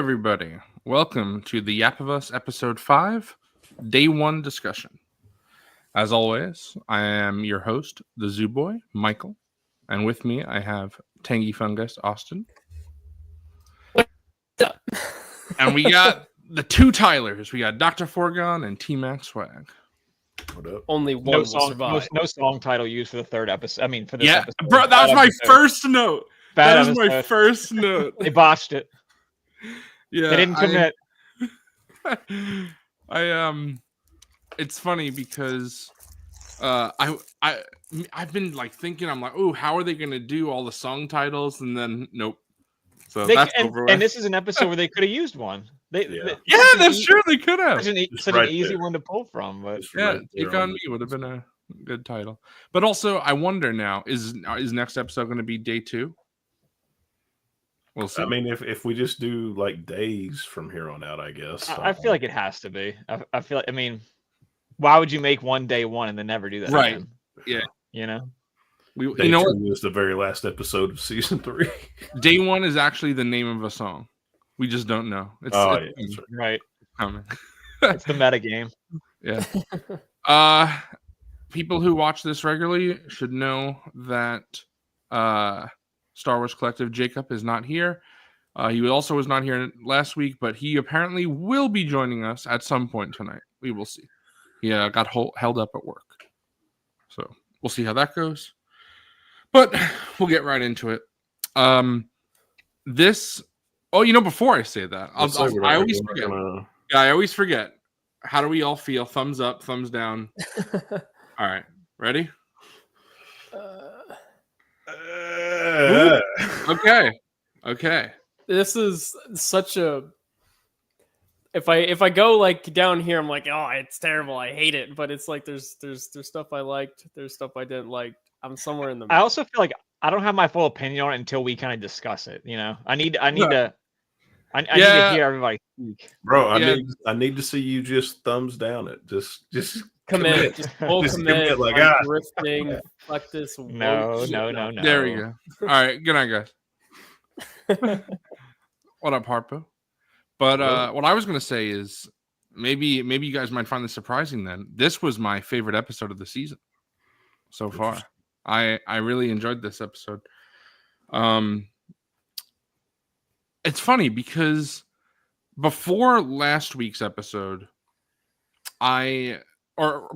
everybody. Welcome to the Yap of Us episode 5, day 1 discussion. As always, I am your host, the Zoo Boy, Michael, and with me I have Tangy Fungus, Austin. What's up? And we got the two Tylers. We got Dr. Forgon and T-Mac Swag. What up? Only one No will song, survive. no song title used for the third episode. I mean, for this episode. Bro, that was my episode. first note. Bad That was my episode. first note. They botched it. Yeah, They didn't commit. It's funny because I've been like thinking, I'm like, oh, how are they gonna do all the song titles? And then nope. So that's over with. And this is an episode where they could have used one. That's true. They could have. Such an easy one to pull from, but Yeah, Take on Me would have been a good title. But also, I wonder now, is next episode going to be day 2? We'll see. I mean, if we just do like days from here on out, I guess. I feel like it has to be. I feel like, I mean, why would you make one day one and then never do that? Right. Again? Yeah. You know? Day 2 was the very last episode of season 3. Day 1 is actually the name of a song. We just don't know. It's That's right. It's the meta game. Yeah. People who watch this regularly should know that Star Wars Collective Jacob is not here. He also was not here last week, but he apparently will be joining us at some point tonight. We will see. He got held up at work. So we'll see how that goes. But we'll get right into it. Before I say that, I always forget. I always forget. How do we all feel? Thumbs up, thumbs down. All right, ready? Okay. This is such a. If I go like down here, I'm like, oh, it's terrible. I hate it. But it's like there's stuff I liked. There's stuff I didn't like. I'm somewhere in the middle. I also feel like I don't have my full opinion on it until we kind of discuss it. You know, I need to hear everybody speak. Bro, I need to see you just thumbs down it. Just commit. Just full commit. Like, drifting. Fuck this. No. There we go. All right. Good night, guys. What up, Harpo? But what I was going to say is maybe you guys might find this surprising then. This was my favorite episode of the season so far. I really enjoyed this episode. It's funny because before last week's episode,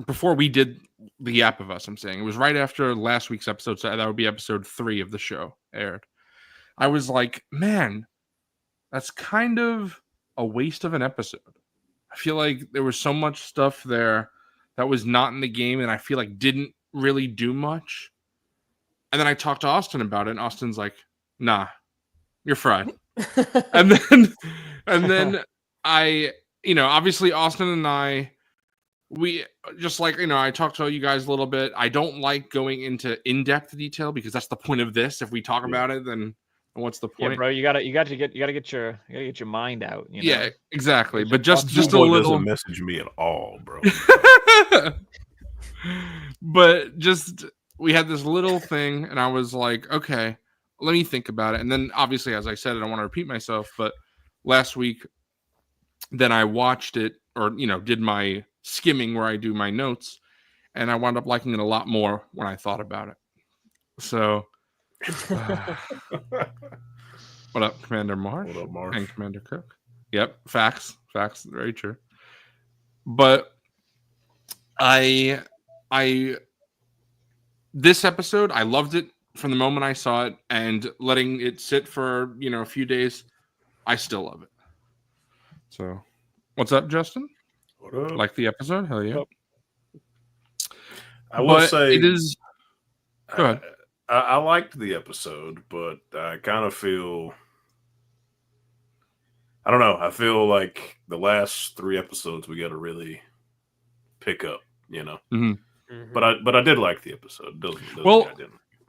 before we did the Yap of Us, I'm saying it was right after last week's episode, so that would be episode 3 of the show aired. I was like, man, that's kind of a waste of an episode. I feel like there was so much stuff there that was not in the game, and I feel like didn't really do much. And then I talked to Austin about it, and Austin's like, nah, you're fried. and then I, obviously Austin and I, we just like, I talked to you guys a little bit. I don't like going into in-depth detail because that's the point of this. If we talk about it, then what's the point? Yeah, bro, you gotta get your mind out. You know? Yeah, exactly. But just a little doesn't message me at all, bro. But just we had this little thing, and I was like, okay, let me think about it. And then obviously, as I said, I don't want to repeat myself, but last week, then I watched it or did my skimming where I do my notes, and I wound up liking it a lot more when I thought about it. So. What up, Commander Marsh? What up, Marsh? And Commander Cook. Yep, facts, very true. But this episode, I loved it from the moment I saw it, and letting it sit for a few days, I still love it. So, what's up, Justin? What up? Like the episode? Hell yeah! I will say it is. Go ahead. I liked the episode, but I kind of feel, I don't know. I feel like the last 3 episodes we got to really pick up, Mm-hmm. But I did like the episode.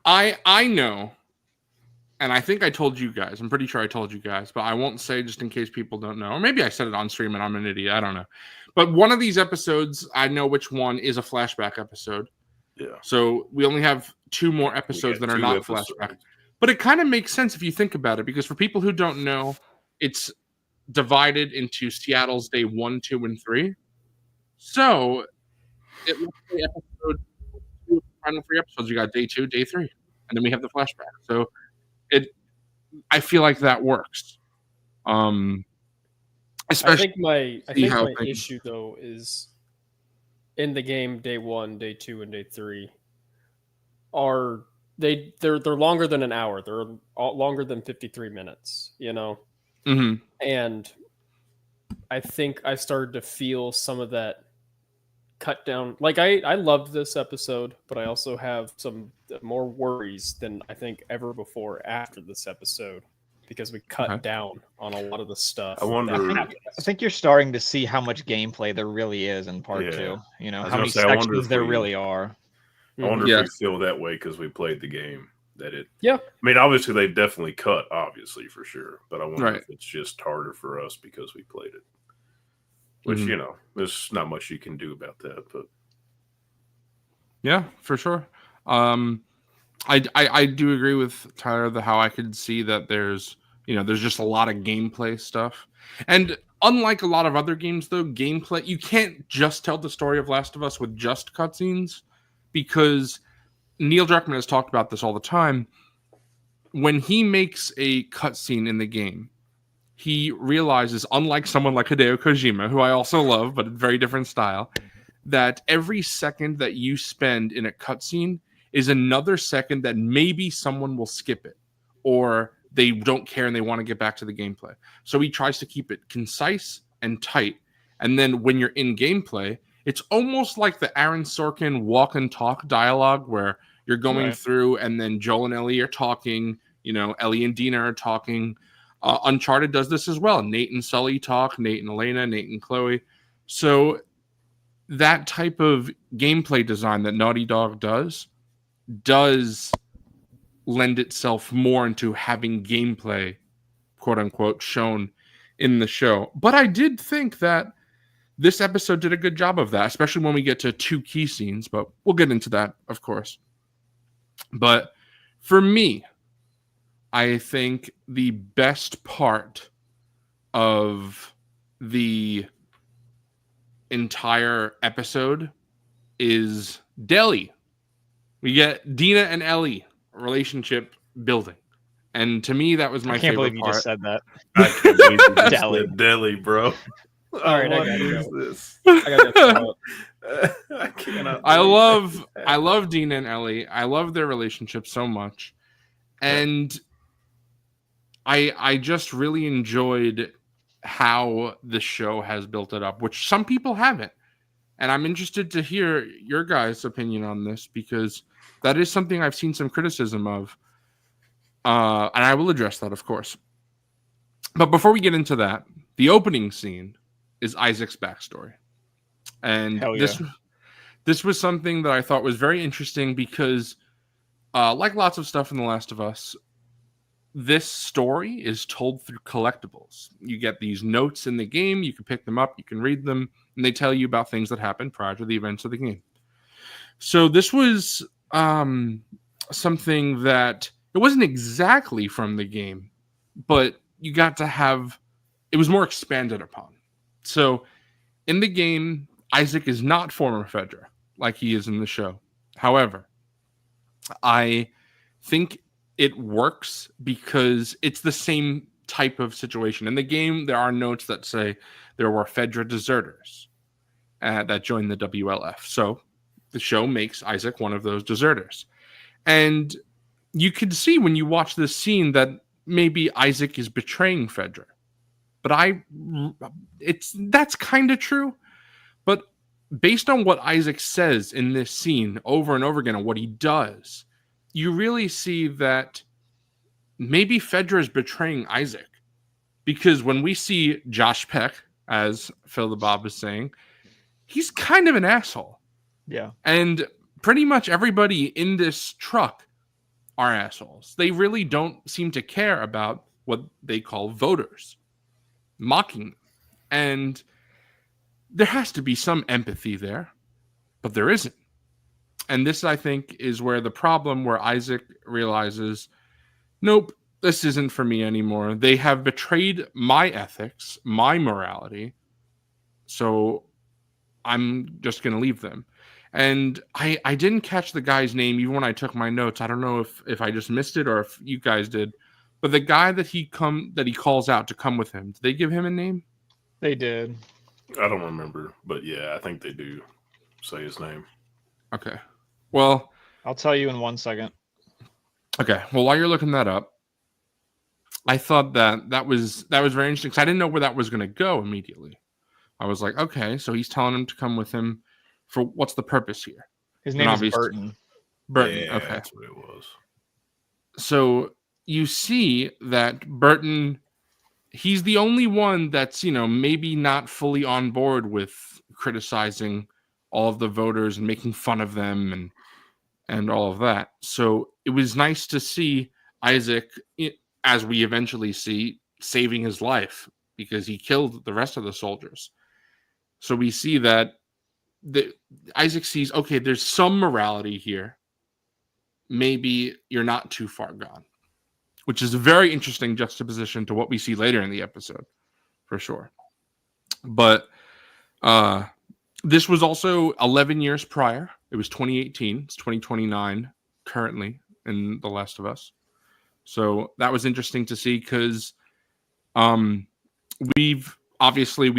I know, and I think I told you guys. I'm pretty sure I told you guys, but I won't say just in case people don't know. Or maybe I said it on stream and I'm an idiot. I don't know. But one of these episodes, I know which one is a flashback episode. Yeah. So we only have 2 more episodes that are not flashback. But it kind of makes sense if you think about it, because for people who don't know, it's divided into Seattle's day 1, 2, and 3. So it looks like episode 2 of the final 3 episodes. You got day 2, day 3, and then we have the flashback. So I feel like that works. Especially I see think how my things- issue though is in the game day 1, day 2, and day 3 are they're longer than an hour. They're longer than 53 minutes, you know. Mhm. And I think I started to feel some of that cut down. Like I loved this episode, but I also have some more worries than I think ever before after this episode because we cut Okay. down on a lot of the stuff. I wonder- that happens. I think you're starting to see how much gameplay there really is in part Yeah. 2. You know, I was how gonna many say, I wonder sections if there we- really are. I wonder Yes. if we feel that way because we played the game. That it. Yeah. I mean, obviously they definitely cut, obviously for sure. But I wonder Right. if it's just harder for us because we played it. Which Mhm. you know, there's not much you can do about that. But Yeah, for sure. I do agree with Tyler how I could see that there's just a lot of gameplay stuff, and unlike a lot of other games, though, gameplay you can't just tell the story of Last of Us with just cutscenes, because Neil Druckmann has talked about this all the time. When he makes a cutscene in the game, he realizes, unlike someone like Hideo Kojima, who I also love, but a very different style, that every second that you spend in a cutscene is another second that maybe someone will skip it, or they don't care and they want to get back to the gameplay. So he tries to keep it concise and tight. And then when you're in gameplay, it's almost like the Aaron Sorkin walk and talk dialogue where you're going Right. through and then Joel and Ellie are talking, Ellie and Dina are talking. Uncharted does this as well. Nate and Sully talk, Nate and Elena, Nate and Chloe. So that type of gameplay design that Naughty Dog does lend itself more into having gameplay, quote unquote, shown in the show. But I did think that this episode did a good job of that, especially when we get to 2 key scenes, but we'll get into that, of course. But for me, I think the best part of the entire episode is Deli. We get Dina and Ellie relationship building. And to me, that was my I can't favorite believe you part. just said that. I can't believe you just Deli. said deli, bro. All right, I What gotta is go. this? I got that. I cannot. I believe love Dina and Ellie. I love their relationship so much. And I just really enjoyed how the show has built it up, which some people haven't. And I'm interested to hear your guys' opinion on this, because that is something I've seen some criticism of. And I will address that, of course. But before we get into that, the opening scene is Isaac's backstory. And Hell yeah. this was something that I thought was very interesting because, like lots of stuff in The Last of Us, this story is told through collectibles. You get these notes in the game, you can pick them up, you can read them, and they tell you about things that happened prior to the events of the game. So this was something that it wasn't exactly from the game, but you got to have, it was more expanded upon. So in the game, Isaac is not former Fedra like he is in the show. However, I think it works because it's the same type of situation. In the game, there are notes that say there were Fedra deserters that joined the WLF. So the show makes Isaac one of those deserters. And you can see when you watch this scene that maybe Isaac is betraying Fedra. But that's kind of true. But based on what Isaac says in this scene over and over again and what he does, you really see that maybe Fedra is betraying Isaac. Because when we see Josh Peck, as Phil the Bob is saying, he's kind of an asshole. Yeah. And pretty much everybody in this truck are assholes. They really don't seem to care about what they call voters, mocking them. And there has to be some empathy there, but there isn't. And this, I think, is where the problem, where Isaac realizes, nope, this isn't for me anymore. They have betrayed my ethics, my morality. So I'm just going to leave them. And I didn't catch the guy's name even when I took my notes. I don't know if I just missed it or if you guys did. But the guy that he calls out to come with him, did they give him a name? They did. I don't remember, but yeah, I think they do say his name. Okay. Well, I'll tell you in 1 second. okay. Well, while you're looking that up, I thought that was very interesting because I didn't know where that was going to go immediately. I was like, okay, so he's telling him to come with him for what's the purpose here? His name is Burton. Burton. Yeah, Okay. that's what it was. So you see that Burton, he's the only one that's, maybe not fully on board with criticizing all of the voters and making fun of them and all of that. So it was nice to see Isaac, as we eventually see, saving his life because he killed the rest of the soldiers. So we see that Isaac sees, okay, there's some morality here. Maybe you're not too far gone, which is a very interesting juxtaposition to what we see later in the episode, for sure. But this was also 11 years prior. It was 2018. It's 2029 currently in The Last of Us. So that was interesting to see because we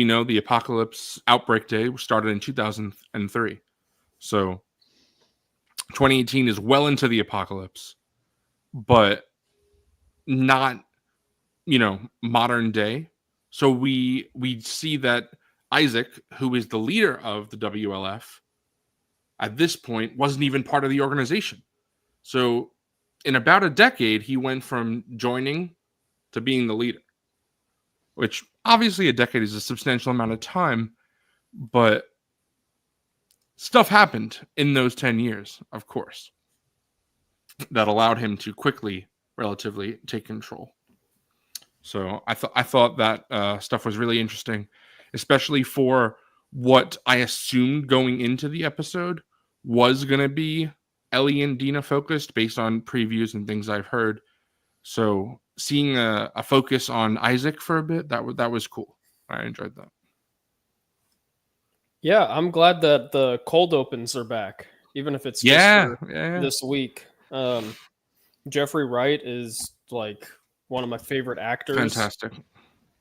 know the apocalypse outbreak day started in 2003. So 2018 is well into the apocalypse, but not, modern day. So we see that Isaac, who is the leader of the WLF, at this point wasn't even part of the organization. So in about a decade, he went from joining to being the leader, which obviously a decade is a substantial amount of time, but stuff happened in those 10 years, of course, that allowed him to quickly, relatively, take control. So I thought that stuff was really interesting, especially for what I assumed going into the episode was going to be Ellie and Dina focused based on previews and things I've heard. So seeing a focus on Isaac for a bit, that was cool. I enjoyed that. Yeah, I'm glad that the cold opens are back, even if it's just for this week. Jeffrey Wright is like one of my favorite actors. Fantastic.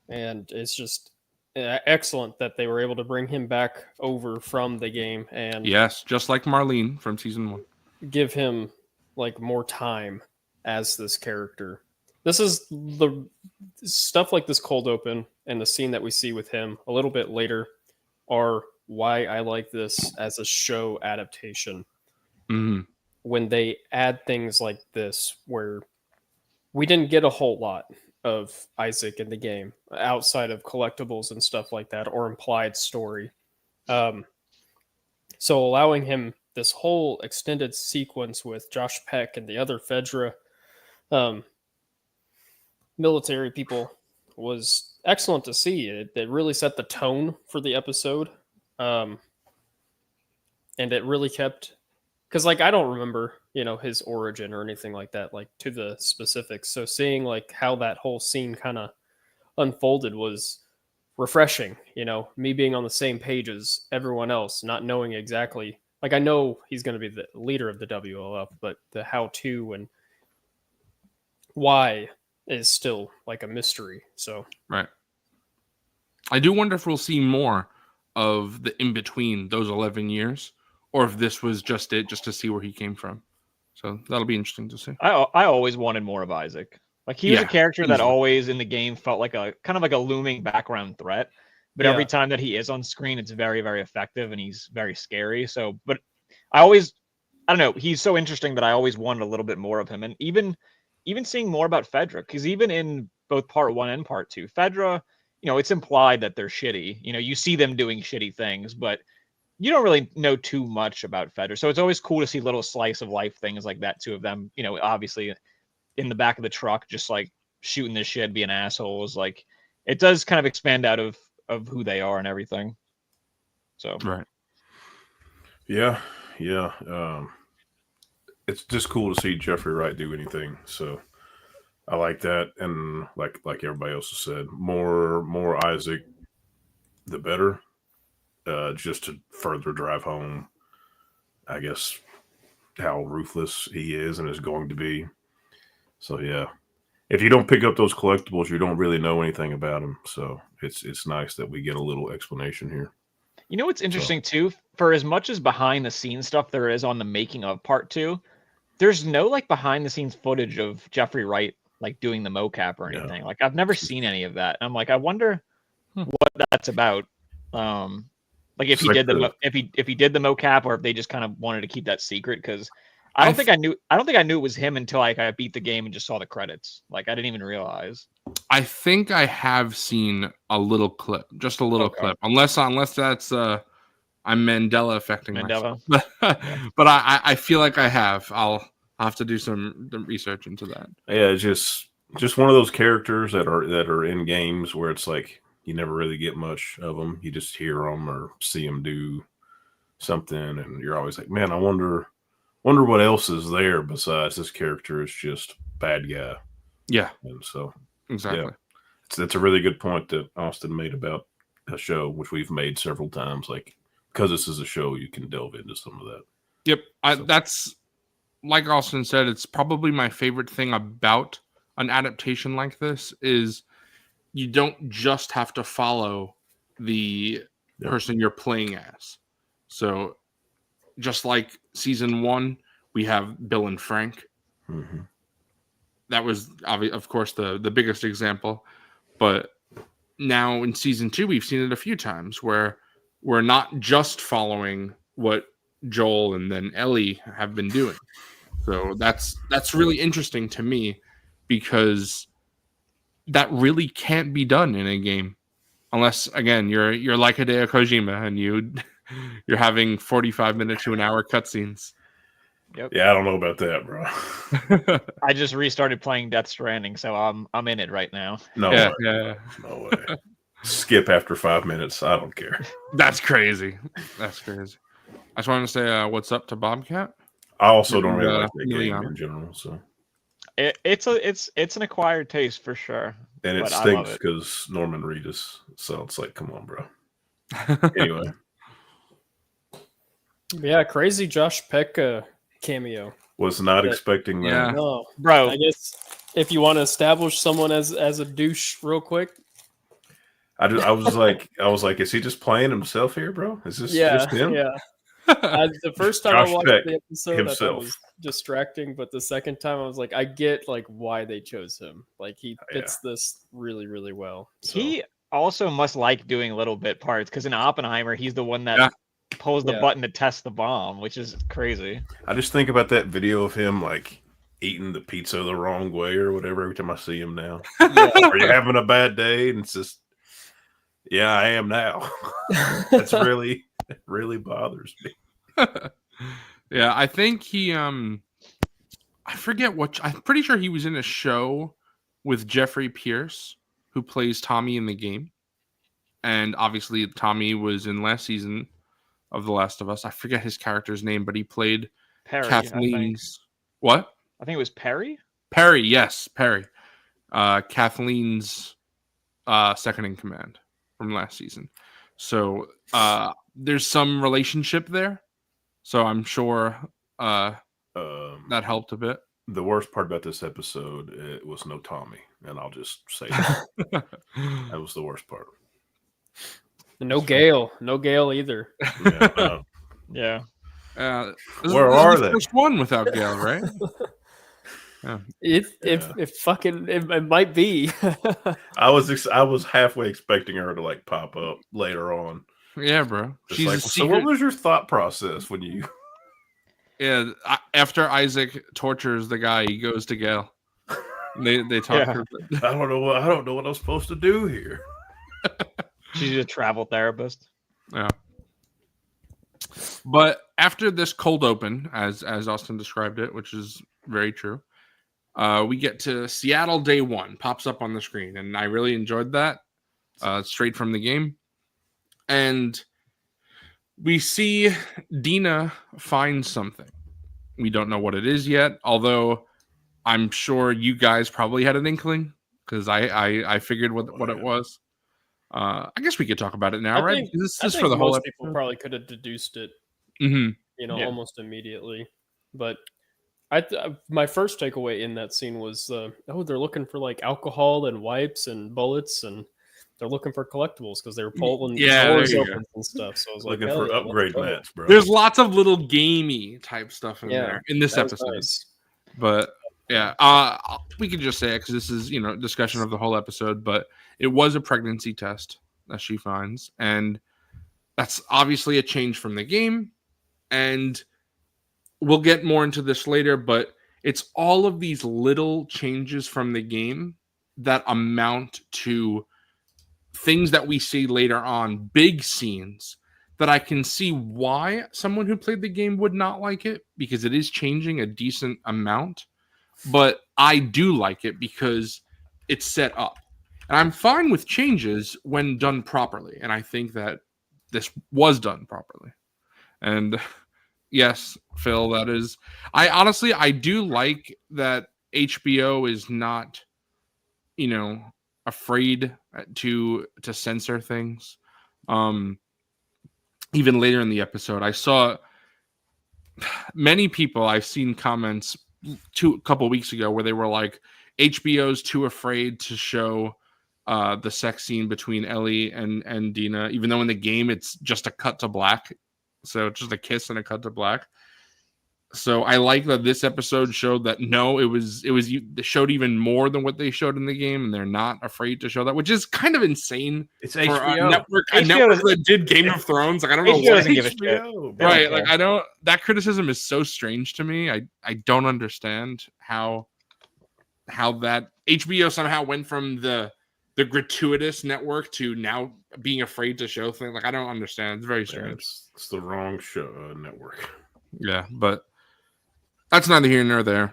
And it's just excellent that they were able to bring him back over from the game and yes, just like Marlene from season 1. Give him like more time as this character. This is the stuff like this cold open and the scene that we see with him a little bit later are why I like this as a show adaptation. Mm-hmm. When they add things like this, where we didn't get a whole lot of Isaac in the game outside of collectibles and stuff like that, or implied story. So allowing him this whole extended sequence with Josh Peck and the other Fedra military people was excellent to see. It really set the tone for the episode. And it really kept, because like I don't remember, his origin or anything like that, like to the specifics. So seeing like how that whole scene kind of unfolded was refreshing. Me being on the same page as everyone else, not knowing exactly. Like I know he's going to be the leader of the WLF, but the how-to and why is still like a mystery. So right. I do wonder if we'll see more of the in between those 11 years, or if this was just to see where he came from. So that'll be interesting to see. I always wanted more of Isaac. Like he was a character that always in the game felt like a kind of like a looming background threat. But every time that he is on screen, it's very, very effective and he's very scary. So, but I don't know, he's so interesting that I always wanted a little bit more of him. And even seeing more about Fedra, because even in both part 1 and part 2, Fedra, it's implied that they're shitty. You see them doing shitty things, but you don't really know too much about Fedra. So it's always cool to see little slice of life things like that too of them, obviously in the back of the truck, just like shooting this shit, being assholes. Like it does kind of expand out of who they are and everything. So right. Yeah. It's just cool to see Jeffrey Wright do anything. So I like that, and like everybody else has said, more Isaac, the better. Just to further drive home, I guess, how ruthless he is and is going to be. So yeah, if you don't pick up those collectibles, you don't really know anything about him. So it's nice that we get a little explanation here. You know what's interesting too? For as much as behind the scenes stuff there is on the making of part 2, there's no like behind the scenes footage of Jeffrey Wright like doing the mocap or anything. Like I've never seen any of that. And I'm like, I wonder what that's about. Like if he did if he did the mocap, or if they just kind of wanted to keep that secret, because I don't think I knew it was him until like I beat the game and just saw the credits. Like I didn't even realize. I think I have seen a little clip, just a little clip, unless that's I'm Mandela affecting myself. But I feel like I have. I'll have to do some research into that. Yeah, it's just one of those characters that are in games where it's like you never really get much of them. You just hear them or see them do something, and you're always like, man, I wonder what else is there besides this character is just bad guy. Yeah, and so exactly. Yeah, it's a really good point that Austin made about a show, which we've made several times. Like, because this is a show, you can delve into some of that. Yep, that's like Austin said. It's probably my favorite thing about an adaptation like this is you don't just have to follow the person you're playing as. So just like season 1, we have Bill and Frank. Mm-hmm. That was, of course, the biggest example. But now in season 2, we've seen it a few times where we're not just following what Joel and then Ellie have been doing. So that's really interesting to me, because that really can't be done in a game unless, again, you're like Hideo Kojima and you're having 45 minute to an hour cutscenes. Yep. Yeah, I don't know about that, bro. I just restarted playing Death Stranding, so I'm in it right now. No way. Skip after 5 minutes. I don't care. That's crazy. I just wanted to say what's up to Bobcat. I also don't really like that game in general. So it's an acquired taste for sure. And it stinks because Norman Reedus. So it's like, come on, bro. Anyway. Yeah, crazy Josh Peck cameo. Was not expecting that. Yeah. No, bro. I guess if you want to establish someone as a douche real quick. I was like, is he just playing himself here, bro? Is this just him? Yeah. The first time I watched the episode, I thought it was distracting, but the second time I was like, I get like why they chose him. Like he fits this really, really well. So. He also must like doing little bit parts, because in Oppenheimer, he's the one that pulls the button to test the bomb, which is crazy. I just think about that video of him like eating the pizza the wrong way or whatever every time I see him now. Are you having a bad day? And it's just, yeah, I am now. It really bothers me. Yeah, I think he I forget what, I'm pretty sure he was in a show with Jeffrey Pierce, who plays Tommy in the game. And obviously Tommy was in last season of The Last of Us. I forget his character's name, but he played Perry, Kathleen's what? I think it was Perry? Perry, yes, Perry. Kathleen's second in command from last season. So there's some relationship there. So I'm sure that helped a bit. The worst part about this episode, it was no Tommy, and I'll just say that. That was the worst part. No Gale either. Yeah. Where are they? First one without Gale, right? Yeah. It might be. I was halfway expecting her to like pop up later on. Yeah, bro. She's like, so what was your thought process when you? Yeah, after Isaac tortures the guy, he goes to Gale. They talk. I don't know what I'm supposed to do here. She's a travel therapist. Yeah. But after this cold open, as Austin described it, which is very true, we get to Seattle Day 1, pops up on the screen, and I really enjoyed that. Straight from the game. And we see Dina find something. We don't know what it is yet, although I'm sure you guys probably had an inkling because I figured what it was. I guess we could talk about it now, right? think, This I is think for the whole most people episode. probably could have deduced it, Mm-hmm. Yeah. almost immediately. But my first takeaway in that scene was, they're looking for like alcohol and wipes and bullets, and they're looking for collectibles because they were pulling Yeah, doors there you open and stuff. So I was Looking like, for hell yeah, let's upgrade go. mats, bro. There's lots of little gamey type stuff in there in this that was episode, nice. but yeah, we could just say it because this is discussion of the whole episode. But it was a pregnancy test that she finds, and that's obviously a change from the game, and we'll get more into this later. But it's all of these little changes from the game that amount to things that we see later on, big scenes that I can see why someone who played the game would not like it, because it is changing a decent amount. But I do like it because it's set up. And I'm fine with changes when done properly. And I think that this was done properly. And yes, Phil, that is. I do like that HBO is not, afraid to censor things. Even later in the episode, I saw many people. I've seen comments a couple weeks ago where they were like, HBO's too afraid to show the sex scene between Ellie and Dina, even though in the game it's just a cut to black. So it's just a kiss and a cut to black. So I like that this episode showed that no, it showed even more than what they showed in the game, and they're not afraid to show that, which is kind of insane. It's For HBO. a network that did Game of Thrones. Like I don't know HBO what doesn't give a shit. HBO, They don't right. care. Like I don't. That criticism is so strange to me. I don't understand how that HBO somehow went from the gratuitous network to now being afraid to show things. Like I don't understand. It's very Yeah, strange. it's the wrong show network. Yeah, but that's neither here nor there.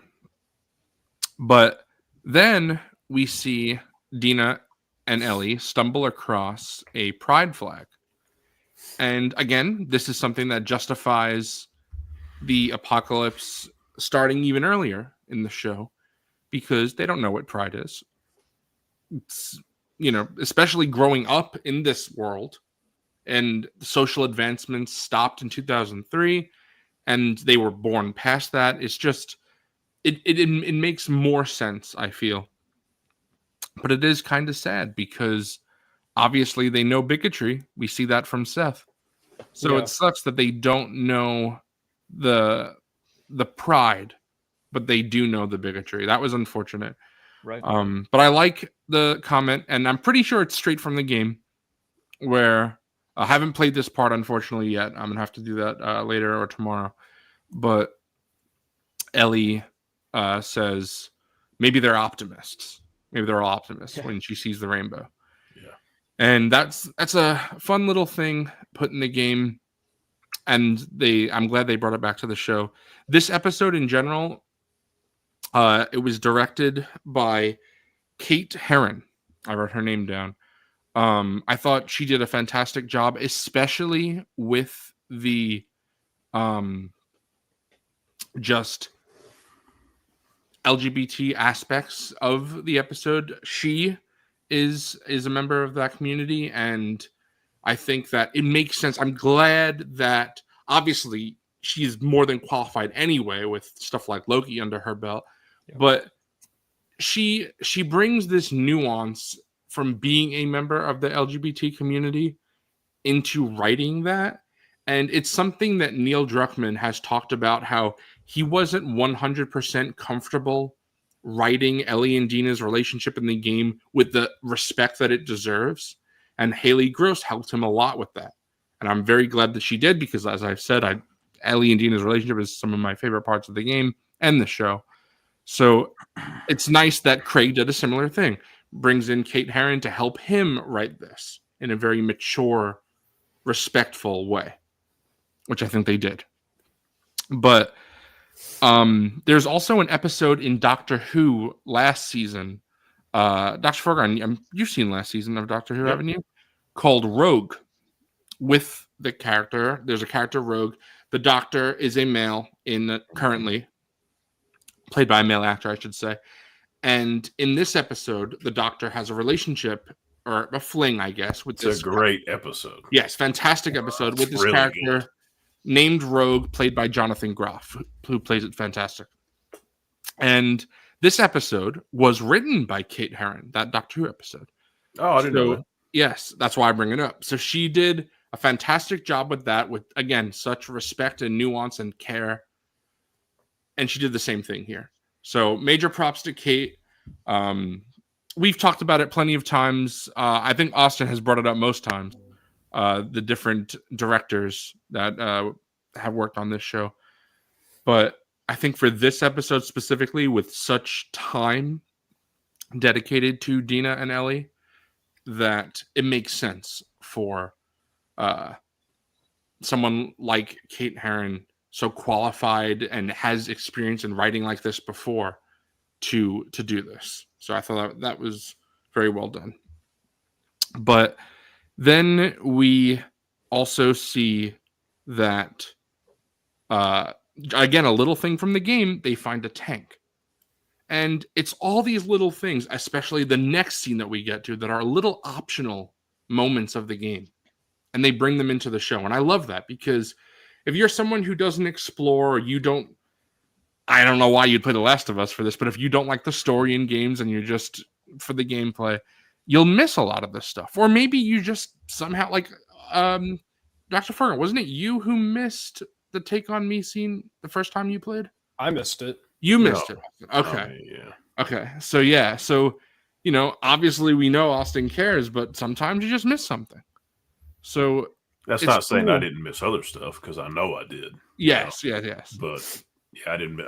But then we see Dina and Ellie stumble across a pride flag. And again, this is something that justifies the apocalypse starting even earlier in the show because they don't know what pride is. It's, especially growing up in this world, and social advancements stopped in 2003 and they were born past that. It's just it makes more sense, I feel. But it is kind of sad because obviously they know bigotry. We see that from Seth. So Yeah. it sucks that they don't know the pride, but they do know the bigotry. That was unfortunate. Right. But I like the comment, and I'm pretty sure it's straight from the game, where I haven't played this part unfortunately yet. I'm gonna have to do that later or tomorrow. But Ellie says maybe they're optimists. Maybe they're all optimists when she sees the rainbow. Yeah. And that's a fun little thing put in the game. And I'm glad they brought it back to the show. This episode in general, it was directed by Kate Herron. I wrote her name down. I thought she did a fantastic job, especially with the just LGBT aspects of the episode. She is a member of that community, and I think that it makes sense. I'm glad that obviously she's more than qualified anyway with stuff like Loki under her belt, but she brings this nuance from being a member of the LGBT community into writing that. And it's something that Neil Druckmann has talked about, how he wasn't 100% comfortable writing Ellie and Dina's relationship in the game with the respect that it deserves. And Haley Gross helped him a lot with that. And I'm very glad that she did, because as I've said, Ellie and Dina's relationship is some of my favorite parts of the game and the show. So it's nice that Craig did a similar thing. Brings in Kate Herron to help him write this in a very mature, respectful way, which I think they did. But there's also an episode in Doctor Who last season. Dr. Forgan, you've seen last season of Doctor Who, haven't you? Called Rogue. With the character, there's a character Rogue. The Doctor is a male currently. played by a male actor, I should say. And in this episode, the Doctor has a relationship, or a fling, I guess, with this. It's a great episode. Yes, fantastic episode with this really character good. named Rogue, played by Jonathan Groff, who plays it fantastic. And this episode was written by Kate Herron, that Doctor Who episode. Oh, I didn't know that. Yes, that's why I bring it up. So she did a fantastic job with that, with, again, such respect and nuance and care. And she did the same thing here. So major props to Kate. We've talked about it plenty of times. I think Austin has brought it up most times. The different directors that have worked on this show. But I think for this episode specifically, with such time dedicated to Dina and Ellie, that it makes sense for someone like Kate Herron, so qualified and has experience in writing like this before, to do this. So I thought that was very well done. But then we also see that, again, a little thing from the game, they find a tank. And it's all these little things, especially the next scene that we get to, that are little optional moments of the game. And they bring them into the show. And I love that, because if you're someone who doesn't explore, or you don't, I don't know why you'd play The Last of Us for this, but if you don't like the story in games and you're just for the gameplay, you'll miss a lot of this stuff. Or maybe you just somehow, like Dr. Ferguson, wasn't it you who missed the Take On Me scene the first time you played? I missed it. You missed it. Okay. Yeah. Okay. So, yeah. So, obviously we know Austin cares, but sometimes you just miss something. So that's it's not saying cool. I didn't miss other stuff, because I know I did. Yes. Yes. But yeah, I didn't.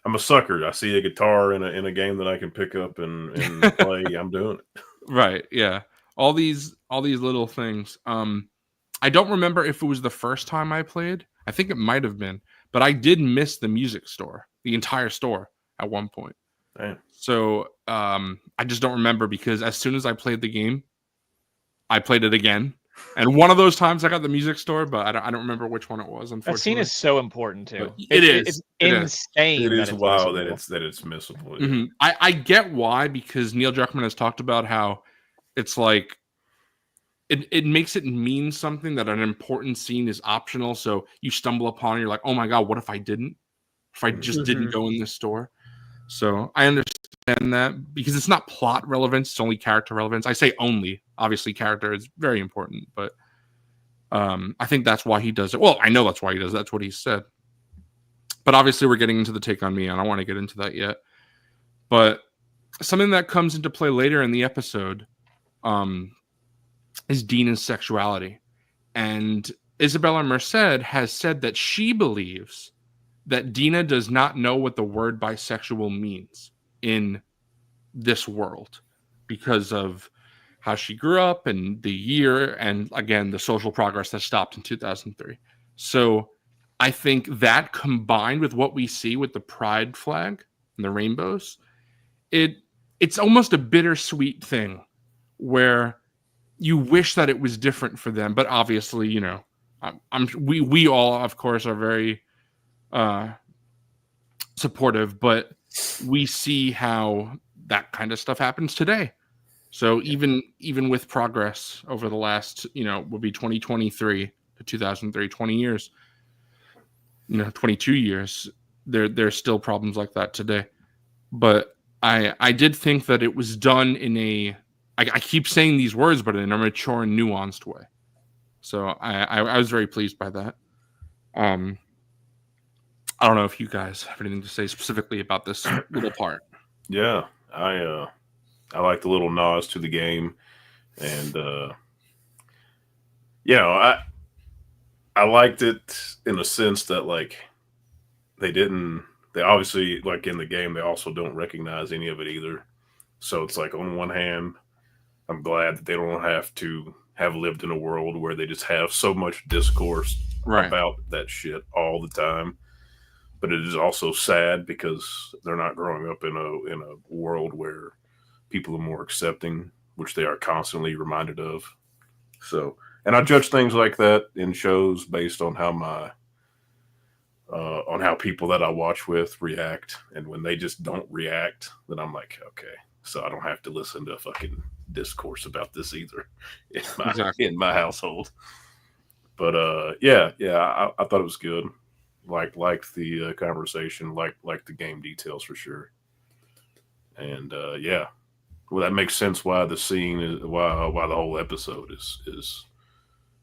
I'm a sucker. I see a guitar in a game that I can pick up and play. I'm doing it. Right. Yeah. All these little things. I don't remember if it was the first time I played. I think it might have been, but I did miss the music store, the entire store at one point. Damn. So I just don't remember, because as soon as I played the game, I played it again. And one of those times I got the music store, but I don't remember which one it was. Unfortunately, that scene is so important too. It's insane. It is wild missable. that it's missable. Mm-hmm. I get why, because Neil Druckmann has talked about how it's like it makes it mean something, that an important scene is optional. So you stumble upon it, you're like, oh my god, what if I didn't? If I just didn't go in this store? So I understand that, because it's not plot relevance, it's only character relevance. I say only. Obviously, character is very important, but I think that's why he does it. Well, I know that's why he does it. That's what he said. But obviously, we're getting into the Take On Me, and I don't want to get into that yet. But something that comes into play later in the episode is Dina's sexuality. And Isabella Merced has said that she believes that Dina does not know what the word bisexual means in this world, because of how she grew up and the year, and again, the social progress that stopped in 2003. So I think that, combined with what we see with the pride flag and the rainbows, it's almost a bittersweet thing, where you wish that it was different for them. But obviously, we all, of course, are very supportive, but we see how that kind of stuff happens today. So even with progress over the last, would be 2023 to 2003, 20 years, 22 years, there's still problems like that today. But I did think that it was done in I keep saying these words, but in a mature and nuanced way. So I was very pleased by that. I don't know if you guys have anything to say specifically about this little part. Yeah, I like the little nods to the game, and I liked it in the sense that, like, they obviously, like in the game, they also don't recognize any of it either. So it's like, on one hand, I'm glad that they don't have to have lived in a world where they just have so much discourse about that shit all the time. But it is also sad, because they're not growing up in a world where people are more accepting, which they are constantly reminded of. So, and I judge things like that in shows based on how my on how people that I watch with react, and when they just don't react, then I'm like, okay, so I don't have to listen to fucking discourse about this either in my household. But I thought it was good. Liked the conversation, liked the game details for sure. And well, that makes sense why the scene is why the whole episode is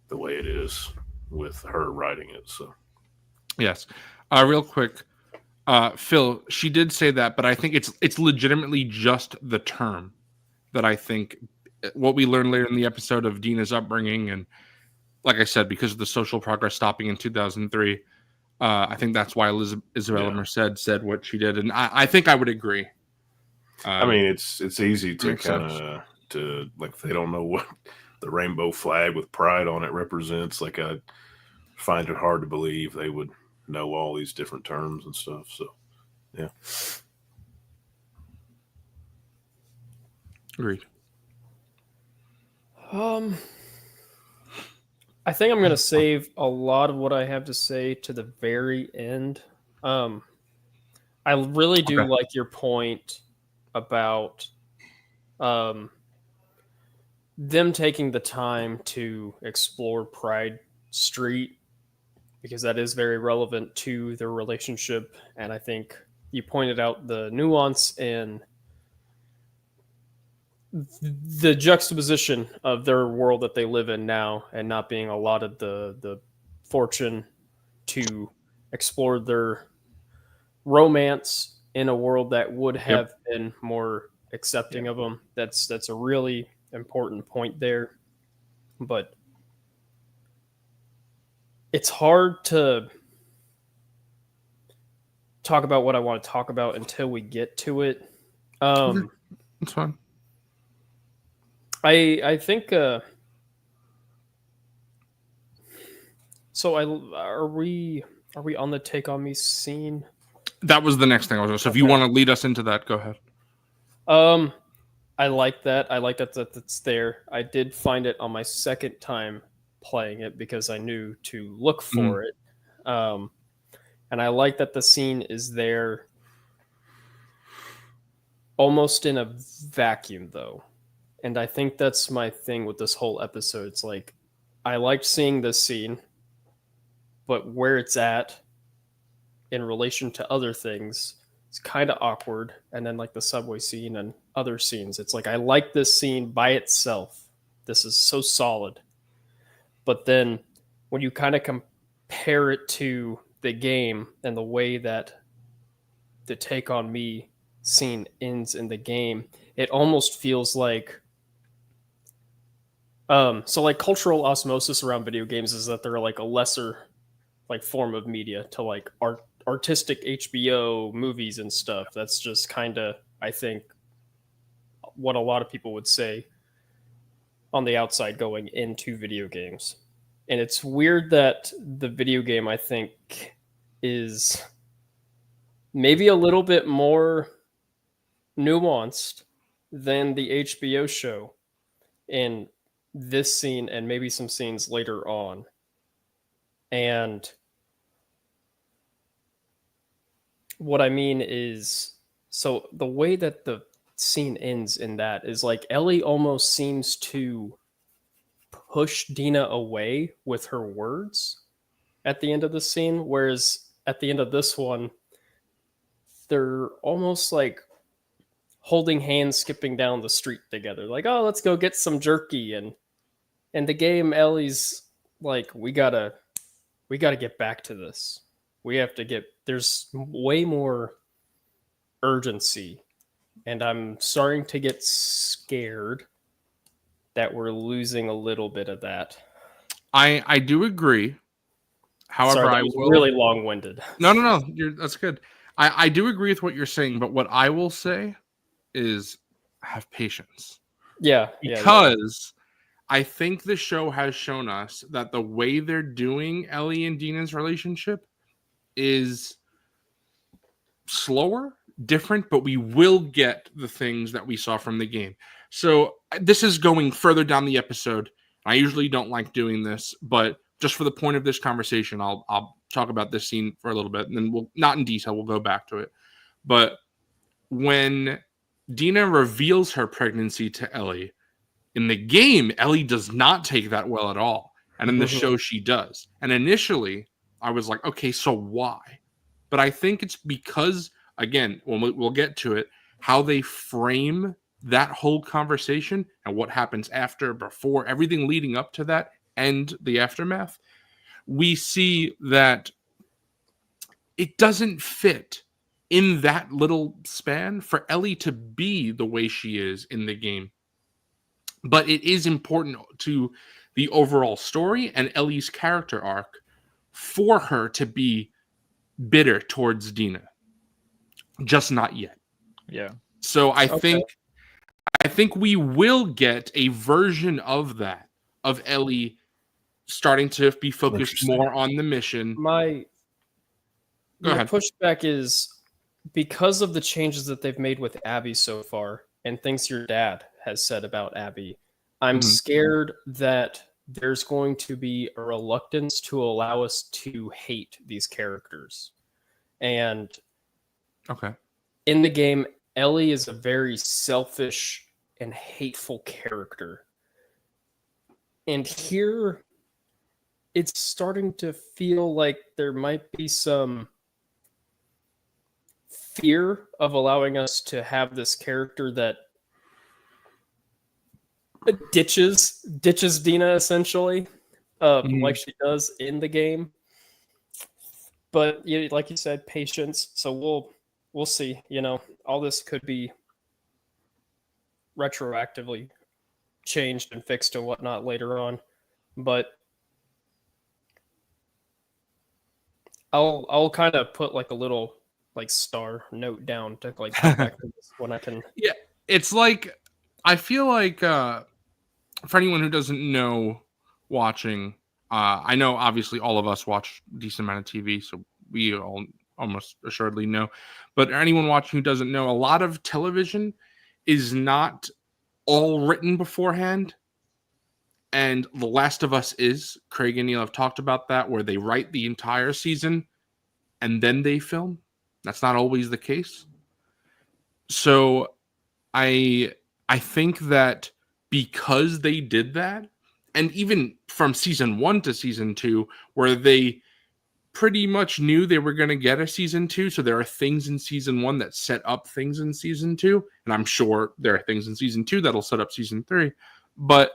the way it is with her writing it. So yes, real quick, Phil, she did say that, but I think it's legitimately just the term that I think what we learned later in the episode of Dina's upbringing, and like I said, because of the social progress stopping in 2003, I think that's why Isabella Merced said what she did, and I think I would agree. I mean, it's easy to kind of like, if they don't know what the rainbow flag with pride on it represents, like, I find it hard to believe they would know all these different terms and stuff. So, yeah. Agreed. I think I'm going to save a lot of what I have to say to the very end. I really do like your point about them taking the time to explore Pride Street, because that is very relevant to their relationship. And I think you pointed out the nuance in the juxtaposition of their world that they live in now and not being allotted the fortune to explore their romance in a world that would have been more accepting of them. That's a really important point there. But it's hard to talk about what I want to talk about until we get to it. That's fine. I think so. Are we on the Take On Me scene? That was the next thing I was going to say. So if you want to lead us into that, go ahead. I like that. I like that it's there. I did find it on my second time playing it because I knew to look for it. And I like that the scene is there almost in a vacuum, though. And I think that's my thing with this whole episode. It's like, I liked seeing this scene, but where it's at in relation to other things, it's kind of awkward. And then like the subway scene and other scenes, it's like, I like this scene by itself. This is so solid. But then when you kind of compare it to the game and the way that the Take On Me scene ends in the game, it almost feels like so like cultural osmosis around video games is that they're like a lesser like form of media to like artistic HBO movies and stuff. That's just kind of, I think, what a lot of people would say on the outside going into video games. And it's weird that the video game, I think, is maybe a little bit more nuanced than the HBO show in this scene and maybe some scenes later on. And what I mean is, so the way that the scene ends in that is like Ellie almost seems to push Dina away with her words at the end of the scene, whereas at the end of this one, they're almost like holding hands, skipping down the street together, like, oh, let's go get some jerky. And the game, Ellie's like, we gotta get back to this. We have to get, there's way more urgency, and I'm starting to get scared that we're losing a little bit of that. I do agree. However, Sorry, I will really long-winded. No. That's good. I do agree with what you're saying, but what I will say is have patience. Yeah. Because I think the show has shown us that the way they're doing Ellie and Dina's relationship is slower, different, but we will get the things that we saw from the game. So this is going further down the episode. I usually don't like doing this, but just for the point of this conversation, I'll talk about this scene for a little bit, and then we'll not in detail. We'll go back to it. But when Dina reveals her pregnancy to Ellie in the game, Ellie does not take that well at all, and in the show she does. And initially, I was like, okay, so why? But I think it's because, again, when we'll get to it, how they frame that whole conversation and what happens after, before, everything leading up to that, and the aftermath. We see that it doesn't fit in that little span for Ellie to be the way she is in the game. But it is important to the overall story and Ellie's character arc for her to be bitter towards Dina. Just not yet. Yeah. So I think we will get a version of that, of Ellie starting to be focused more on the mission. My Go ahead. pushback is because of the changes that they've made with Abby so far and things your dad has said about Abby, I'm scared that there's going to be a reluctance to allow us to hate these characters. And in the game, Ellie is a very selfish and hateful character. And here, it's starting to feel like there might be some fear of allowing us to have this character that ditches Dina essentially, like she does in the game. But like you said, patience. So we'll see. All this could be retroactively changed and fixed and whatnot later on. But I'll kind of put like a little star note down to come back to this when I can. Yeah, it's like I feel like for anyone who doesn't know watching, I know obviously all of us watch a decent amount of TV, so we all almost assuredly know. But anyone watching who doesn't know, a lot of television is not all written beforehand. And The Last of Us is. Craig and Neil have talked about that, where they write the entire season and then they film. That's not always the case. So I think that because they did that, and even from season 1 to season 2, where they pretty much knew they were going to get a season 2, so there are things in season 1 that set up things in season 2, and I'm sure there are things in season 2 that'll set up season 3. But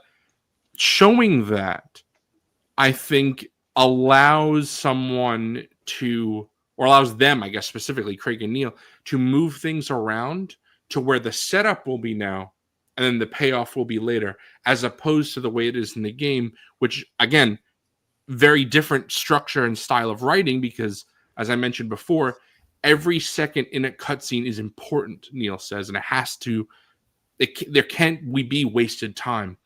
showing that, I think, allows someone to, or allows them, I guess specifically Craig and Neil, to move things around to where the setup will be now and then the payoff will be later, as opposed to the way it is in the game, which, again, very different structure and style of writing, because, as I mentioned before, every second in a cutscene is important, Neil says, and it has to, there can't be wasted time,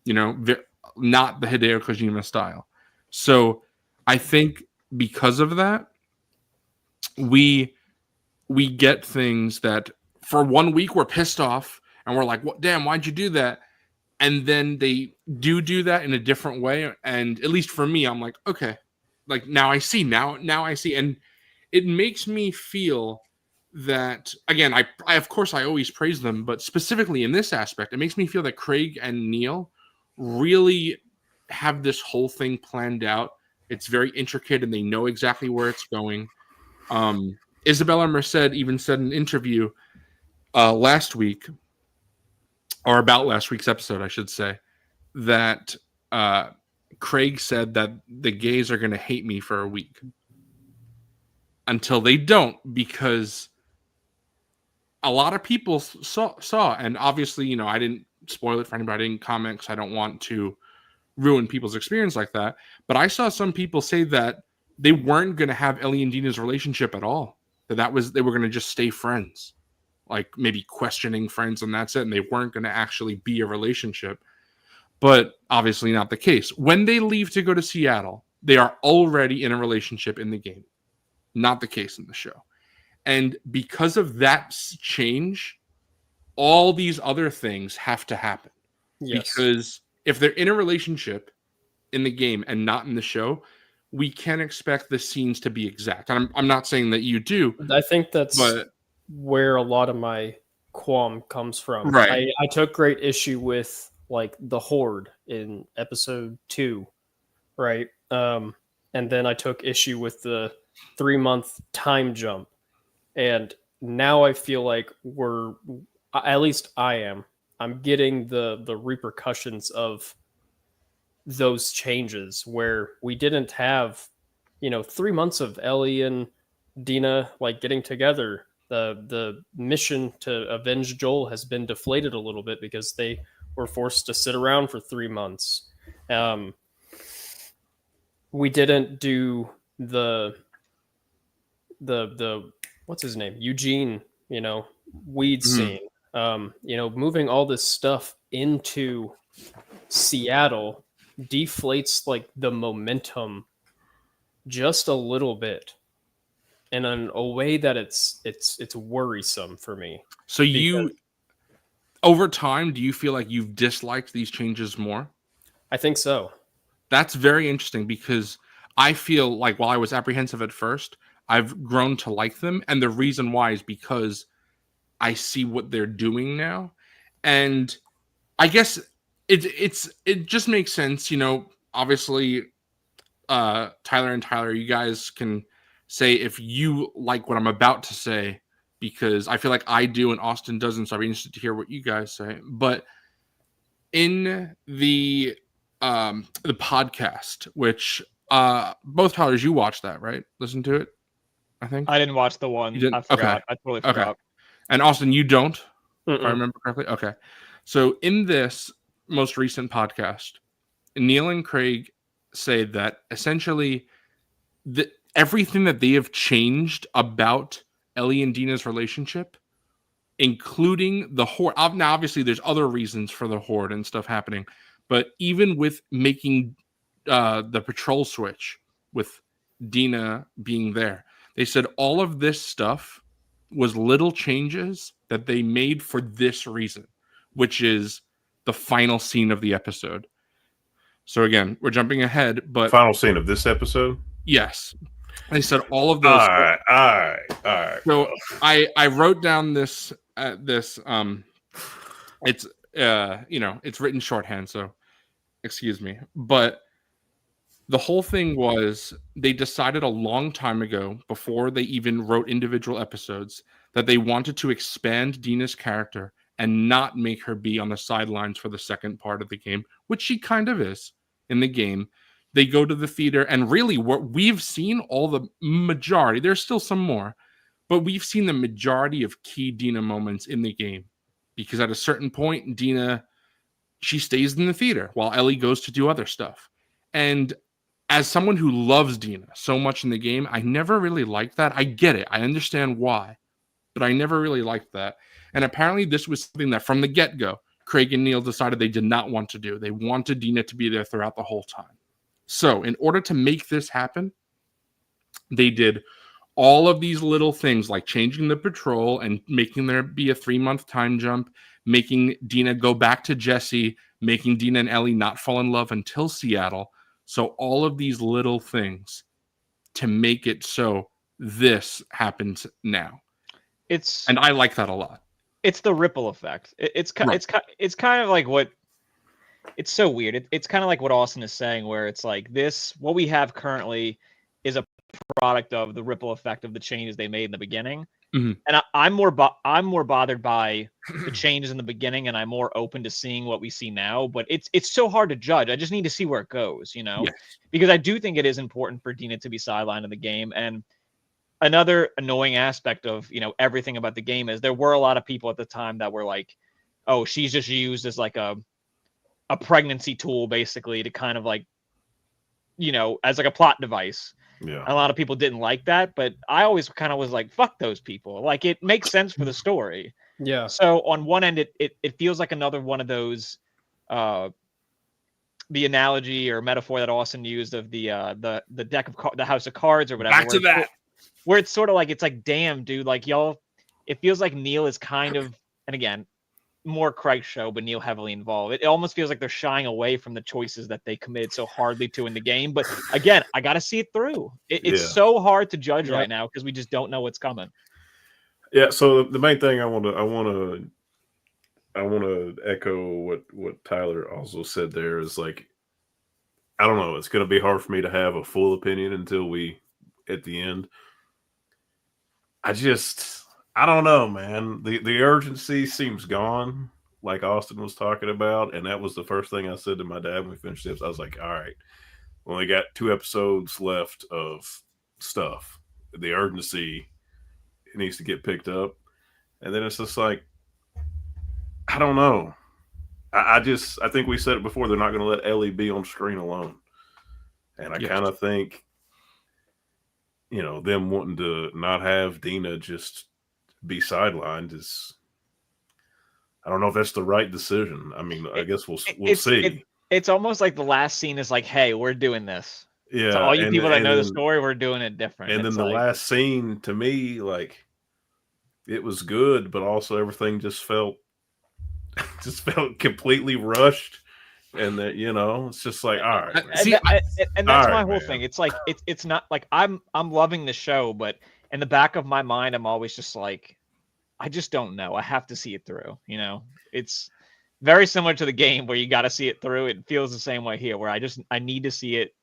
not the Hideo Kojima style. So I think because of that, we get things that for 1 week we're pissed off and we're like, "What? Damn, why'd you do that?" And then they do that in a different way. And at least for me, I'm like, okay, like now I see, now I see. And it makes me feel that, again, I of course I always praise them, but specifically in this aspect, it makes me feel that Craig and Neil really have this whole thing planned out. It's very intricate and they know exactly where it's going. Isabella Merced even said in an interview last week, or about last week's episode, I should say, that Craig said that the gays are going to hate me for a week until they don't, because a lot of people saw, and obviously, I didn't spoil it for anybody, I didn't comment because I don't want to ruin people's experience like that, but I saw some people say that they weren't going to have Ellie and Dina's relationship at all, they were going to just stay friends, like maybe questioning friends, and that's it, and they weren't going to actually be a relationship. But obviously not the case. When they leave to go to Seattle, they are already in a relationship in the game. Not the case in the show. And because of that change, all these other things have to happen. Yes. Because if they're in a relationship in the game and not in the show, we can't expect the scenes to be exact. I'm not saying that you do. I think that's but where a lot of my qualm comes from. Right. I took great issue with like the Horde in episode 2, right? And then I took issue with the 3-month time jump. And now I feel like at least I'm getting the repercussions of those changes where we didn't have, 3 months of Ellie and Dina like getting together. The mission to avenge Joel has been deflated a little bit because they were forced to sit around for 3 months. We didn't do the what's his name, Eugene, weed scene. Moving all this stuff into Seattle deflates like the momentum just a little bit, and in a way that it's worrisome for me. So you, over time, do you feel like you've disliked these changes more? I think so. That's very interesting because I feel like while I was apprehensive at first, I've grown to like them. And the reason why is because I see what they're doing now. And I guess it just makes sense. Obviously, Tyler and Tyler, you guys can say if you like what I'm about to say, because I feel like I do and Austin doesn't. So I'd be interested to hear what you guys say. But in the podcast, which both Tylers, you watched that, right? Listen to it, I think. I didn't watch the one. I forgot. Okay. I totally forgot. Okay. And Austin, you don't, Mm-mm. if I remember correctly. Okay. So in this most recent podcast, Neil and Craig say that essentially everything that they have changed about Ellie and Dina's relationship, including the Horde. Now, obviously, there's other reasons for the Horde and stuff happening, but even with making the patrol switch with Dina being there, they said all of this stuff was little changes that they made for this reason, which is the final scene of the episode. So again, we're jumping ahead, but final scene of this episode. Yes, they said all of those. All right. So I wrote down this. It's it's written shorthand, so excuse me. But the whole thing was they decided a long time ago, before they even wrote individual episodes, that they wanted to expand Dina's character and not make her be on the sidelines for the second part of the game, which she kind of is in the game. They go to the theater, and really what we've seen, all the majority, there's still some more, but we've seen the majority of key Dina moments in the game, because at a certain point, Dina, she stays in the theater while Ellie goes to do other stuff. And as someone who loves Dina so much in the game, I never really liked that. I get it. I understand why, but I never really liked that. And apparently this was something that from the get-go, Craig and Neil decided they did not want to do. They wanted Dina to be there throughout the whole time. So in order to make this happen, they did all of these little things like changing the patrol and making there be a 3-month time jump, making Dina go back to Jesse, making Dina and Ellie not fall in love until Seattle. So all of these little things to make it so this happens now. And I like that a lot. It's the ripple effect. It's kind of like what. It's so weird. It's kind of like what Austin is saying, where it's like what we have currently is a product of the ripple effect of the changes they made in the beginning. Mm-hmm. And I'm more bothered by the changes in the beginning, and I'm more open to seeing what we see now. But it's so hard to judge. I just need to see where it goes, Yes. because I do think it is important for Dina to be sidelined in the game. And another annoying aspect of everything about the game is there were a lot of people at the time that were like, oh, she's just used as like a pregnancy tool, basically, to kind of like, as like a plot device. Yeah. A lot of people didn't like that, but I always kind of was like, fuck those people. Like, it makes sense for the story. Yeah. So on one end, it feels like another one of those, the analogy or metaphor that Austin used of the deck of the house of cards or whatever. Back to that. Where it's sort of like, it's like, damn, dude, like y'all, it feels like Neil is kind of, and again, more Craig's show, but Neil heavily involved. It almost feels like they're shying away from the choices that they committed so hardly to in the game. But again, I got to see it through. It's so hard to judge right now because we just don't know what's coming. Yeah. So the main thing I want to echo what Tyler also said there is like, I don't know. It's going to be hard for me to have a full opinion until we at the end. I don't know, man. The urgency seems gone, like Austin was talking about, and that was the first thing I said to my dad when we finished this. I was like, all right, we only got 2 episodes left of stuff. The urgency needs to get picked up. And then it's just like, I don't know. I think we said it before, they're not going to let Ellie be on screen alone. And I kind of think, them wanting to not have Dina just be sidelined is, I don't know if that's the right decision. I mean, I guess we'll see. It's almost like the last scene is like, hey, we're doing this. Yeah. To all you people that know the story, we're doing it different. And then the last scene, to me, like, it was good, but also everything just felt completely rushed. And that, it's just like, all right. And that's my whole thing. It's like, it's not like I'm loving the show, but in the back of my mind, I'm always just like, I just don't know. I have to see it through. It's very similar to the game where you got to see it through. It feels the same way here, where I need to see it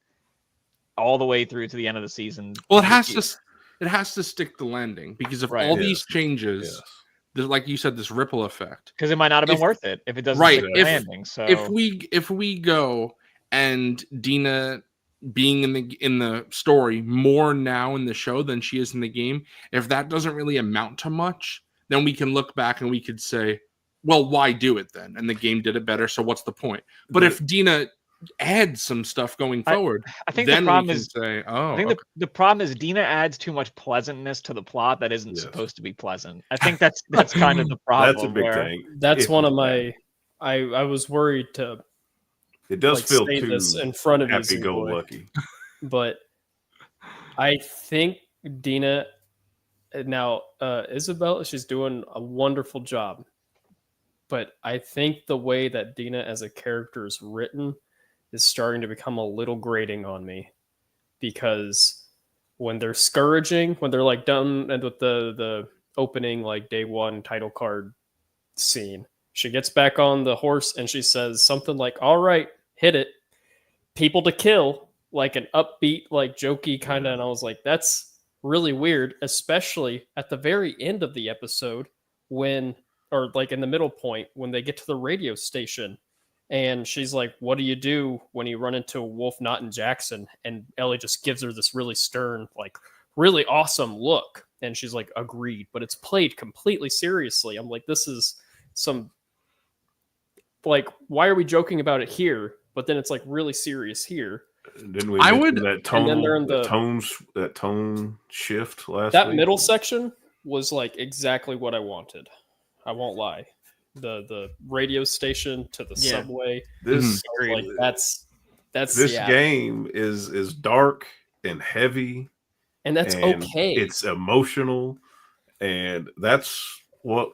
all the way through to the end of the season. Well, it has to stick the landing because of all these changes. There's, like you said, this ripple effect. Because it might not have been worth it if it doesn't stick the landing. So if we go and Dina being in the story more now in the show than she is in the game, if that doesn't really amount to much, then we can look back and we could say, well, why do it then? And the game did it better, so what's the point? But if Dina adds some stuff going forward, I think then the problem we can is say, oh, I think the problem is Dina adds too much pleasantness to the plot that isn't supposed to be pleasant. I think that's kind of the problem. That's a big thing. That's one of my. I was worried to. It does feel too this in front of happy-go-lucky, but I think Dina now Isabel, she's doing a wonderful job, but I think the way that Dina as a character is written is starting to become a little grating on me, because when they're scourging, when they're like done and with the opening like day 1 title card scene, she gets back on the horse and she says something like, all right, hit it, people to kill, like an upbeat, like jokey kind of. And I was like, that's really weird, especially at the very end of the episode or like in the middle point when they get to the radio station. And she's like, what do you do when you run into Wolf, Knott, and Jackson? And Ellie just gives her this really stern, like really awesome look. And she's like, agreed. But it's played completely seriously. I'm like, this is some, like, why are we joking about it here? But then it's like really serious here. Didn't we that tone shift last That week? middle section was like exactly what I wanted. I won't lie. The radio station to the subway. This like that's this game is dark and heavy, and that's okay. It's emotional, and that's what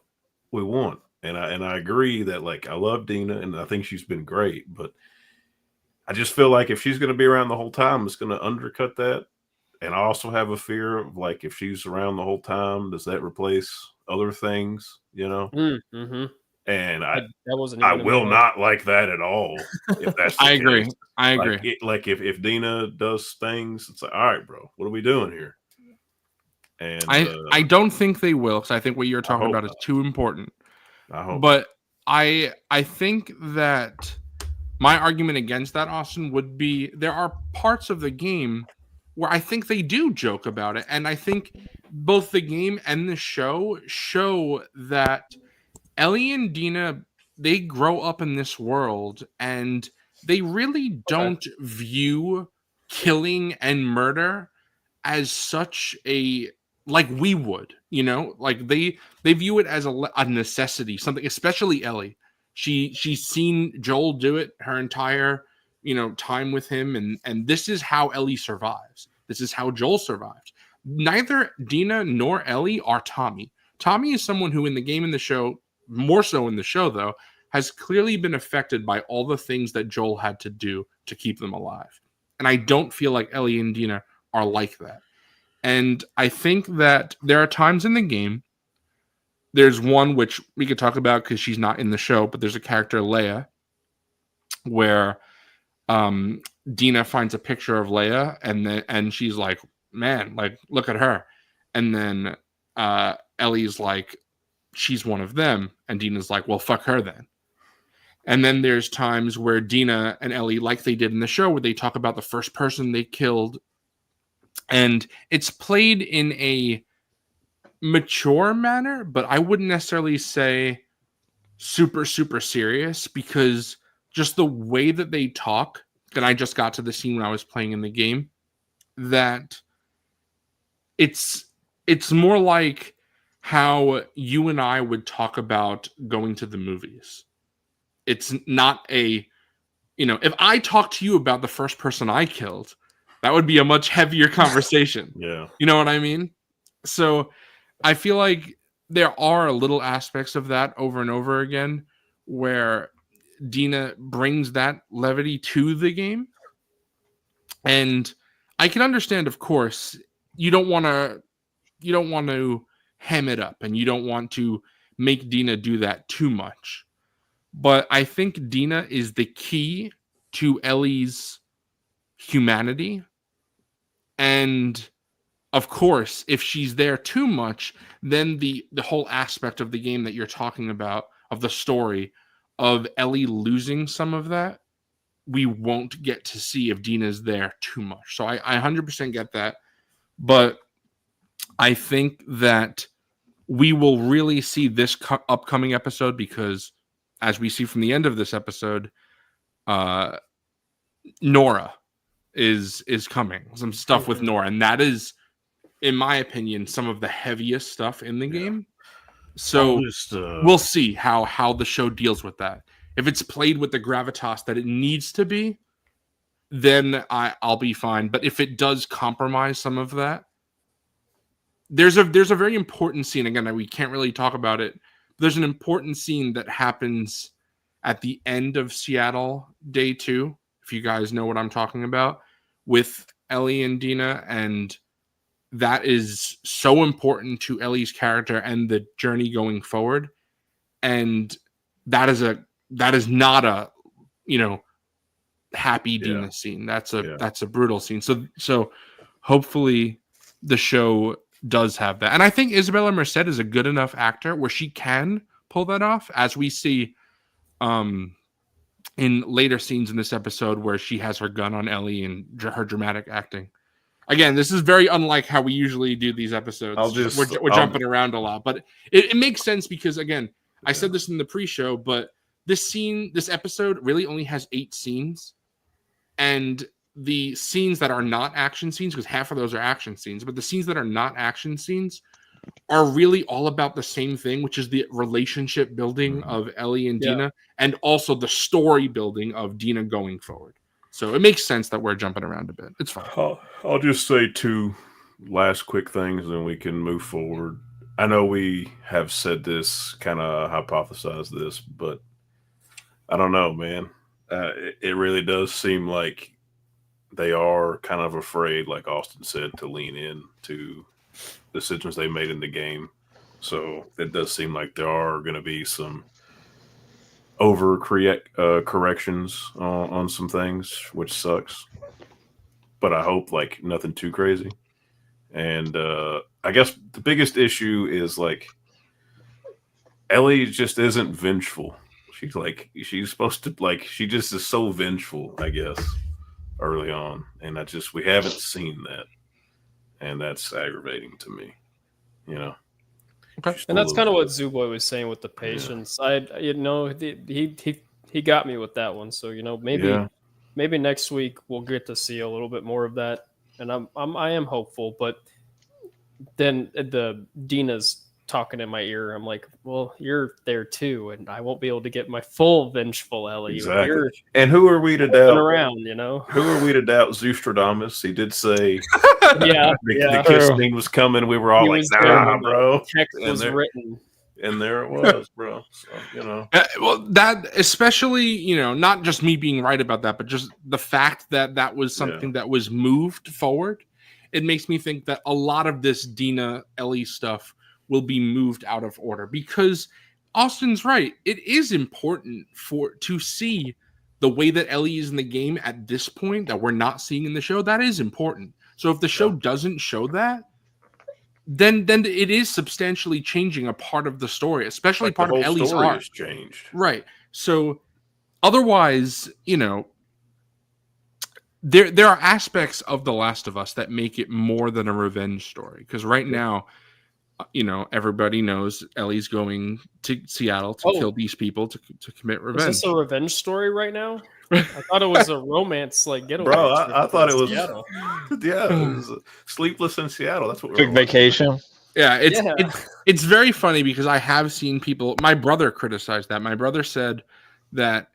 we want. And I agree that, like, I love Dina and I think she's been great, but I just feel like if she's going to be around the whole time, it's going to undercut that. And I also have a fear of, like, if she's around the whole time, does that replace other things? Mm-hmm. And I will not like that at all. If that's I agree. case. I agree. Like if Dina does things, it's like, all right, bro, what are we doing here? And I don't think they will, because I think what you're talking about is too important. I hope. But I think that my argument against that, Austin, would be there are parts of the game where I think they do joke about it, and I think both the game and the show that Ellie and Dina, they grow up in this world and they really don't view killing and murder as such a, like we would, like they view it as a necessity, something, especially Ellie. She's seen Joel do it her entire, time with him. And this is how Ellie survives. This is how Joel survives. Neither Dina nor Ellie are Tommy. Tommy is someone who in the game and the show more so in the show though, has clearly been affected by all the things that Joel had to do to keep them alive. And I don't feel like Ellie and Dina are like that. And I think that there are times in the game, there's one which we could talk about because she's not in the show, but there's a character, Leia, where Dina finds a picture of Leia and she's like, man, like, look at her. And then Ellie's like, she's one of them. And Dina's like, well, fuck her then. And then there's times where Dina and Ellie, like they did in the show, where they talk about the first person they killed. And it's played in a mature manner, but I wouldn't necessarily say super, super serious, because just the way that they talk, and I just got to the scene when I was playing in the game, that it's more like how you and I would talk about going to the movies. It's not a, if I talk to you about the first person I killed, that would be a much heavier conversation. Yeah. You know what I mean? So I feel like there are little aspects of that over and over again where Dina brings that levity to the game. And I can understand, of course, you don't want to hem it up, and you don't want to make Dina do that too much. But I think Dina is the key to Ellie's humanity. And of course, if she's there too much, then the whole aspect of the game that you're talking about, of the story, of Ellie losing some of that, we won't get to see if Dina's there too much. So I 100% get that. But I think that we will really see this upcoming episode, because as we see from the end of this episode, Nora is coming. Some stuff with Nora, and that is, in my opinion, some of the heaviest stuff in the game. So we'll see how the show deals with that. If it's played with the gravitas that it needs to be, then I'll be fine. But if it does compromise some of that, there's a very important scene. Again, we can't really talk about it. There's an important scene that happens at the end of Seattle Day 2, if you guys know what I'm talking about, with Ellie and Dina, and that is so important to Ellie's character and the journey going forward. And that is not a happy Dina scene. That's a brutal scene. So hopefully the show does have that. And I think Isabella Merced is a good enough actor where she can pull that off, as we see in later scenes in this episode where she has her gun on Ellie and her dramatic acting. Again, this is very unlike how we usually do these episodes. We're jumping around a lot, but it makes sense because, again, I said this in the pre-show, but this episode really only has 8 scenes, and the scenes that are not action scenes, because half of those are action scenes, but the scenes that are not action scenes are really all about the same thing, which is the relationship building of Ellie and Dina, and also the story building of Dina going forward. So it makes sense that we're jumping around a bit. It's fine. I'll just say 2 last quick things, and then we can move forward. I know we have said this, kind of hypothesized this, but I don't know, man. It really does seem like they are kind of afraid, like Austin said, to lean in to decisions they made in the game. So it does seem like there are going to be some corrections on some things, which sucks. But I hope like nothing too crazy. And I guess the biggest issue is like Ellie just isn't vengeful. She's supposed to, like, she just is so vengeful, I guess, early on. And we haven't seen that. And that's aggravating to me, Okay. And that's kind of what Zooboy was saying with the patience. He got me with that one. So, maybe next week we'll get to see a little bit more of that. And I am hopeful, but then the Dina's talking in my ear. I'm like, well, you're there too, and I won't be able to get my full vengeful Ellie. Exactly. And who are we to doubt? Around, Who are we to doubt Zoostradamus? He did say, the kiss scene was coming. We were all like, nah, bro. Text was written. And there it was, bro. So, Well, that especially, not just me being right about that, but just the fact that that was something that was moved forward. It makes me think that a lot of this Dina Ellie stuff will be moved out of order, because Austin's right. It is important to see the way that Ellie is in the game at this point that we're not seeing in the show. That is important. So if the show doesn't show that, then it is substantially changing a part of the story, especially part of Ellie's story arc. has changed. Right. So otherwise, there are aspects of The Last of Us that make it more than a revenge story. Because right now, everybody knows Ellie's going to Seattle to kill these people to commit revenge. Is this a revenge story right now? I thought it was a romance getaway. Bro, I thought it was Seattle. Yeah, it was Sleepless in Seattle. That's what Big vacation. Yeah, it's very funny because I have seen people. My brother criticized that. My brother said that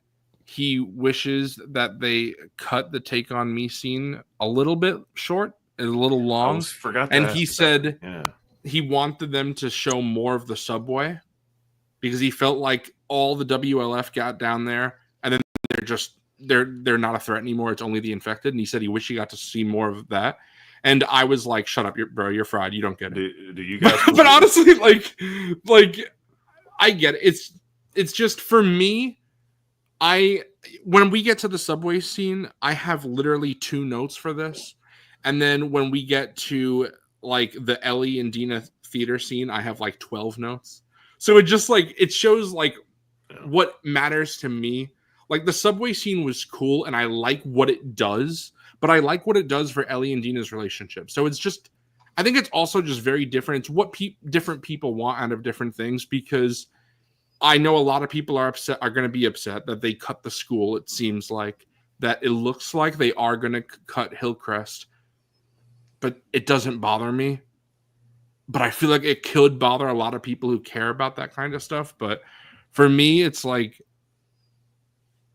he wishes that they cut the Take on Me scene a little bit short, a little long. And he said he wanted them to show more of the subway because he felt like all the WLF got down there and then they're not a threat anymore. It's only the infected. And he said he wished he got to see more of that. And I was like, "Shut up, bro! You're fried. You don't get it." Do you guys? But honestly, like, I get it. It's just for me. When we get to the subway scene, I have literally 2 notes for this, and then when we get to like the Ellie and Dina theater scene, I have like 12 notes. So it just it shows what matters to me. Like the subway scene was cool, and I like what it does. But I like what it does for Ellie and Dina's relationship. So it's just, I think it's also just very different. It's what different people want out of different things, because I know a lot of people are going to be upset that they cut the school. It seems like that it looks like they are going to cut Hillcrest, but it doesn't bother me. But I feel like it could bother a lot of people who care about that kind of stuff. But for me, it's like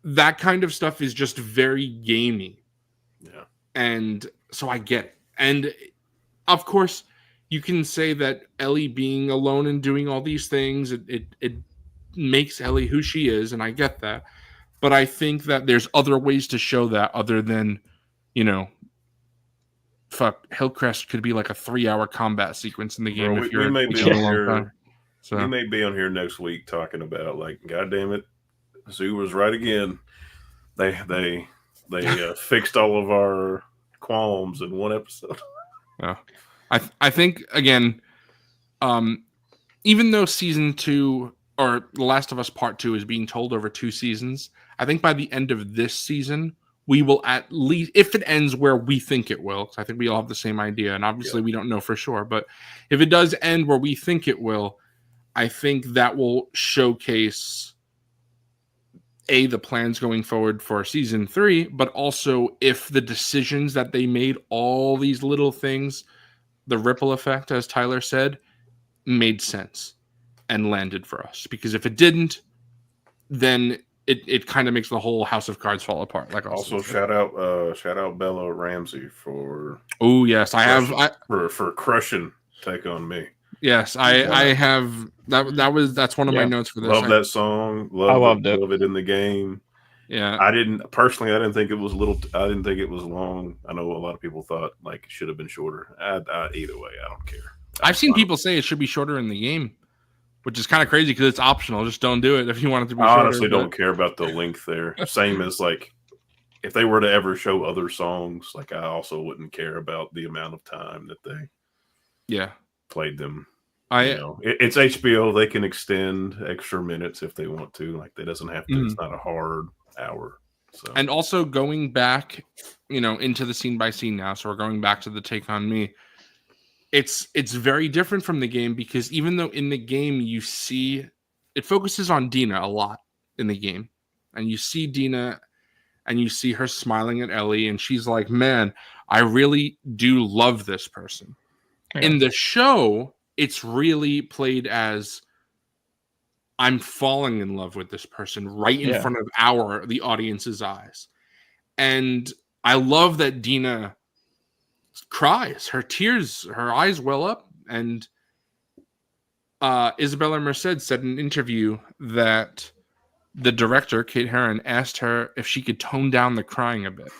that kind of stuff is just very gamey. Yeah. And so I get it. And of course, you can say that Ellie being alone and doing all these things, it makes Ellie who she is, and I get that. But I think that there's other ways to show that other than, Hillcrest could be like a 3-hour combat sequence in the game. Bro, we may be on here. So we may be on here next week talking about God damn it, Zoo was right again. They fixed all of our qualms in one episode. Yeah. I think, again, even though season 2 or The Last of Us Part 2 is being told over 2 seasons, I think by the end of this season, we will at least, if it ends where we think it will, because I think we all have the same idea, and obviously we don't know for sure, but if it does end where we think it will, I think that will showcase the plans going forward for season 3, but also if the decisions that they made, all these little things, the ripple effect, as Tyler said, made sense and landed for us. Because if it didn't, then it kind of makes the whole House of Cards fall apart. Like also shout out Bella Ramsey for for crushing Take on Me. Yes, I have that's one of my notes for this. Love that song. Loved it in the game. Yeah, I didn't think it was I didn't think it was long. I know a lot of people thought it should have been shorter. Either way, I don't care. I've seen people say it should be shorter in the game, which is kind of crazy because it's optional. Just don't do it if you want it to be shorter. I honestly don't care about the length there. Same as if they were to ever show other songs, I also wouldn't care about the amount of time that they played them. It's HBO. They can extend extra minutes if they want to. They doesn't have to. It's not a hard hour. So. And also going back, into the scene by scene now. So we're going back to the Take on Me. It's very different from the game because even though in the game you see it focuses on Dina a lot in the game, and you see Dina and you see her smiling at Ellie, and she's like, "Man, I really do love this person." Yeah. In the show, it's really played as I'm falling in love with this person right in front of the audience's eyes. And I love that Dina cries, her eyes well up, and Isabella Merced said in an interview that the director, Kate Herron, asked her if she could tone down the crying a bit.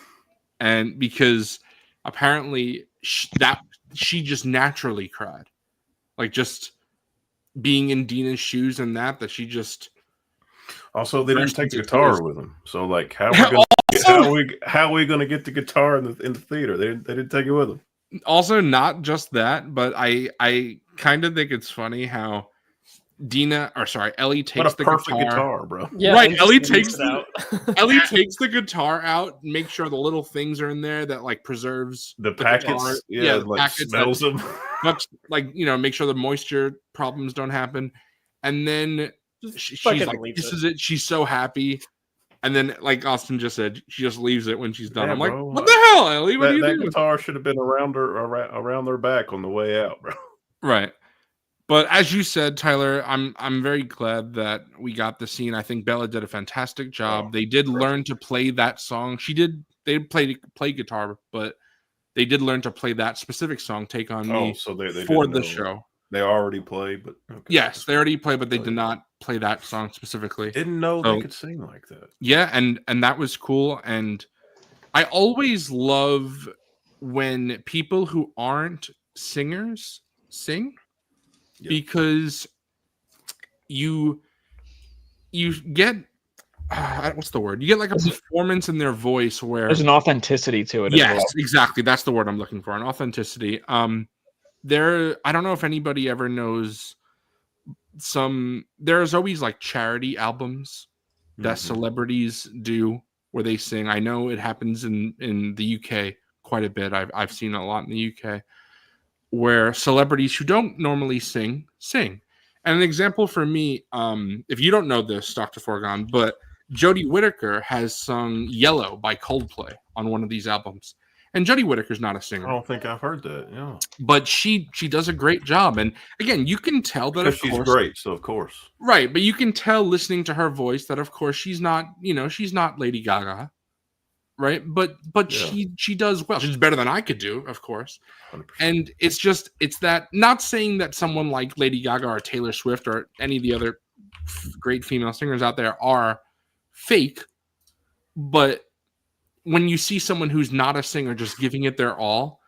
And because apparently she just naturally cried. Like just being in Dina's shoes and that she just... Also, they didn't take the guitar with them. So like how are we gonna get the guitar in the theater? They didn't take it with them. Also, not just that, but I kind of think it's funny how Ellie takes the guitar, bro. Yeah, right. Ellie takes the guitar out, make sure the little things are in there that like preserves the packets. Guitar. Yeah, like packets smells them. Like make sure the moisture problems don't happen, and then she's like, "This is it." She's so happy, and then like Austin just said, she just leaves it when she's done. I'm like, "What the hell, Ellie? What are you doing?" That guitar should have been around their back on the way out, bro. Right. But as you said, Tyler, I'm very glad that we got the scene. I think Bella did a fantastic job. They did learn to play that song. They play guitar, but they did learn to play that specific song, "Take on Me," so they for the show. They already played, but okay. Yes, they already played, but they did not play that song specifically. Didn't know they could sing like that. Yeah, and that was cool. And I always love when people who aren't singers sing. Yep. Because you get what's the word? You get like a performance in their voice where there's an authenticity to it. Yes, as well. Exactly. That's the word I'm looking for. An authenticity. I don't know if anybody ever knows there's always like charity albums that celebrities do where they sing. I know it happens in the UK quite a bit. I've seen it a lot in the UK. Where celebrities who don't normally sing. And an example for me, if you don't know this, Dr. Forgon, but Jodie Whittaker has sung "Yellow" by Coldplay on one of these albums. And Jodie Whittaker's not a singer. I don't think I've heard that, yeah. But she does a great job. And again, you can tell that she's great, so of course. Right, but you can tell listening to her voice that of course she's not Lady Gaga. Right, but yeah. she does well. She's better than I could do, of course. 100%. And it's that. Not saying that someone like Lady Gaga or Taylor Swift or any of the other great female singers out there are fake, but when you see someone who's not a singer just giving it their all,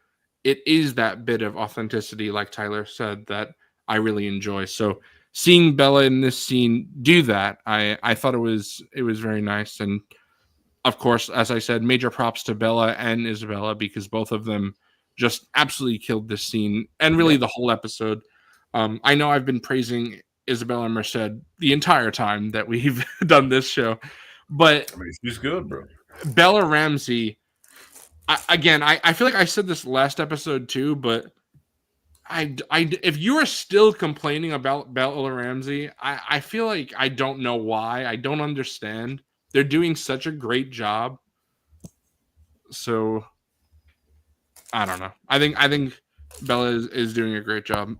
it is that bit of authenticity, like Tyler said, that I really enjoy. So seeing Bella in this scene do that, I thought it was very nice. And of course, as I said, major props to Bella and Isabella because both of them just absolutely killed this scene and really the whole episode. I know I've been praising Isabella Merced the entire time that we've done this show, but I mean, she's good, bro. Bella Ramsey, I feel like I said this last episode too, but if you are still complaining about Bella Ramsey, I feel like I don't know why. I don't understand. They're doing such a great job. So I don't know. I think Bella is doing a great job.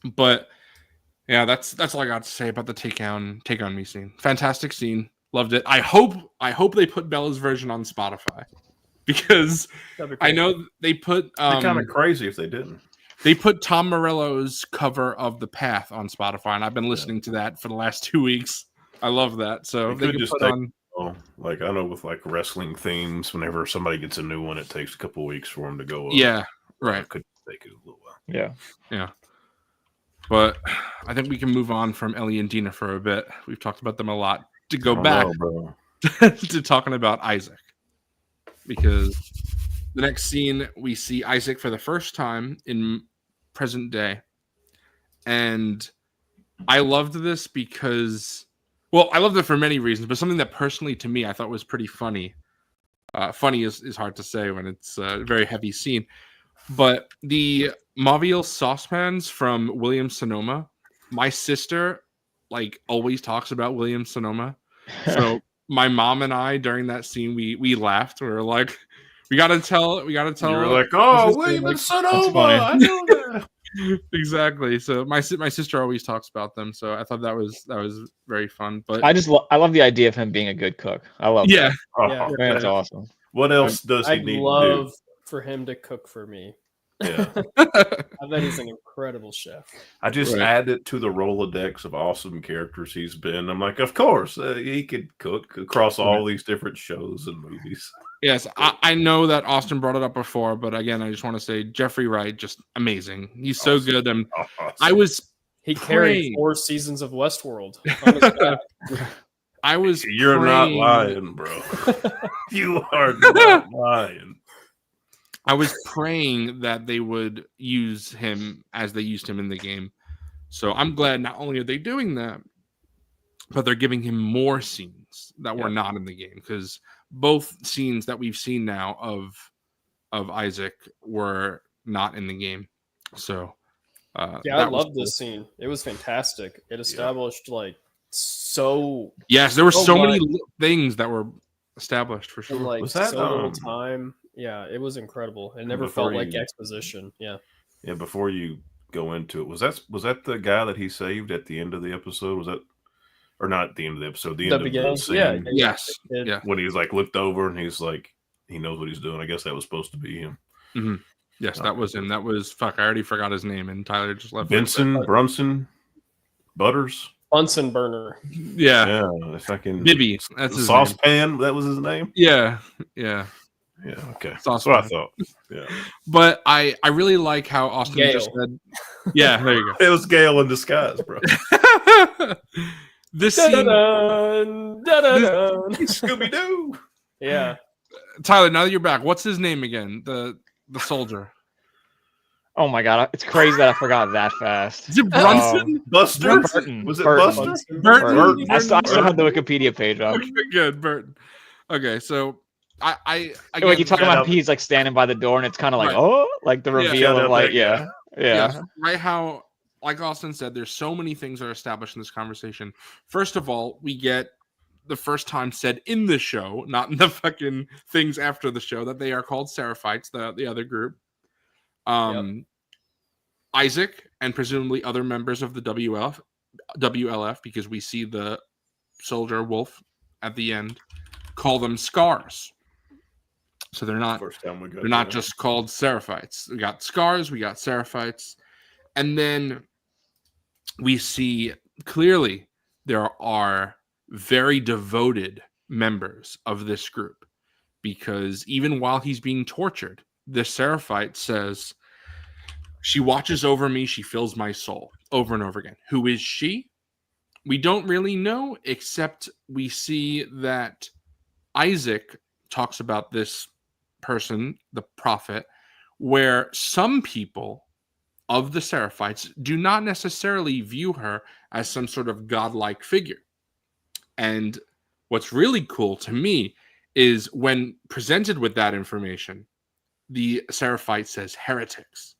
But yeah, that's all I got to say about the take on me scene. Fantastic scene. Loved it. I hope they put Bella's version on Spotify. Because I know they put they're kind of crazy if they didn't. They put Tom Morello's cover of The Path on Spotify, and I've been listening to that for the last 2 weeks. I love that. So they could just put on. Like I know with like wrestling themes, whenever somebody gets a new one, it takes a couple of weeks for them to go up. Yeah, right. Could take it a little while. Yeah. But I think we can move on from Ellie and Dina for a bit. We've talked about them a lot. To go back to talking about Isaac, because the next scene we see Isaac for the first time in present day, and I loved this because. Well, I loved it for many reasons, but something that personally to me I thought was pretty funny. Funny is hard to say when it's a very heavy scene. But the Mauviel saucepans from Williams-Sonoma, my sister like always talks about Williams-Sonoma. So my mom and I during that scene we laughed. We were like, we gotta tell. You were like, oh, Williams-Sonoma, I know that. Exactly. So my sister always talks about them. So I thought that was very fun. But I love the idea of him being a good cook. I love that. Yeah, that's awesome. What else does he need to do? I'd love for him to cook for me. Yeah. I bet he's an incredible chef. I just Right. add it to the Rolodex of awesome characters he's been. I'm like, of course, he could cook across all these different shows and movies. Yes, I know that Austin brought it up before, but again, I just want to say Jeffrey Wright, just amazing. He's so Awesome. good. And Awesome. I was He carried praying. 4 seasons of Westworld on his back. I was You're not praying- lying, bro. You are not lying. I was praying that they would use him as they used him in the game. So I'm glad not only are they doing that, but they're giving him more scenes that were not in the game, because both scenes that we've seen now of Isaac were not in the game. So Yeah, I love this scene. It was fantastic. It established like so. Yes, there were so many much things that were established for sure. in like Was that, so little time. Yeah, it was incredible. It never before felt like you- exposition. Yeah. Yeah, before you go into it, was that the guy that he saved at the end of the episode? Was that, or not at the end of the episode? The end beginning? of the scene, Yeah. Yes. It- Yeah. when he's like looked over and he's like, he knows what he's doing. I guess that was supposed to be him. Yes, that was him. That was I already forgot his name, and Tyler just left. Benson, Brunson, Butters. Bunsen burner. Yeah, Yeah, if I can. Bibby. That's The his name. saucepan. That was his name. Yeah. Yeah. Okay. That's Saucepan. what I thought. Yeah. But I really like how Austin just Gale. said. Yeah, there you It was Gale in disguise, bro. go. This scene, Da-da-dun, da-da-dun. Scooby Doo. Yeah. Tyler. Now that you're back, what's his name again? The soldier. Oh my god, it's crazy that I forgot that fast. Is it Brunson? Buster. Burton. Was it Burton. Buster? Burton. I still have the Wikipedia page up. Okay, good, Burton. Okay, so I When you talk shout about out- he's like standing by the door and it's kind of like, Right. oh, like the Yeah. reveal Shout of out like, that yeah. guy. Yeah. Yes, right. How, like Austin said, there's so many things that are established in this conversation. First of all, we get the first time said in the show, not in the fucking things after the show, that they are called Seraphites, the other group. Isaac and presumably other members of the WLF, because we see the soldier wolf at the end, call them scars. So they're not First time we got. they're not that. just called Seraphites. We got scars, we got Seraphites. And then we see clearly there are very devoted members of this group, because even while he's being tortured, the Seraphite says, "She watches over me, she fills my soul," over and over again. Who is she? We don't really know, except we see that Isaac talks about this person, the prophet, where some people of the Seraphites do not necessarily view her as some sort of godlike figure. And what's really cool to me is when presented with that information, the Seraphite says heretics.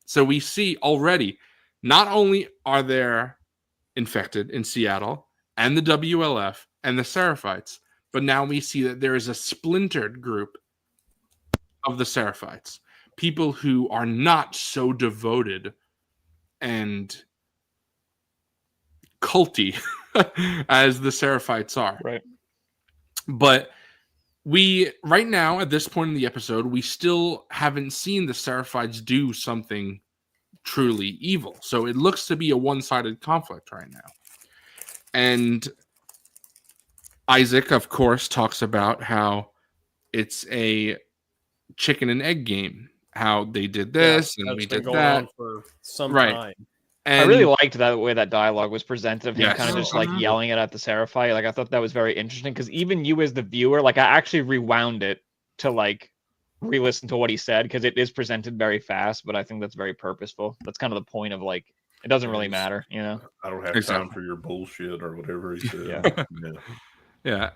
So we see already, not only are there infected in Seattle and the WLF and the Seraphites, but now we see that there is a splintered group of the Seraphites, people who are not so devoted and culty as the Seraphites are. Right. But we, right now, at this point in the episode, we still haven't seen the Seraphites do something truly evil. So it looks to be a one-sided conflict right now. And Isaac, of course, talks about how it's a chicken and egg game, how they did this and That's we been did going that. on for some Right. time. And I really liked that way that dialogue was presented of him Yes. kind of just like Mhm. yelling it at the Seraphite. Like I thought that was very interesting because even you as the viewer, like I actually rewound it to like re-listen to what he said because it is presented very fast, but I think that's very purposeful. That's kind of the point of like it doesn't really matter, you know? I don't have Exactly. time for your bullshit or whatever he said. Yeah. Yeah,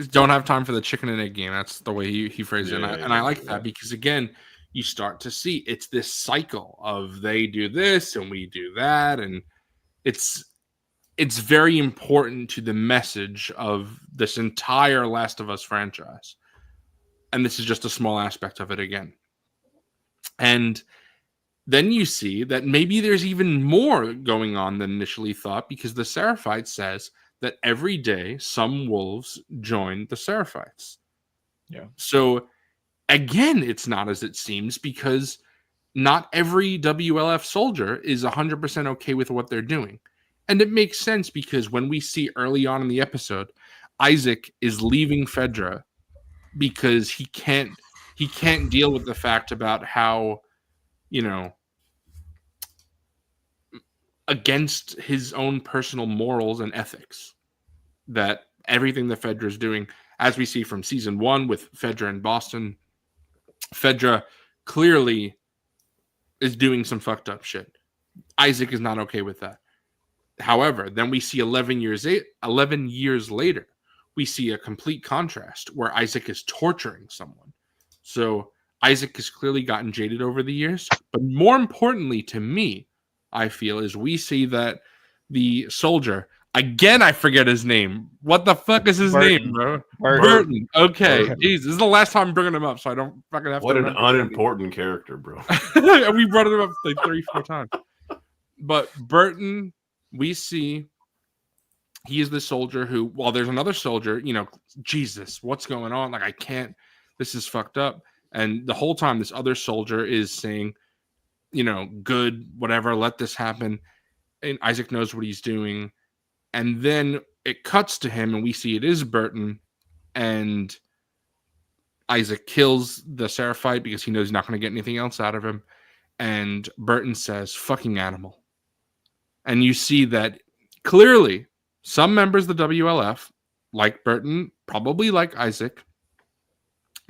don't have time for the chicken and egg game. That's the way he phrased it. Yeah, And I like yeah. that because, again, you start to see it's this cycle of they do this and we do that. And it's very important to the message of this entire Last of Us franchise. And this is just a small aspect of it again. And then you see that maybe there's even more going on than initially thought, because the Seraphite says that every day some wolves join the Seraphites. Yeah. So again, it's not as it seems, because not every WLF soldier is 100% okay with what they're doing. And it makes sense because when we see early on in the episode, Isaac is leaving Fedra because he can't deal with the fact about how, against his own personal morals and ethics, that everything that Fedra is doing, as we see from season 1 with Fedra in Boston, Fedra clearly is doing some fucked up shit. Isaac is not okay with that. However, then we see 11 years later, we see a complete contrast where Isaac is torturing someone. So Isaac has clearly gotten jaded over the years. But more importantly to me, I feel, is we see that the soldier, again, I forget his name. What the fuck is his name, bro? Burton. Okay. Jeez, this is the last time I'm bringing him up, so I don't fucking have what to. What an unimportant character, bro. We brought him up like 3-4 times. But Burton, we see he is the soldier who, while there's another soldier, Jesus, what's going on? Like, I can't, this is fucked up. And the whole time, this other soldier is saying, good, whatever, let this happen. And Isaac knows what he's doing. And then it cuts to him, and we see it is Burton. And Isaac kills the Seraphite because he knows he's not going to get anything else out of him. And Burton says, fucking animal. And you see that clearly some members of the WLF, like Burton, probably like Isaac,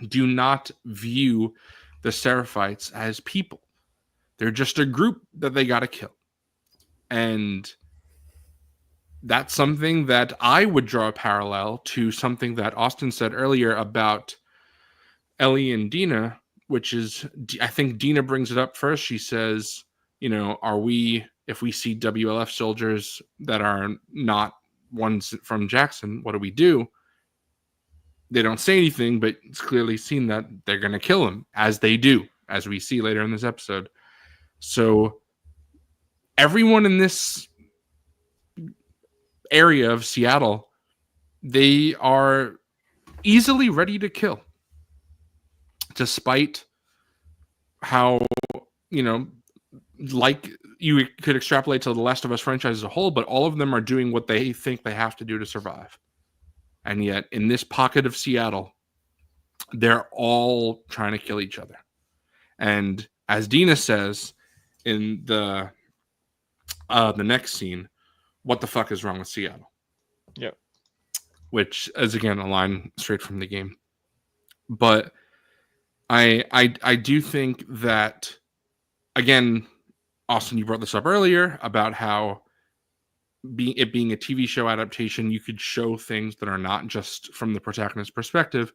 do not view the Seraphites as people. They're just a group that they got to kill. And that's something that I would draw a parallel to something that Austin said earlier about Ellie and Dina, which is, I think Dina brings it up first. She says, if we see WLF soldiers that are not ones from Jackson, what do? They don't say anything, but it's clearly seen that they're going to kill him, as they do, as we see later in this episode. So everyone in this area of Seattle, they are easily ready to kill, despite how, like you could extrapolate to the Last of Us franchise as a whole, but all of them are doing what they think they have to do to survive. And yet in this pocket of Seattle, they're all trying to kill each other. And as Dina says in the next scene, what the fuck is wrong with Seattle? Yep. Which is, again, a line straight from the game. But I do think that, again, Austin, you brought this up earlier about how it being a TV show adaptation, you could show things that are not just from the protagonist's perspective.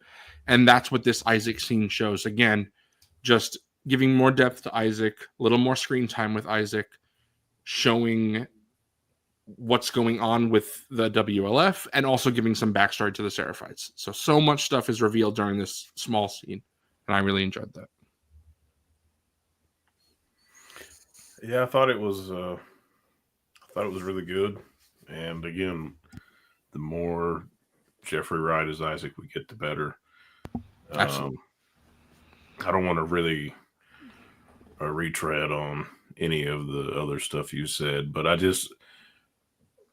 And that's what this Isaac scene shows. Again, just giving more depth to Isaac, a little more screen time with Isaac, showing what's going on with the WLF, and also giving some backstory to the Seraphites. So much stuff is revealed during this small scene, and I really enjoyed that. Yeah, I thought it was really good. And again, the more Jeffrey Wright as Isaac we get, the better. Absolutely. I don't want to really retread on any of the other stuff you said, but I just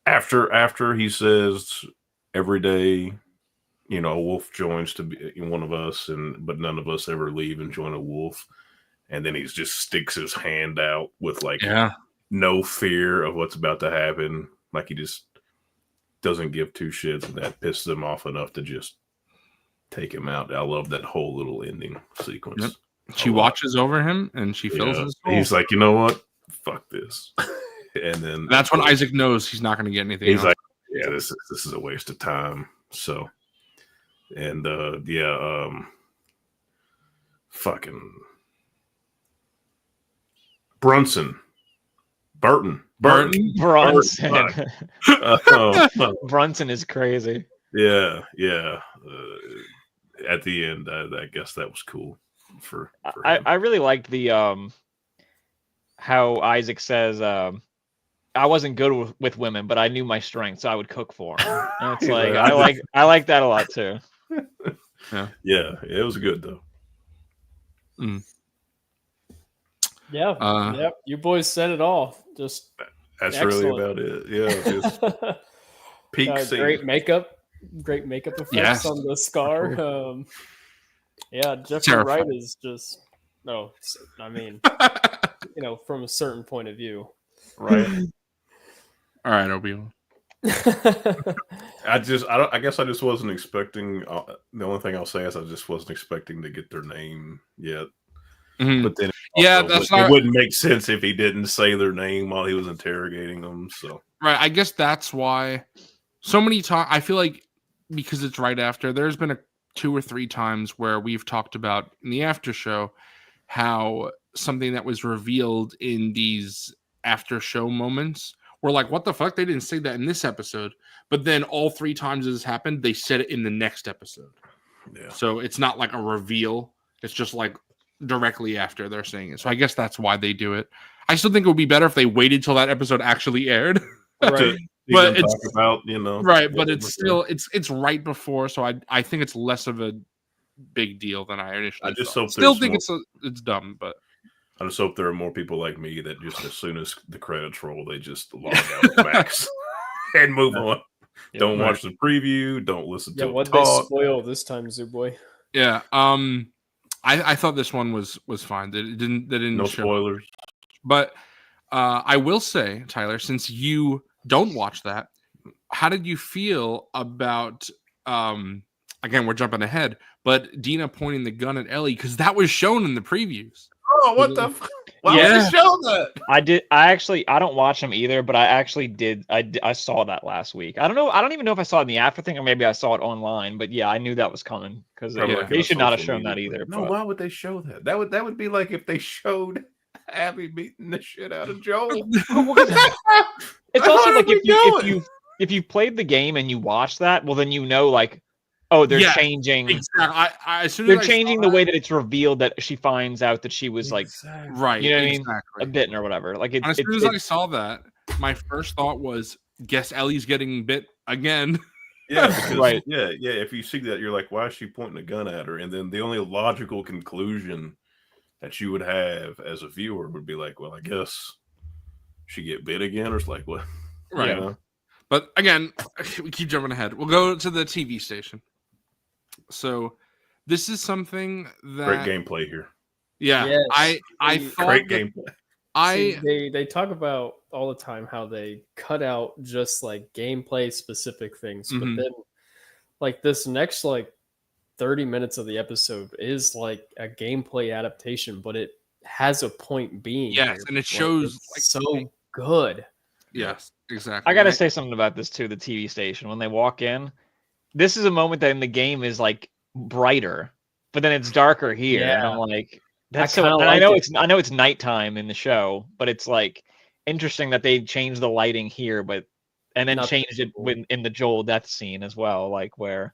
after he says every day, a wolf joins to be one of us, but none of us ever leave and join a wolf. And then he just sticks his hand out with no fear of what's about to happen. Like he just doesn't give two shits, and that pisses him off enough to just take him out. I love that whole little ending sequence. Yep. She watches over him and she fills his soul. He's like, you know what? Fuck this. And then that's when Isaac knows he's not going to get anything. He's like, yeah, this is a waste of time. So, and fucking Burton. Brunson. Brunson is crazy. Yeah. At the end, I guess that was cool. For I really liked the how Isaac says I wasn't good with women, but I knew my strength, so I would cook for them. And it's like I like that a lot too. Yeah, it was good though. Yeah, you boys said it all. Just That's excellent. really about it. Yeah, just peak scene. Great makeup effects on the scar. Sure. Yeah, Jeffrey Terrifying. Wright is just I mean, from a certain point of view. Right. All right, Obi-Wan. I guess I just wasn't expecting. The only thing I'll say is I just wasn't expecting to get their name yet. Mhm. But then, it wouldn't make sense if he didn't say their name while he was interrogating them. So right. I guess that's why so many times I feel like because it's right after. There's been 2 or 3 times where we've talked about in the after show how something that was revealed in these after show moments. We're like, what the fuck? They didn't say that in this episode. But then all 3 times this happened, they said it in the next episode. yeah. So it's not like a reveal. It's just like directly after they're saying it. So I guess that's why they do it. I still think it would be better if they waited till that episode actually aired. Right. But talk about, right. But it's still it's right before. So I think it's less of a big deal than I initially I just thought. hope Still think it's dumb, but I just hope there are more people like me that just as soon as the credits roll, they just log out of Max and move on. Yeah, don't watch the preview. Don't listen to what talk. they spoil this time, Zooboy. yeah. I thought this one was fine. They didn't No show, spoilers. but I will say, Tyler, since you don't watch that, how did you feel about again, we're jumping ahead, but Dina pointing the gun at Ellie because that was shown in the previews. Oh, what the? Why Yeah. would they show that? I don't watch them either, but I actually did. I saw that last week. I don't know. I don't even know if I saw it in the after thing or maybe I saw it online. But yeah, I knew that was coming because Probably they should not have social shown that media. either. No, but- why would they show that? That would be like if they showed Abby beating the shit out of Joel. It's also like if you played the game and you watch that, well then like, oh, they're Yeah, changing. Exactly. As soon as They're I changing saw the way that it's revealed that she finds out that she was like, right, you know what I mean, exactly. a bitten or whatever. Like As soon as I saw that, my first thought was, guess Ellie's getting bit again. Yeah, because, Right. Yeah. If you see that, you're like, why is she pointing a gun at her? And then the only logical conclusion that you would have as a viewer would be like, well, I guess she get bit again, or it's like what? Right. You know? But again, we keep jumping ahead. We'll go to the TV station. So this is something that Great gameplay here. Yeah, Yes. I thought Great that- gameplay. They talk about all the time how they cut out just like gameplay specific things, Mhm. but then like this next like 30 minutes of the episode is like a gameplay adaptation, but it has a point being. Yes, here. and it Like, shows it's like so good. yes, exactly. I gotta say something about this too. The TV station when they walk in, this is a moment that in the game is like brighter, but then it's darker here, and I'm like, that's so. And I know it's nighttime in the show, but it's like interesting that they changed the lighting here, and then changed it in the Joel death scene as well, like where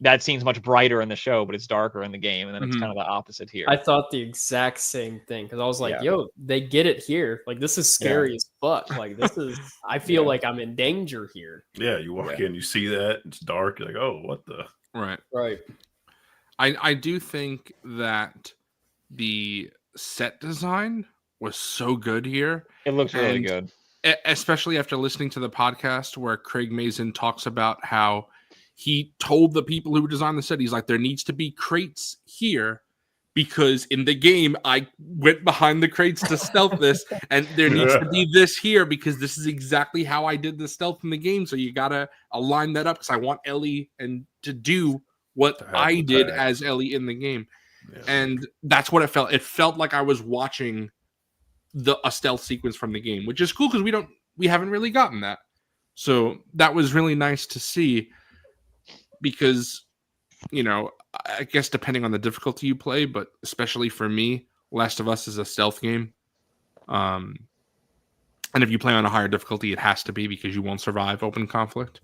that scene's much brighter in the show, but it's darker in the game, and then it's kind of the opposite here. I thought the exact same thing because I was like, yo, they get it here. Like this is scary as fuck. Like this is. I feel like I'm in danger here. Yeah, you walk in, you see that it's dark. You're like, oh, what the? Right. I do think that the set design was so good here. It looks really good, especially after listening to the podcast where Craig Mazin talks about how he told the people who designed the set, he's like, there needs to be crates here because in the game I went behind the crates to stealth this, and there needs to be this here because this is exactly how I did the stealth in the game. So you gotta align that up because I want Ellie and to do what I did as Ellie in the game. Yeah. And that's what it felt. It felt like I was watching a stealth sequence from the game, which is cool because we haven't really gotten that. So that was really nice to see because, I guess depending on the difficulty you play, but especially for me, Last of Us is a stealth game. And if you play on a higher difficulty, it has to be because you won't survive open conflict.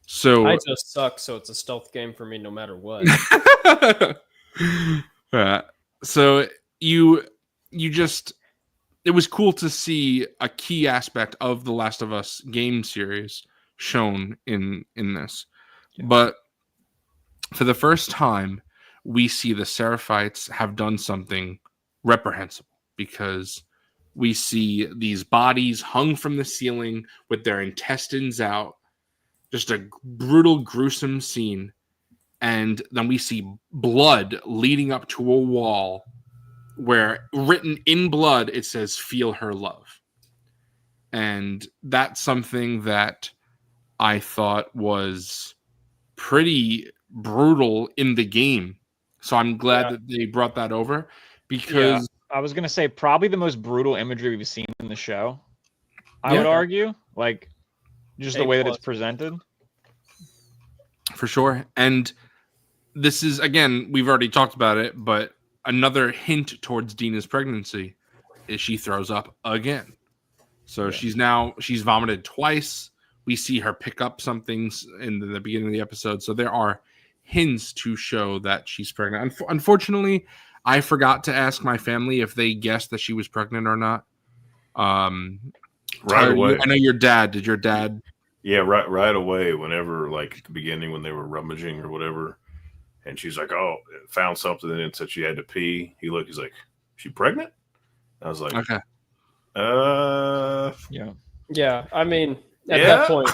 So I just suck, so it's a stealth game for me no matter what. So you just, it was cool to see a key aspect of the Last of Us game series shown in this. Yeah. But for the first time, we see the Seraphites have done something reprehensible because we see these bodies hung from the ceiling with their intestines out. Just a brutal, gruesome scene. And then we see blood leading up to a wall where, written in blood, it says, "Feel her love." And that's something that I thought was pretty brutal in the game. So I'm glad that they brought that over, because I was gonna say probably the most brutal imagery we've seen in the show. I would argue, like, just the way that it's presented. For sure. And this is, again, we've already talked about it, but another hint towards Dina's pregnancy is she throws up again. So she's vomited twice. We see her pick up some things in the beginning of the episode. So there are hints to show that she's pregnant. Unfortunately, I forgot to ask my family if they guessed that she was pregnant or not. Right away. I know your dad. Did your dad? Yeah, right away. Whenever, like, at the beginning when they were rummaging or whatever, and she's like, "Oh, found something," and said she had to pee. He's like, "She pregnant?" I was like, "Okay." Yeah. I mean, at that point,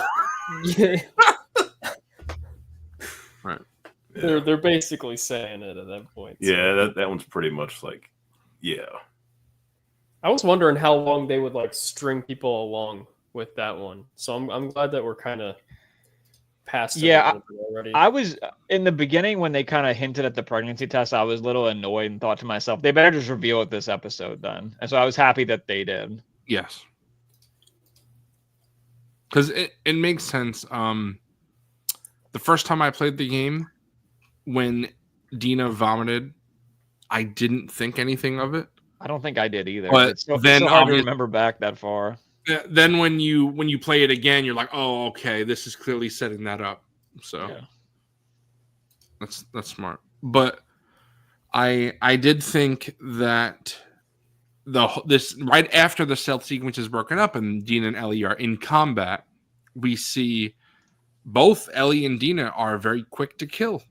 right. They're basically saying it at that point. So. Yeah, that one's pretty much like, I was wondering how long they would like string people along with that one. So I'm glad that we're kind of past it a little bit already. I was in the beginning when they kind of hinted at the pregnancy test. I was a little annoyed and thought to myself, they better just reveal it this episode then. And so I was happy that they did. Yes. Because it makes sense. The first time I played the game, when Dina vomited, I didn't think anything of it. I don't think I did either. But it's so then hard to remember back that far. Then when you play it again, you're like, oh, okay, this is clearly setting that up. So that's smart. But I did think that this right after the stealth sequence is broken up and Dina and Ellie are in combat, we see both Ellie and Dina are very quick to kill.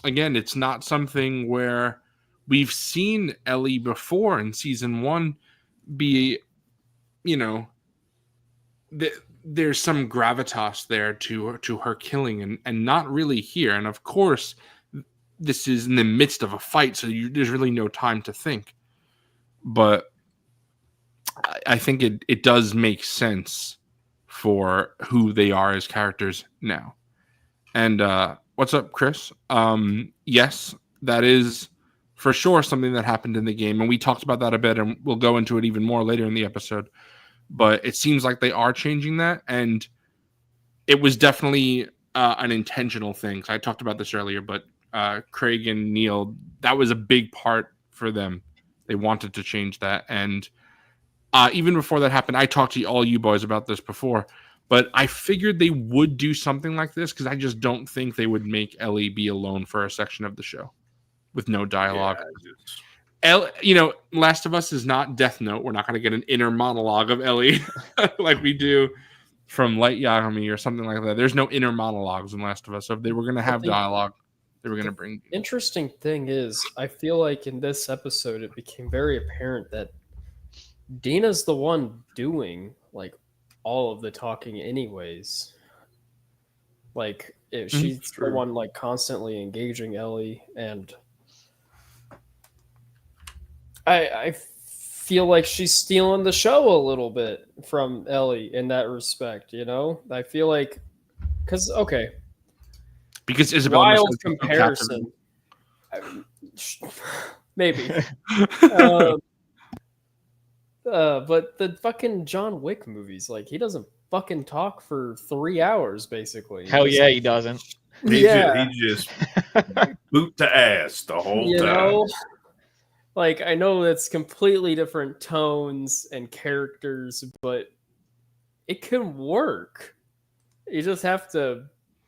Again, it's not something where we've seen Ellie before in season 1 be, there's some gravitas there to her killing and not really here. And of course, this is in the midst of a fight, so there's really no time to think. But I think it does make sense for who they are as characters now. And what's up, Chris? Yes, that is for sure something that happened in the game, and we talked about that a bit, and we'll go into it even more later in the episode. But it seems like they are changing that, and it was definitely an intentional thing. So I talked about this earlier, but Craig and Neil, that was a big part for them. They wanted to change that, and even before that happened, I talked to all you boys about this before, but I figured they would do something like this because I just don't think they would make Ellie be alone for a section of the show with no dialogue. Last of Us is not Death Note. We're not going to get an inner monologue of Ellie like we do from Light Yagami or something like that. There's no inner monologues in Last of Us. So if they were going to have dialogue, they were going to bring. Interesting thing is, I feel like in this episode, it became very apparent that Dina's the one doing like all of the talking, anyways. Like if she's the one like constantly engaging Ellie, and I feel like she's stealing the show a little bit from Ellie in that respect. I feel like because Isabella wild comparison, maybe. But the fucking John Wick movies, like, he doesn't fucking talk for 3 hours, basically. Hell yeah, he doesn't. He just boot to ass the whole time. Like, I know it's completely different tones and characters, but it can work. You just have to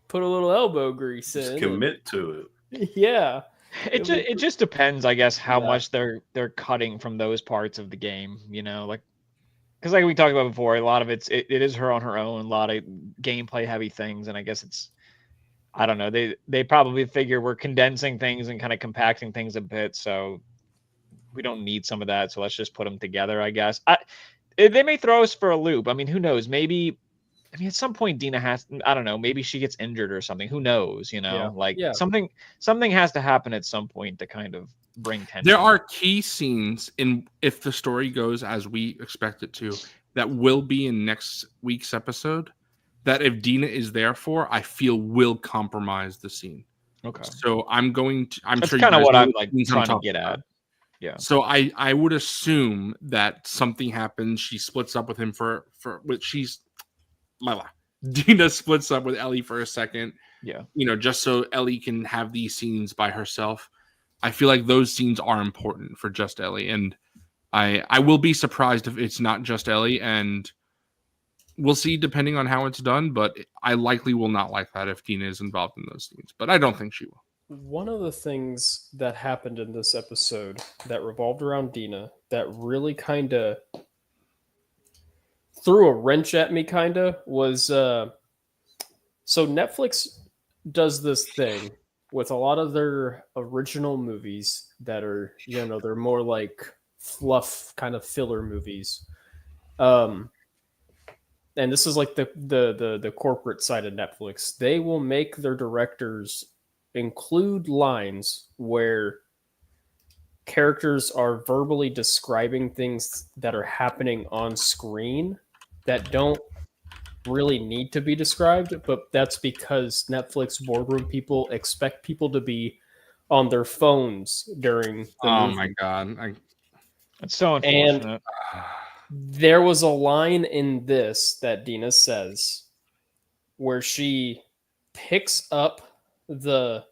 put a little elbow grease in. Just commit to it. Yeah. It just depends, I guess, how much they're cutting from those parts of the game, like, because like we talked about before, a lot of it is her on her own, a lot of gameplay heavy things, and I guess I don't know, they probably figure we're condensing things and kind of compacting things a bit, so we don't need some of that, so let's just put them together, I guess. They may throw us for a loop. I mean, who knows? Maybe, I mean, at some point Dina has, I don't know, maybe she gets injured or something. Who knows? You know, something has to happen at some point to kind of bring tension. There are key scenes if the story goes as we expect it to, that will be in next week's episode, that if Dina is there for, I feel will compromise the scene. Okay. So I'm That's sure kind of what I'm like trying to get at. Yeah. So I would assume that something happens. She splits up with him for which Dina splits up with Ellie for a second. Yeah. Just so Ellie can have these scenes by herself. I feel like those scenes are important for just Ellie, and I will be surprised if it's not just Ellie, and we'll see depending on how it's done, but I likely will not like that if Dina is involved in those scenes, but I don't think she will. One of the things that happened in this episode that revolved around Dina that really kind of threw a wrench at me was so Netflix does this thing with a lot of their original movies that are, they're more like fluff kind of filler movies. And this is like the corporate side of Netflix. They will make their directors include lines where characters are verbally describing things that are happening on screen that don't really need to be described, but that's because Netflix boardroom people expect people to be on their phones during the movie. My god. That's so unfortunate. And there was a line in this that Dina says where she picks up the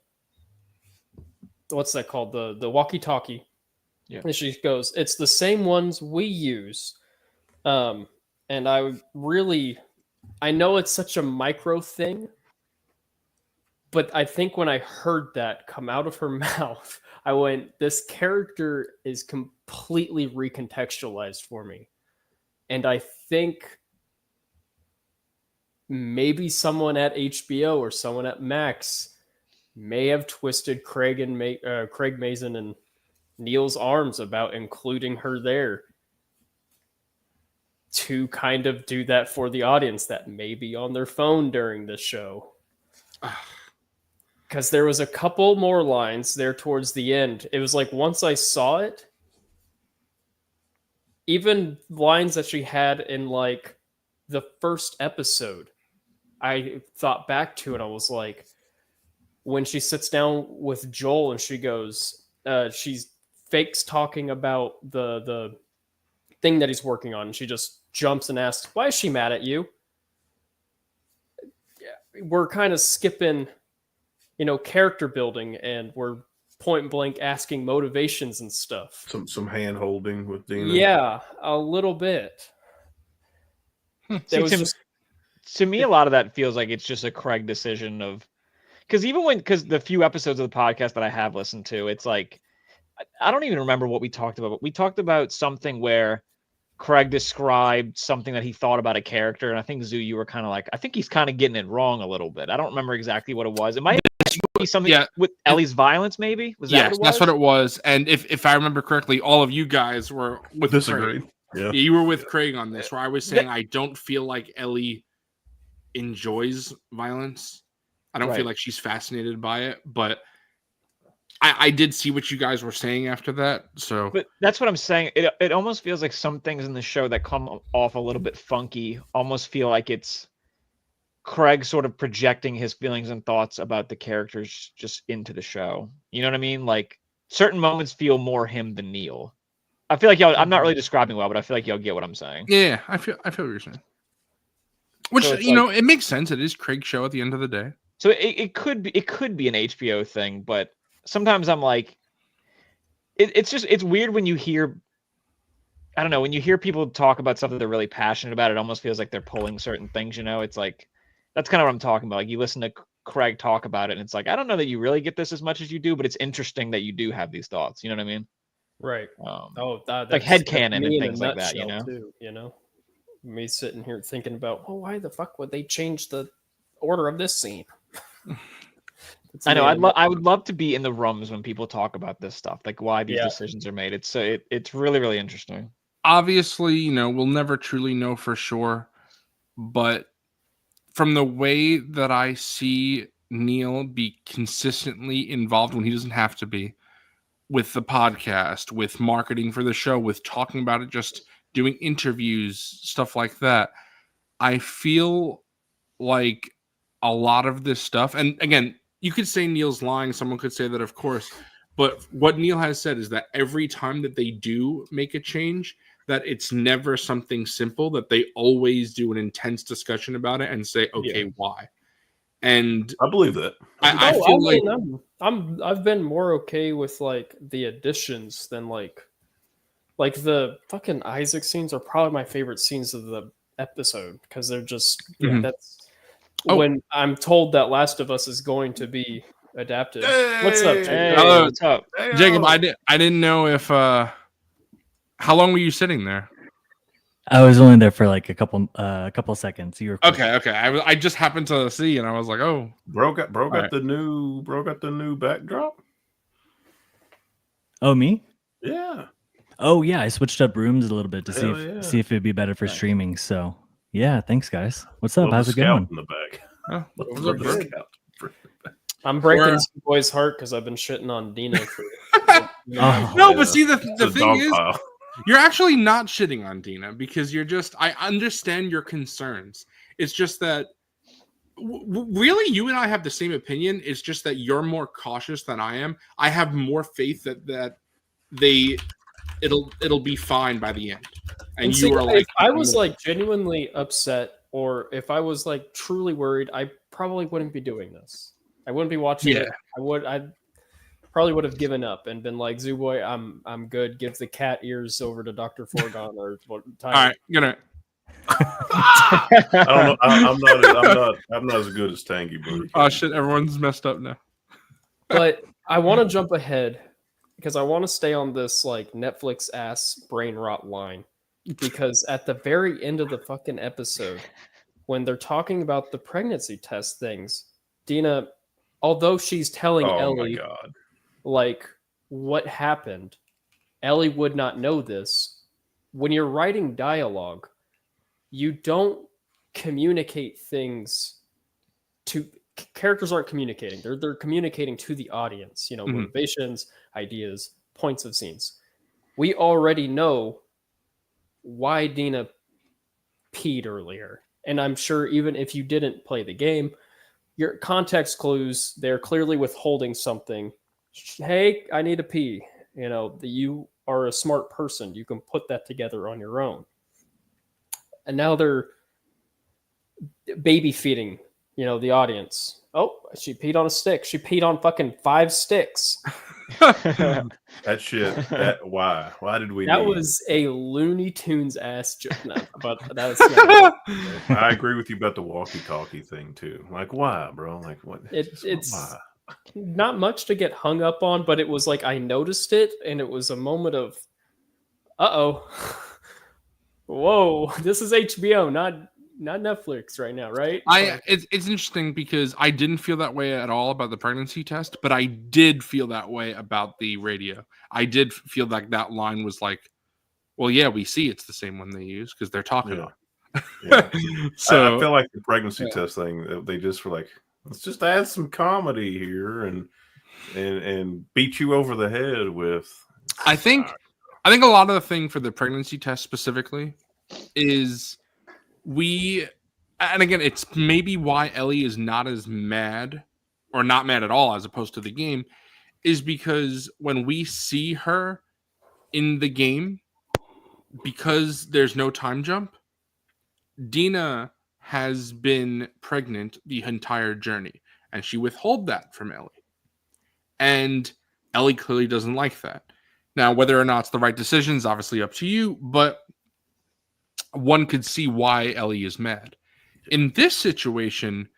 what's that called? The walkie-talkie. Yeah. And she goes, "It's the same ones we use." And I know it's such a micro thing, but I think when I heard that come out of her mouth, I went, this character is completely recontextualized for me. And I think maybe someone at HBO or someone at Max may have twisted Craig Mazin and Neil's arms about including her there to kind of do that for the audience that may be on their phone during this show. Because there was a couple more lines there towards the end. It was like once I saw it, even lines that she had in like the first episode, I thought back to it. I was like, when she sits down with Joel and she goes, she's fakes talking about the thing that he's working on. And she just jumps and asks, "Why is she mad at you?" We're kind of skipping, character building, and we're point blank asking motivations and stuff. Some hand holding with Dina. Yeah, a little bit. To me, a lot of that feels like it's just a Craig decision of, because the few episodes of the podcast that I have listened to, it's like, I don't even remember what we talked about, but we talked about something where Craig described something that he thought about a character, and I think, Zoo, you were kind of like, I think he's kind of getting it wrong a little bit. I don't remember exactly what it was. It might be something with Ellie's violence, maybe? Was that yes, what it was? that's what it was. And if I remember correctly, all of you guys were with Disagreed. Craig. Yeah. You were with Craig on this, where I was saying I don't feel like Ellie enjoys violence. I don't feel like she's fascinated by it, but I did see what you guys were saying after that. So, but that's what I'm saying. It almost feels like some things in the show that come off a little bit funky almost feel like it's Craig sort of projecting his feelings and thoughts about the characters just into the show. You know what I mean? Like certain moments feel more him than Neil. I feel like I'm not really describing well, but I feel like y'all get what I'm saying. Yeah, I feel what you're saying. Which, so it makes sense. It is Craig's show at the end of the day. So it could be an HBO thing, but sometimes I'm like, it's weird when you hear, I don't know, when you hear people talk about something they're really passionate about, it almost feels like they're pulling certain things, It's like, that's kind of what I'm talking about. Like you listen to Craig talk about it, and it's like, I don't know that you really get this as much as you do, but it's interesting that you do have these thoughts. You know what I mean? Right. That's like headcanon and things like that, too, me sitting here thinking about, why the fuck would they change the order of this scene? I know. I would love to be in the rooms when people talk about this stuff, like why these decisions are made. It's really, really interesting. Obviously, we'll never truly know for sure, but from the way that I see Neil be consistently involved when he doesn't have to be, with the podcast, with marketing for the show, with talking about it, just doing interviews, stuff like that, I feel like a lot of this stuff, and again, you could say Neil's lying, someone could say that, of course, but what Neil has said is that every time that they do make a change, that it's never something simple, that they always do an intense discussion about it and say, okay, why? And I believe that. I feel like I've been more okay with like the additions than like the fucking Isaac scenes are probably my favorite scenes of the episode because they're just that's when I'm told that Last of Us is going to be adapted. What's up, Jacob? Hey, what's up? Hey, Jacob, I didn't know if how long were you sitting there? I was only there for like a couple seconds. You were okay. I just happened to see, and I was like, "Oh, bro got the new backdrop." Oh, me? Yeah. Oh, yeah. I switched up rooms a little bit to Hell see if it'd be better for streaming. So, yeah. Thanks, guys. What's up? Love How's the it going? scout in the back. oh Love the scout. I'm breaking some boy's heart because I've been shitting on Dina for. Oh, no." But see, the It's a thing dog is, pile. you're actually not shitting on Dina because you're just. I understand your concerns. It's just that really, you and I have the same opinion. It's just that you're more cautious than I am. I have more faith that it'll be fine by the end. And see, you are like, if I was like genuinely upset, or if I was like truly worried, I probably wouldn't be doing this. I wouldn't be watching it. I probably would have given up and been like, Zoo Boy, I'm good. Give the cat ears over to Dr. Forgon or what. All right, gonna. I don't know. I'm not as good as Tangy, buddy. Oh shit! Everyone's messed up now. But I want to jump ahead because I want to stay on this like Netflix ass brain rot line. Because at the very end of the fucking episode, when they're talking about the pregnancy test things, Dina, although she's telling Ellie like what happened, Ellie would not know this. When you're writing dialogue, you don't communicate things to characters aren't communicating. They're communicating to the audience, motivations, ideas, points of scenes. We already know why Dina peed earlier. And I'm sure even if you didn't play the game, your context clues, they're clearly withholding something. Hey, I need to pee. You are a smart person. You can put that together on your own. And now they're baby feeding, the audience. Oh, she peed on a stick. She peed on fucking 5 sticks. That shit. Why? Why did we? That was a Looney Tunes ass joke. No, but that's. Not I agree with you about the walkie-talkie thing too. Like, why, bro? Like, what? It's why? Not much to get hung up on, but it was like I noticed it, and it was a moment of, whoa, this is HBO, not Netflix right now, right? It's interesting because I didn't feel that way at all about the pregnancy test, but I did feel that way about the radio. I did feel like that line was like, well, yeah, we see it's the same one they use because they're talking on. Yeah. So I feel like the pregnancy test thing, they just were like, let's just add some comedy here and beat you over the head with. I think a lot of the thing for the pregnancy test specifically is and again, it's maybe why Ellie is not as mad or not mad at all as opposed to the game, is because when we see her in the game, because there's no time jump, Dina has been pregnant the entire journey, and she withhold that from Ellie. And Ellie clearly doesn't like that. Now, whether or not it's the right decision is obviously up to you, but one could see why Ellie is mad. In this situation,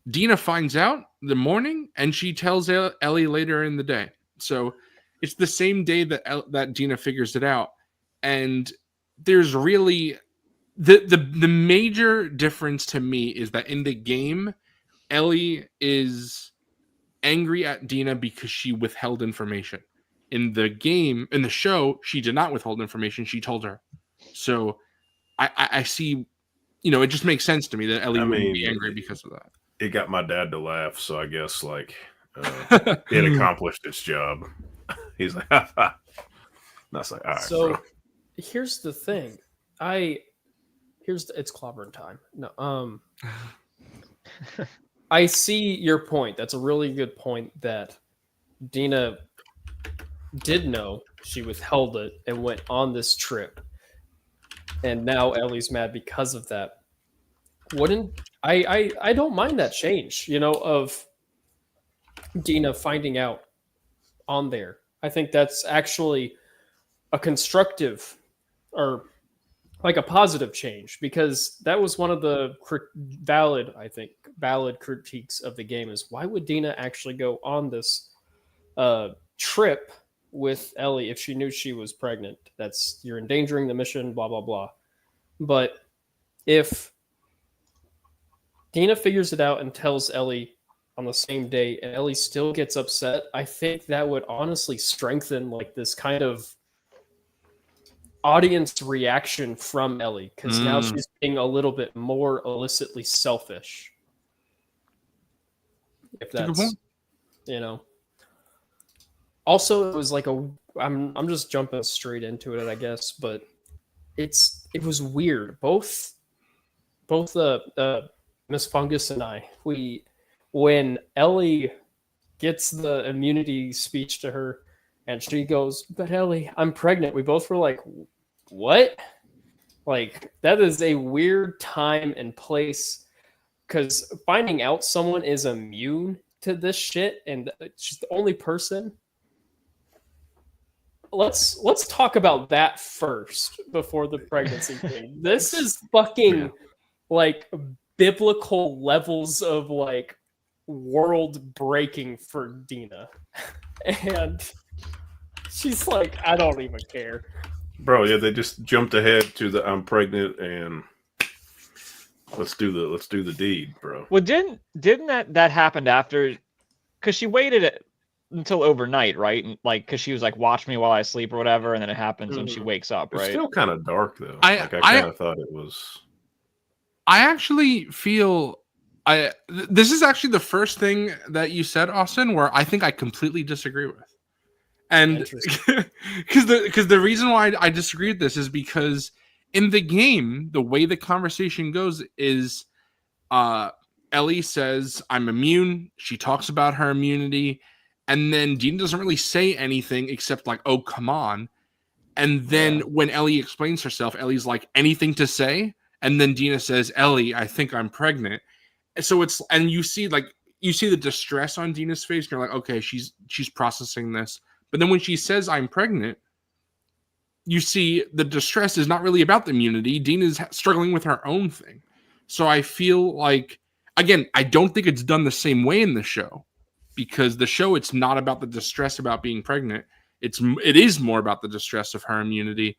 Dina finds out in the morning, and she tells Ellie later in the day. So it's the same day that Dina figures it out. And there's really the major difference to me is that in the game, Ellie is angry at Dina because she withheld information. In the show, she did not withhold information. She told her. So I see, it just makes sense to me that Ellie wouldn't be angry because of that. It got my dad to laugh, so I guess it accomplished its job. He's like, ha, ha. That's like, all right, so bro. Here's the thing. It's clobbering time. No, I see your point. That's a really good point that Dina did know. She withheld it and went on this trip. And now Ellie's mad because of that. I don't mind that change, of Dina finding out on there. I think that's actually a constructive or like a positive change, because that was one of the valid critiques of the game is why would Dina actually go on this trip with Ellie if she knew she was pregnant? You're endangering the mission, blah, blah, blah. But if Dina figures it out and tells Ellie on the same day and Ellie still gets upset, I think that would honestly strengthen like this kind of audience reaction from Ellie, because now she's being a little bit more illicitly selfish. If that's, Also, it was like I'm just jumping straight into it, I guess, but it was weird. Both Miss Fungus and I, when Ellie gets the immunity speech to her, and she goes, "But Ellie, I'm pregnant." We both were like, "What?" Like, that is a weird time and place, because finding out someone is immune to this shit and she's the only person. Let's talk about that first before the pregnancy thing. This is fucking like biblical levels of like world breaking for Dina. And she's like, I don't even care. Bro, yeah, they just jumped ahead to the I'm pregnant and let's do the deed, bro. Well, didn't that happened after, because she waited until overnight, right? And like, because she was like, watch me while I sleep or whatever, and then it happens when she wakes up, right? It's still kind of dark though. I kind of thought it was. I actually feel this is actually the first thing that you said, Austin, where I think I completely disagree with. And because the reason why I disagree with this is because in the game, the way the conversation goes is Ellie says, I'm immune. She talks about her immunity. And then Dina doesn't really say anything except like, oh, come on. And then when Ellie explains herself, Ellie's like, anything to say? And then Dina says, Ellie, I think I'm pregnant. So and you see the distress on Dina's face. And you're like, okay, she's processing this. But then when she says I'm pregnant, you see the distress is not really about the immunity. Dina's struggling with her own thing. So I feel like, again, I don't think it's done the same way in the show, because the show, it's not about the distress about being pregnant. It is more about the distress of her immunity.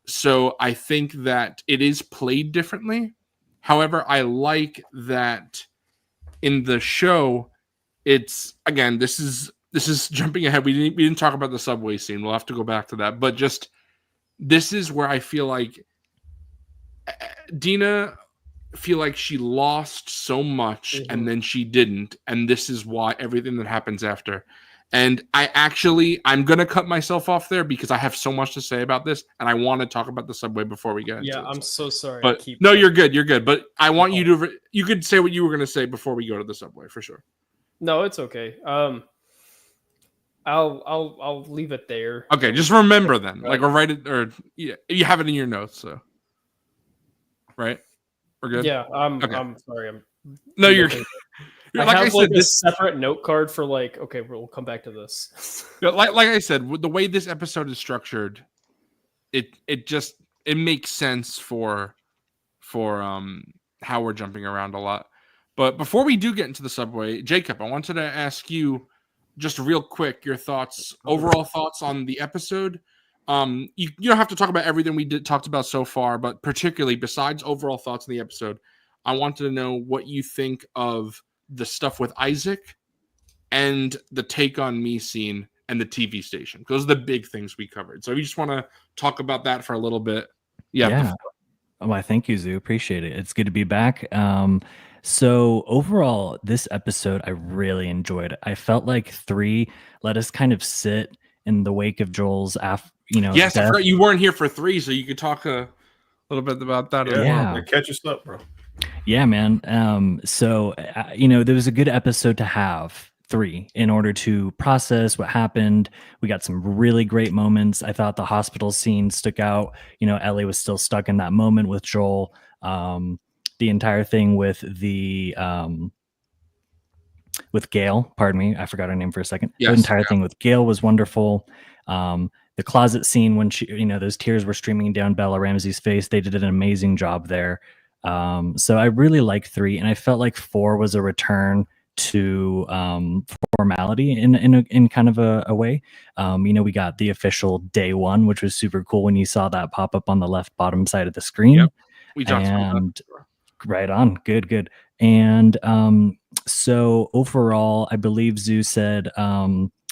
So I think that it is played differently. However, I like that in the show, it's, again, this is jumping ahead. We didn't talk about the subway scene. We'll have to go back to that. But just, this is where I feel like Dina feel like she lost so much and then she didn't. And this is why everything that happens after. And I'm going to cut myself off there because I have so much to say about this. And I want to talk about the subway before we get into it. Yeah, I'm so sorry. But no, you're good. You're good. But I want you to, you could say what you were going to say before we go to the subway for sure. No, it's okay. I'll leave it there. Okay, just remember then, like, or write it, or you have it in your notes. So, right, we're good. Yeah, I'm sorry. No, you're. I like have I said, this separate note card for like. Okay, we'll come back to this. like I said, the way this episode is structured, it makes sense for how we're jumping around a lot. But before we do get into the subway, Jacob, I wanted to ask you just real quick your overall thoughts on the episode. You don't have to talk about everything we talked about so far, but particularly besides overall thoughts on the episode, I wanted to know what you think of the stuff with Isaac and the Take on Me scene and the TV station. Those are the big things we covered. So we just want to talk about that for a little bit. Yeah. Oh, I thank you, Zoo. Appreciate it. It's good to be back. So overall, this episode I really enjoyed. I felt like 3 let us kind of sit in the wake of Joel's Yes, death. I forgot you weren't here for 3, so you could talk a little bit about that as well. Yeah, catch us up, bro. Yeah, man. So there was a good episode to have 3 in order to process what happened. We got some really great moments. I thought the hospital scene stuck out. Ellie was still stuck in that moment with Joel. The entire thing with Gail, pardon me, I forgot her name for a second. Yes, the entire thing with Gail was wonderful. The closet scene when she, those tears were streaming down Bella Ramsey's face, they did an amazing job there. So I really liked 3, and I felt like 4 was a return to formality in kind of a way. We got the official day 1, which was super cool when you saw that pop up on the left bottom side of the screen. Yep. We talked about that. Right on. Good. And so overall, I believe Zoo said,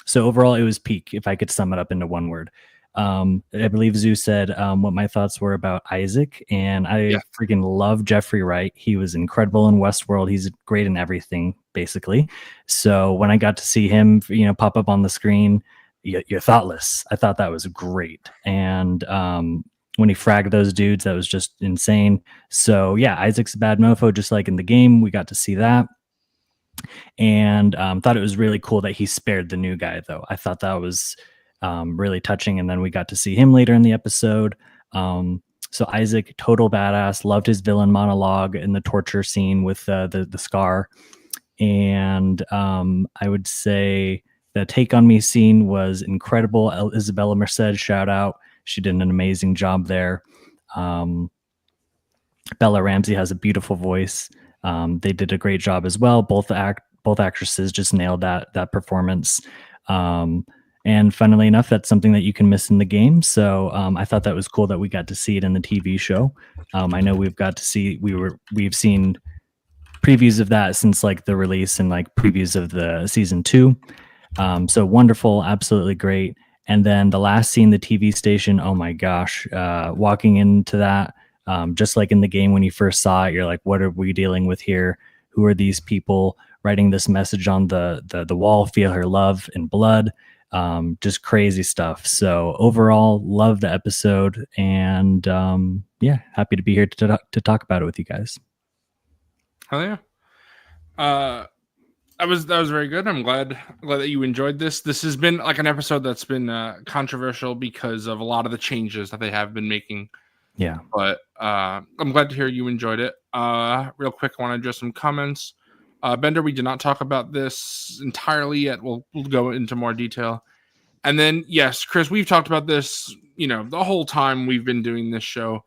so overall it was peak, if I could sum it up into one word. I believe Zoo said what my thoughts were about Isaac, and I freaking love Jeffrey Wright. He was incredible in Westworld. He's great in everything, basically. So when I got to see him, pop up on the screen, you're thoughtless. I thought that was great. And when he fragged those dudes, that was just insane. So yeah, Isaac's a bad mofo, just like in the game. We got to see that. And thought it was really cool that he spared the new guy, though. I thought that was really touching. And then we got to see him later in the episode. So Isaac, total badass, loved his villain monologue in the torture scene with the scar. And I would say the Take on Me scene was incredible. Isabella Merced, shout out. She did an amazing job there. Bella Ramsey has a beautiful voice. They did a great job as well. Both actresses just nailed that performance. And funnily enough, that's something that you can miss in the game. So I thought that was cool that we got to see it in the TV show. I know we've seen previews of that since like the release and like previews of the season 2. So wonderful, absolutely great. And then the last scene, the TV station, oh my gosh, walking into that, just like in the game when you first saw it, you're like, what are we dealing with here? Who are these people writing this message on the wall? Feel her love and blood. Just crazy stuff. So overall, love the episode, and happy to be here to talk about it with you guys. Hell yeah. That was very good. I'm glad that you enjoyed this. This has been like an episode that's been controversial because of a lot of the changes that they have been making. Yeah. But I'm glad to hear you enjoyed it. Real quick, I want to address some comments. Bender, we did not talk about this entirely yet. We'll go into more detail. And then, yes, Chris, we've talked about this, the whole time we've been doing this show.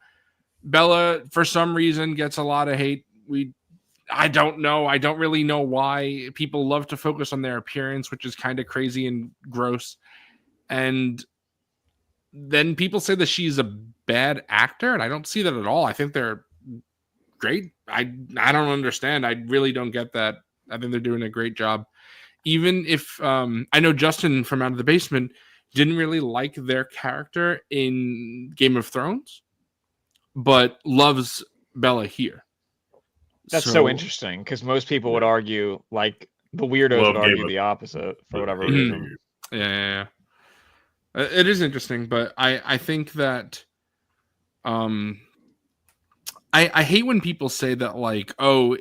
Bella, for some reason, gets a lot of hate. I don't know. I don't really know why. People love to focus on their appearance, which is kind of crazy and gross. And then people say that she's a bad actor, and I don't see that at all. I think they're great. I don't understand. I really don't get that. I think they're doing a great job. Even if I know Justin from Out of the Basement didn't really like their character in Game of Thrones, but loves Bella here. That's so interesting because most people would argue, like the weirdos would argue the opposite for whatever reason. Yeah. It is interesting, but I think that I hate when people say that, like, oh,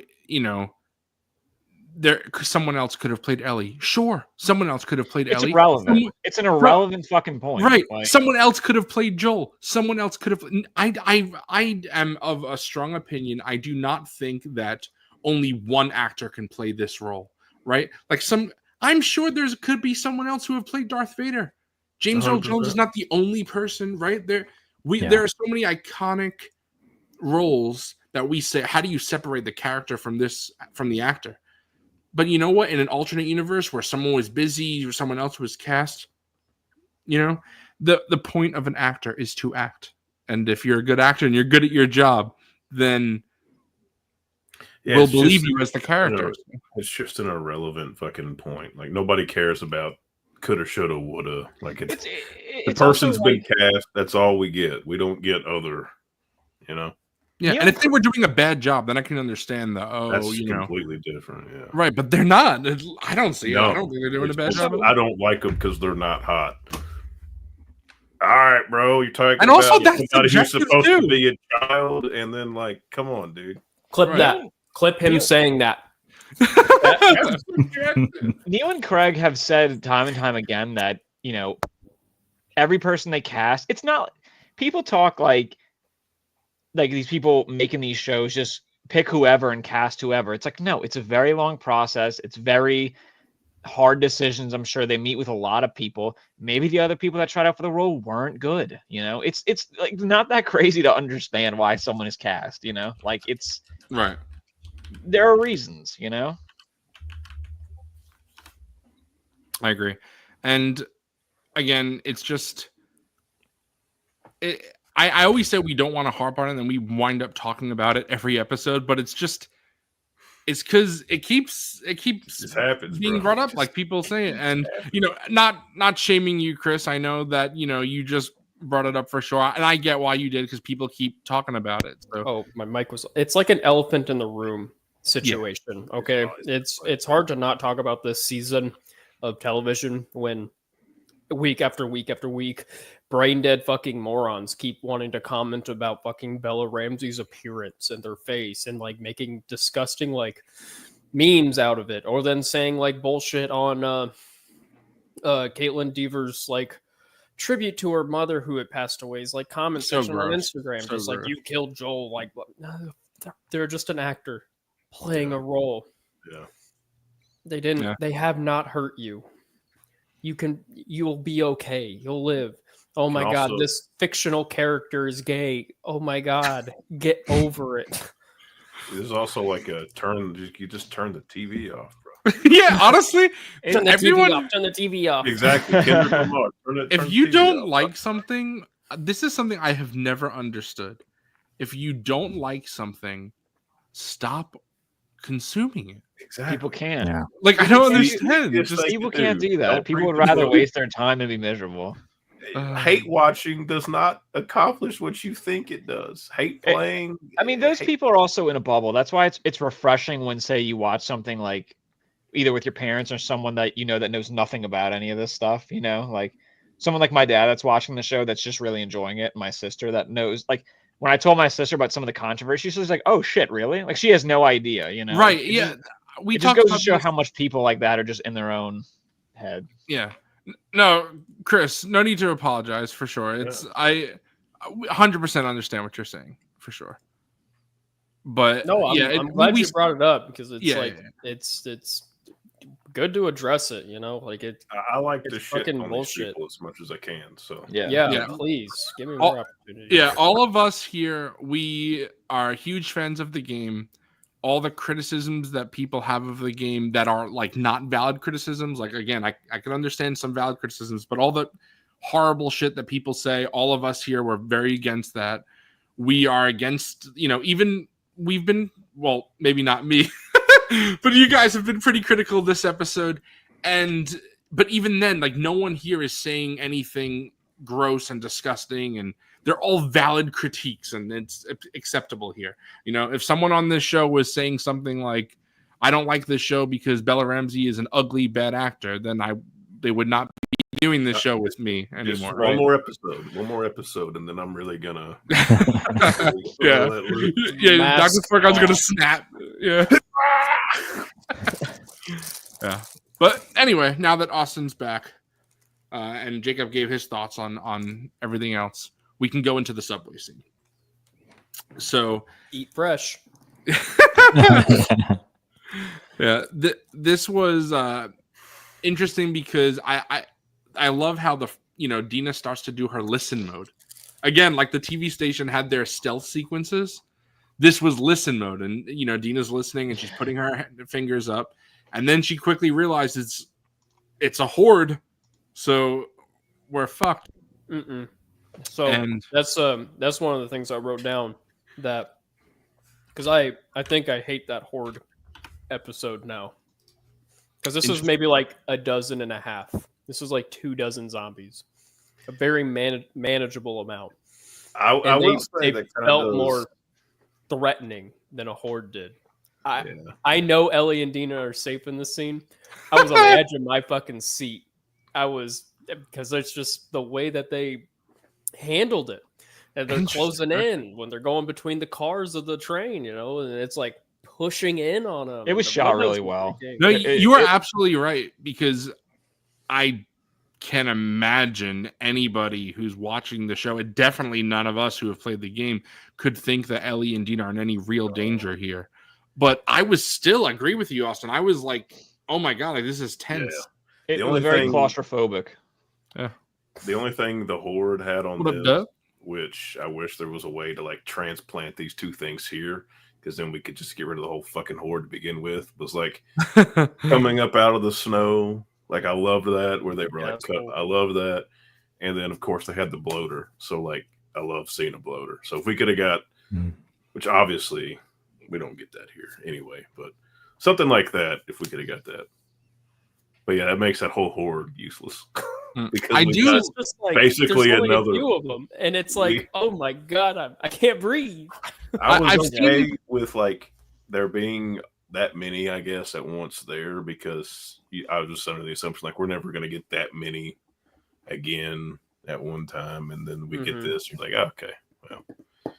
someone else could have played Ellie. Sure, someone else could have played Ellie. Irrelevant. It's an irrelevant fucking point. Right. Like, someone else could have played Joel. Someone else could have. I am of a strong opinion. I do not think that only one actor can play this role. Right. Like I'm sure could be someone else who have played Darth Vader. James Earl Jones is not the only person. Right there. There are so many iconic roles that we say, how do you separate the character from the actor? But you know what? In an alternate universe where someone was busy or someone else was cast, the point of an actor is to act. And if you're a good actor and you're good at your job, then Yeah, will it's believe just you as the characters. it's just an irrelevant fucking point. Like nobody cares about coulda, shoulda, woulda. Like the It's person's also been like cast. That's all we get. We don't get other. You know, Yeah, Neil and if they were doing a bad job, then I can understand that's you know, completely different. Yeah. right. But they're not. I don't see it. I No, don't think they're doing a it's bad just- job at all. I don't like them because they're not hot. All right, bro. You're talking And also, about that's somebody who's subjective, supposed to too. be a child, and then like, come on, dude. Clip Right. that. Clip him Yeah. saying that. Neil and Craig have said time and time again that, every person they cast, it's not people talk like these people making these shows just pick whoever and cast whoever. It's like, no, it's a very long process. It's very hard decisions. I'm sure they meet with a lot of people. Maybe the other people that tried out for the role weren't good. It's like not that crazy to understand why someone is cast, like it's Right. there are reasons, I agree. And again, it's just I always say we don't want to harp on it, and we wind up talking about it every episode, but it's because it keeps This happens, being bro. brought up, like people say it. And not shaming you, Chris. I know that you just brought it up for sure, and I get why you did, because people keep talking about it. So Oh, my mic was. It's like an elephant in the room situation. Okay, it's hard to not talk about this season of television when week after week after week, brain dead fucking morons keep wanting to comment about fucking Bella Ramsey's appearance and their face and like making disgusting like memes out of it, or then saying like bullshit on Caitlin Deaver's like tribute to her mother who had passed away. Is like comment So section on gross. Instagram, So just like gross. you killed Joel. Like no, they're just an actor playing a role. Yeah. They didn't. Yeah. They have not hurt you. You'll be okay. You'll live. Oh my god, also- this fictional character is gay. Oh my god, get over it. There's also like a turn. You just turn the TV off, bro. yeah, honestly, Turn the everyone. TV off. Turn the TV off. Exactly. Kendrick Lamar. Turn If the you TV don't off, like something, this is something I have never understood. If you don't like something, stop consuming it. exactly. people can't. Yeah. Like I don't It's understand. it's Just like- People Dude, can't do that. don't People would bring rather people- waste their time and be miserable. Hate watching does not accomplish what you think it does. Hate playing. I mean, those people are also in a bubble. That's why it's refreshing when, say, you watch something like either with your parents or someone that that knows nothing about any of this stuff. Like someone like my dad that's watching the show that's just really enjoying it. My sister that knows, like when I told my sister about some of the controversy, she was like, "Oh shit, really?" Like she has no idea. right. It Yeah. just- We it just talked goes to about show this- how much people like that are just in their own head. Yeah. No, Chris, no need to apologize for sure. It's I 100% understand what you're saying for sure. But No, I'm glad you brought it up because it's Yeah, like yeah. it's good to address it. Like it. I like It's to shit fucking on bullshit. these people as much as I can. So Yeah, Yeah. please give me All- more opportunity. Yeah, all of us here, we are huge fans of the game. All the criticisms that people have of the game that are like not valid criticisms, like again, I can understand some valid criticisms, but all the horrible shit that people say, all of us here were very against that. We are against, even we've been, well, maybe not me, but you guys have been pretty critical of this episode. But even then, like no one here is saying anything gross and disgusting, and they're all valid critiques, and it's acceptable here. If someone on this show was saying something like, I don't like this show because Bella Ramsey is an ugly, bad actor, then they would not be doing this show with me just anymore. one Right? more episode, and then I'm really gonna. Yeah. let loose. Yeah, Mask Dr. Ferguson's gonna off. snap. Yeah. Yeah. But anyway, now that Austin's back, and Jacob gave his thoughts on everything else, we can go into the subway scene. So Eat fresh. yeah, this was interesting because I love how Dina starts to do her listen mode. Again, like the TV station had their stealth sequences. This was listen mode, and Dina's listening and she's putting her fingers up, and then she quickly realizes it's a horde, so we're fucked. Mm-mm. So And that's one of the things I wrote down, that Because I think I hate that Horde episode now. Because this was maybe like a dozen and a half. This was like 24 zombies. A very manageable amount. I will say they felt more threatening than a Horde did. I know Ellie and Dina are safe in this scene. I was on the edge of my fucking seat. Because it's just the way that they handled it. And they're closing in when they're going between the cars of the train, and it's like pushing in on them. It was shot really well. No, you are absolutely right, because I can imagine anybody who's watching the show, and definitely none of us who have played the game, could think that Ellie and Dina are in any real danger here. But I was still agree with you, Austin. I was like, oh my God, like, this is tense. Yeah. It was very claustrophobic. Yeah. The only thing the Horde had on this, which I wish there was a way to like transplant these two things here, because then we could just get rid of the whole fucking Horde to begin with, was like coming up out of the snow. Like, I loved that, where they were like, cool. I love that. And then, of course, they had the bloater. So, like, I love seeing a bloater. So if we could have got, which obviously we don't get that here anyway, but something like that, if we could have got that. But yeah, that makes that whole Horde useless. Because I do. It's just like, basically there's only another a few of them, and it's like, oh my God, I can't breathe. I was okay with like there being that many, I guess, at once there, because I was just under the assumption like we're never going to get that many again at one time, and then we get this. You're like, oh, okay, well.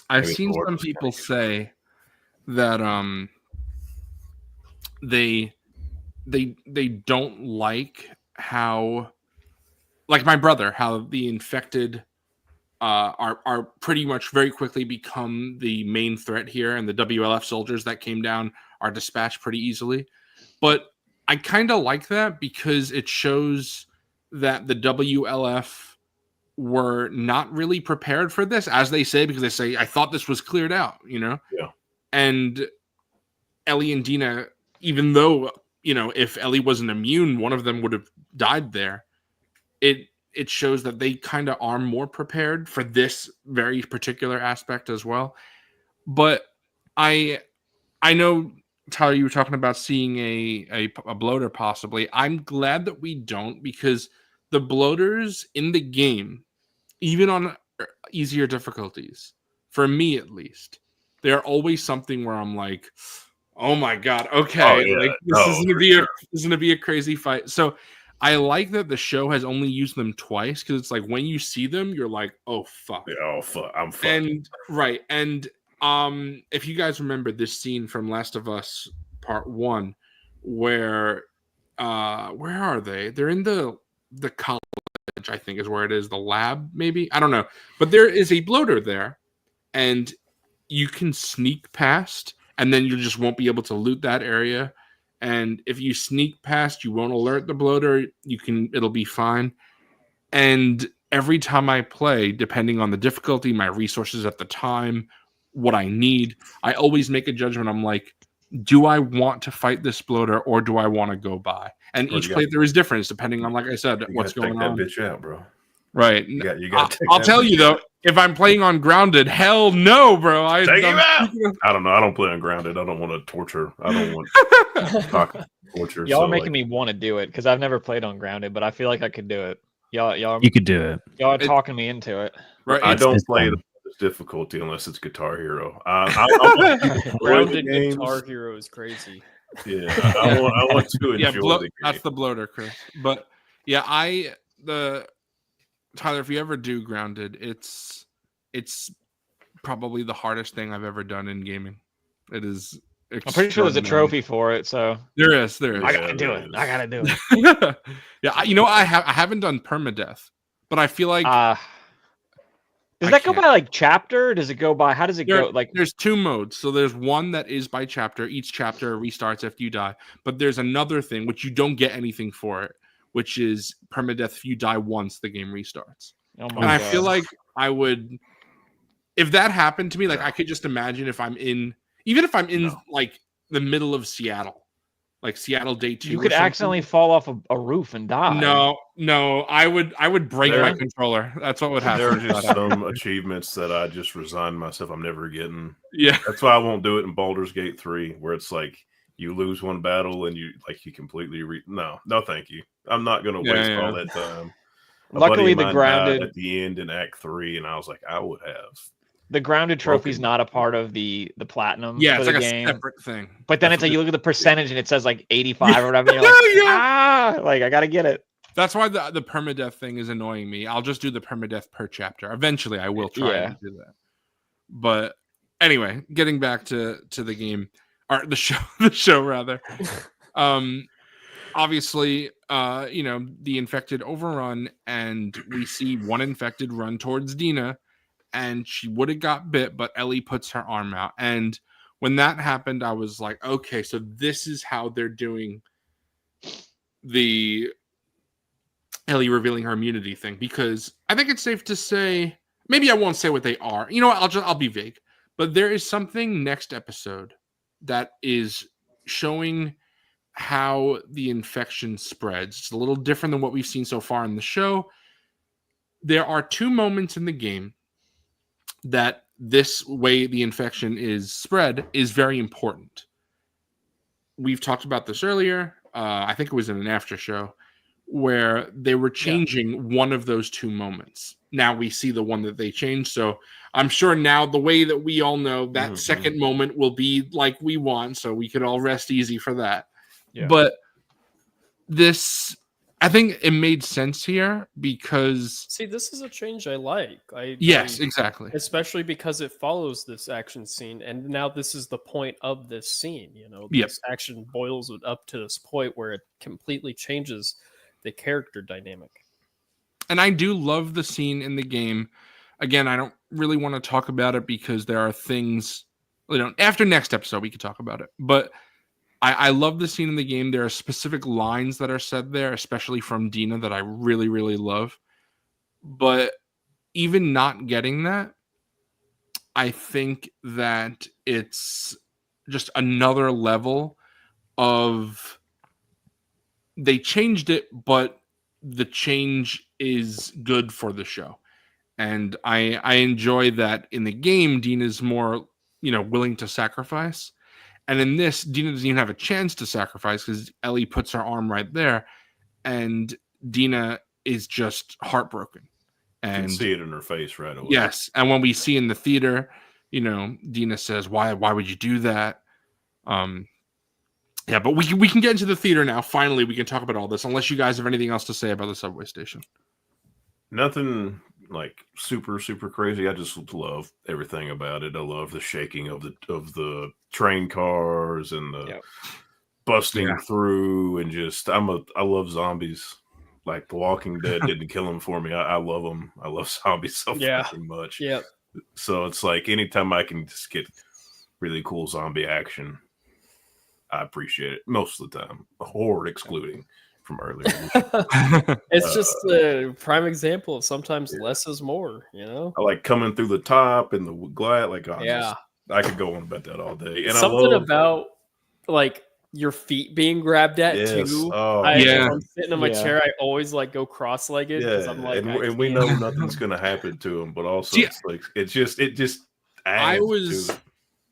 I've seen some people say that they don't like how, like my brother, how the infected are pretty much very quickly become the main threat here, and the WLF soldiers that came down are dispatched pretty easily. But I kind of like that, because it shows that the WLF were not really prepared for this, as they say, because they say, I thought this was cleared out, Yeah. And Ellie and Dina, even though, if Ellie wasn't immune, one of them would have died there. It shows that they kind of are more prepared for this very particular aspect as well. But I know, Tyler, you were talking about seeing a bloater possibly. I'm glad that we don't, because the bloaters in the game, even on easier difficulties, for me at least, they're always something where I'm like, oh my God, okay, this is gonna be a crazy fight. So I like that the show has only used them twice, because it's like when you see them, you're like, oh fuck. Yeah, oh fuck, I'm fucked. And right, and if you guys remember this scene from Last of Us Part 1, where are they? They're in the college, I think is where it is, the lab, maybe? I don't know. But there is a bloater there, and you can sneak past, and then you just won't be able to loot that area. And if you sneak past, you won't alert the bloater. It'll be fine. And every time I play, depending on the difficulty, my resources at the time, what I need, I always make a judgment. I'm like, do I want to fight this bloater, or do I want to go by? And each playthrough is different, depending on, like I said, what's going on. Take that bitch out, bro. Right. I'll tell you though, if I'm playing on Grounded, hell no, bro. Take him out. I don't know. I don't play on Grounded. I don't want to torture. I don't want torture. Y'all are making me want to do it, because I've never played on Grounded, but I feel like I could do it. You could do it. Y'all are talking me into it. Right. I don't play the difficulty unless it's Guitar Hero. Grounded Guitar Hero is crazy. Yeah, I want to enjoy the game. That's the bloater, Chris. But yeah, Tyler, if you ever do Grounded, it's probably the hardest thing I've ever done in gaming. It is. I'm pretty sure there's a trophy for it, so there is. I gotta do it. Yeah, I haven't done permadeath, but I feel like does that go by like chapter? Or does it go by how does it go? Like there's two modes. So there's one that is by chapter. Each chapter restarts after you die. But there's another thing which you don't get anything for it, which is permadeath. If you die once, the game restarts. Oh my God. I feel like I would, if that happened to me, like I could just imagine if I'm in like the middle of Seattle, like Seattle Day 2. You could accidentally fall off a roof and die. No, I would break my controller. That's what would happen. There are just some achievements that I just resigned myself I'm never getting. Yeah, that's why I won't do it in Baldur's Gate 3, where it's like you lose one battle and you completely no, thank you. I'm not gonna waste all that time. Luckily, the grounded at the end in Act 3, and I was like, I would have. The grounded trophy is not a part of the platinum. Yeah, for it's the like game. a separate thing. But then it's like you look at the percentage and it says like 85 or whatever. And you're like, like I gotta get it. That's why the permadeath thing is annoying me. I'll just do the permadeath per chapter. Eventually, I will try and do that. But anyway, getting back to the game or the show rather. Obviously, the infected overrun, and we see one infected run towards Dina. And she would have got bit, but Ellie puts her arm out. And when that happened, I was like, okay, so this is how they're doing the Ellie revealing her immunity thing. Because I think it's safe to say, maybe I won't say what they are. You know what? I'll be vague. But there is something next episode that is showing how the infection spreads. It's a little different than what we've seen so far in the show. There are 2 moments in the game that this way the infection is spread is very important. We've talked about this earlier. I think it was in an after show where they were changing one of those 2 moments. Now we see the one that they changed. So I'm sure now the way that we all know that second moment will be like we want. So we could all rest easy for that. Yeah. But I think it made sense here because... See, this is a change I like. Exactly. Especially because it follows this action scene, and now this is the point of this scene. This action boils it up to this point where it completely changes the character dynamic. And I do love the scene in the game. Again, I don't really want to talk about it because there are things... after next episode, we could talk about it. But... I love the scene in the game. There are specific lines that are said there, especially from Dina, that I really, really love. But even not getting that, I think that it's just another level of... They changed it, but the change is good for the show. And I enjoy that in the game, Dina's more, willing to sacrifice. And in this, Dina doesn't even have a chance to sacrifice because Ellie puts her arm right there, and Dina is just heartbroken. And you can see it in her face right away. Yes, and when we see in the theater, Dina says, "Why would you do that?" But we can get into the theater now. Finally, we can talk about all this. Unless you guys have anything else to say about the subway station. Nothing like super crazy. I just love everything about it. I love the shaking of the train cars and the busting through, and just I love zombies. Like The Walking Dead didn't kill them for me. I love them. I love zombies so fucking much. Yeah. So it's like anytime I can just get really cool zombie action, I appreciate it most of the time. Horde excluding from earlier. It's just a prime example of sometimes less is more, I like coming through the top and the glad, I could go on about that all day. And something about like your feet being grabbed at too. Oh, when I'm sitting in my chair, I always go cross-legged because I'm like, and we know nothing's gonna happen to him, but also it's like it just adds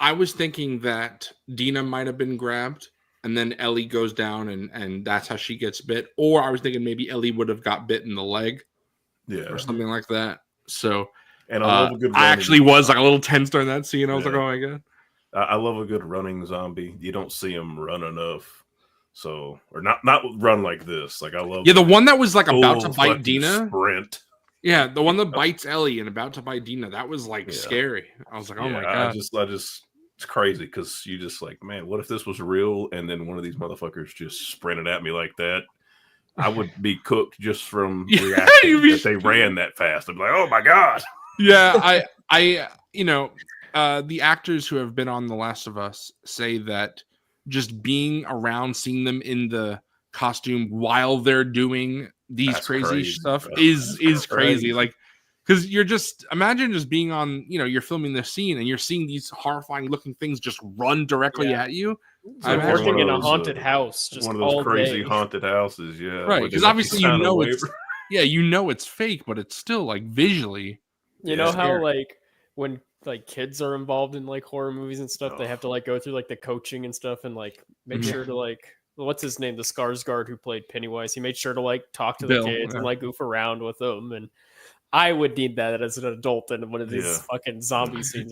I was thinking that Dina might have been grabbed. And then Ellie goes down and that's how she gets bit. Or I was thinking maybe Ellie would have got bit in the leg. Yeah. Or something like that. So and I love a good I actually was like a little tense during that scene. I was like, oh my God. I love a good running zombie. You don't see him run enough. So or not run like this. Like I love the one that was like about to bite Dina. Sprint. Yeah, the one that bites Ellie and about to bite Dina. That was like scary. I was like, oh my God. I just it's crazy because you just like, man, what if this was real and then one of these motherfuckers just sprinted at me like that? I would be cooked just from reacting that they ran that fast. I'd be like, oh my God. Yeah, the actors who have been on The Last of Us say that just being around, seeing them in the costume while they're doing these crazy stuff is crazy. Like Because you're just imagine just being on, you're filming this scene and you're seeing these horrifying looking things just run directly at you. It's I like imagine working in a those, haunted house, just one of those all crazy day. haunted houses, yeah. right, where they because let obviously sign a it's waiver. it's fake, but it's still like visually. You know how scary. like when like kids are involved in like horror movies and stuff, they have to like go through like the coaching and stuff and like make Mhm. sure to like what's his name, the Skarsgård who played Pennywise. He made sure to like talk to Bill, the kids yeah. and like goof around with them. And I would need that as an adult in one of these fucking zombie scenes.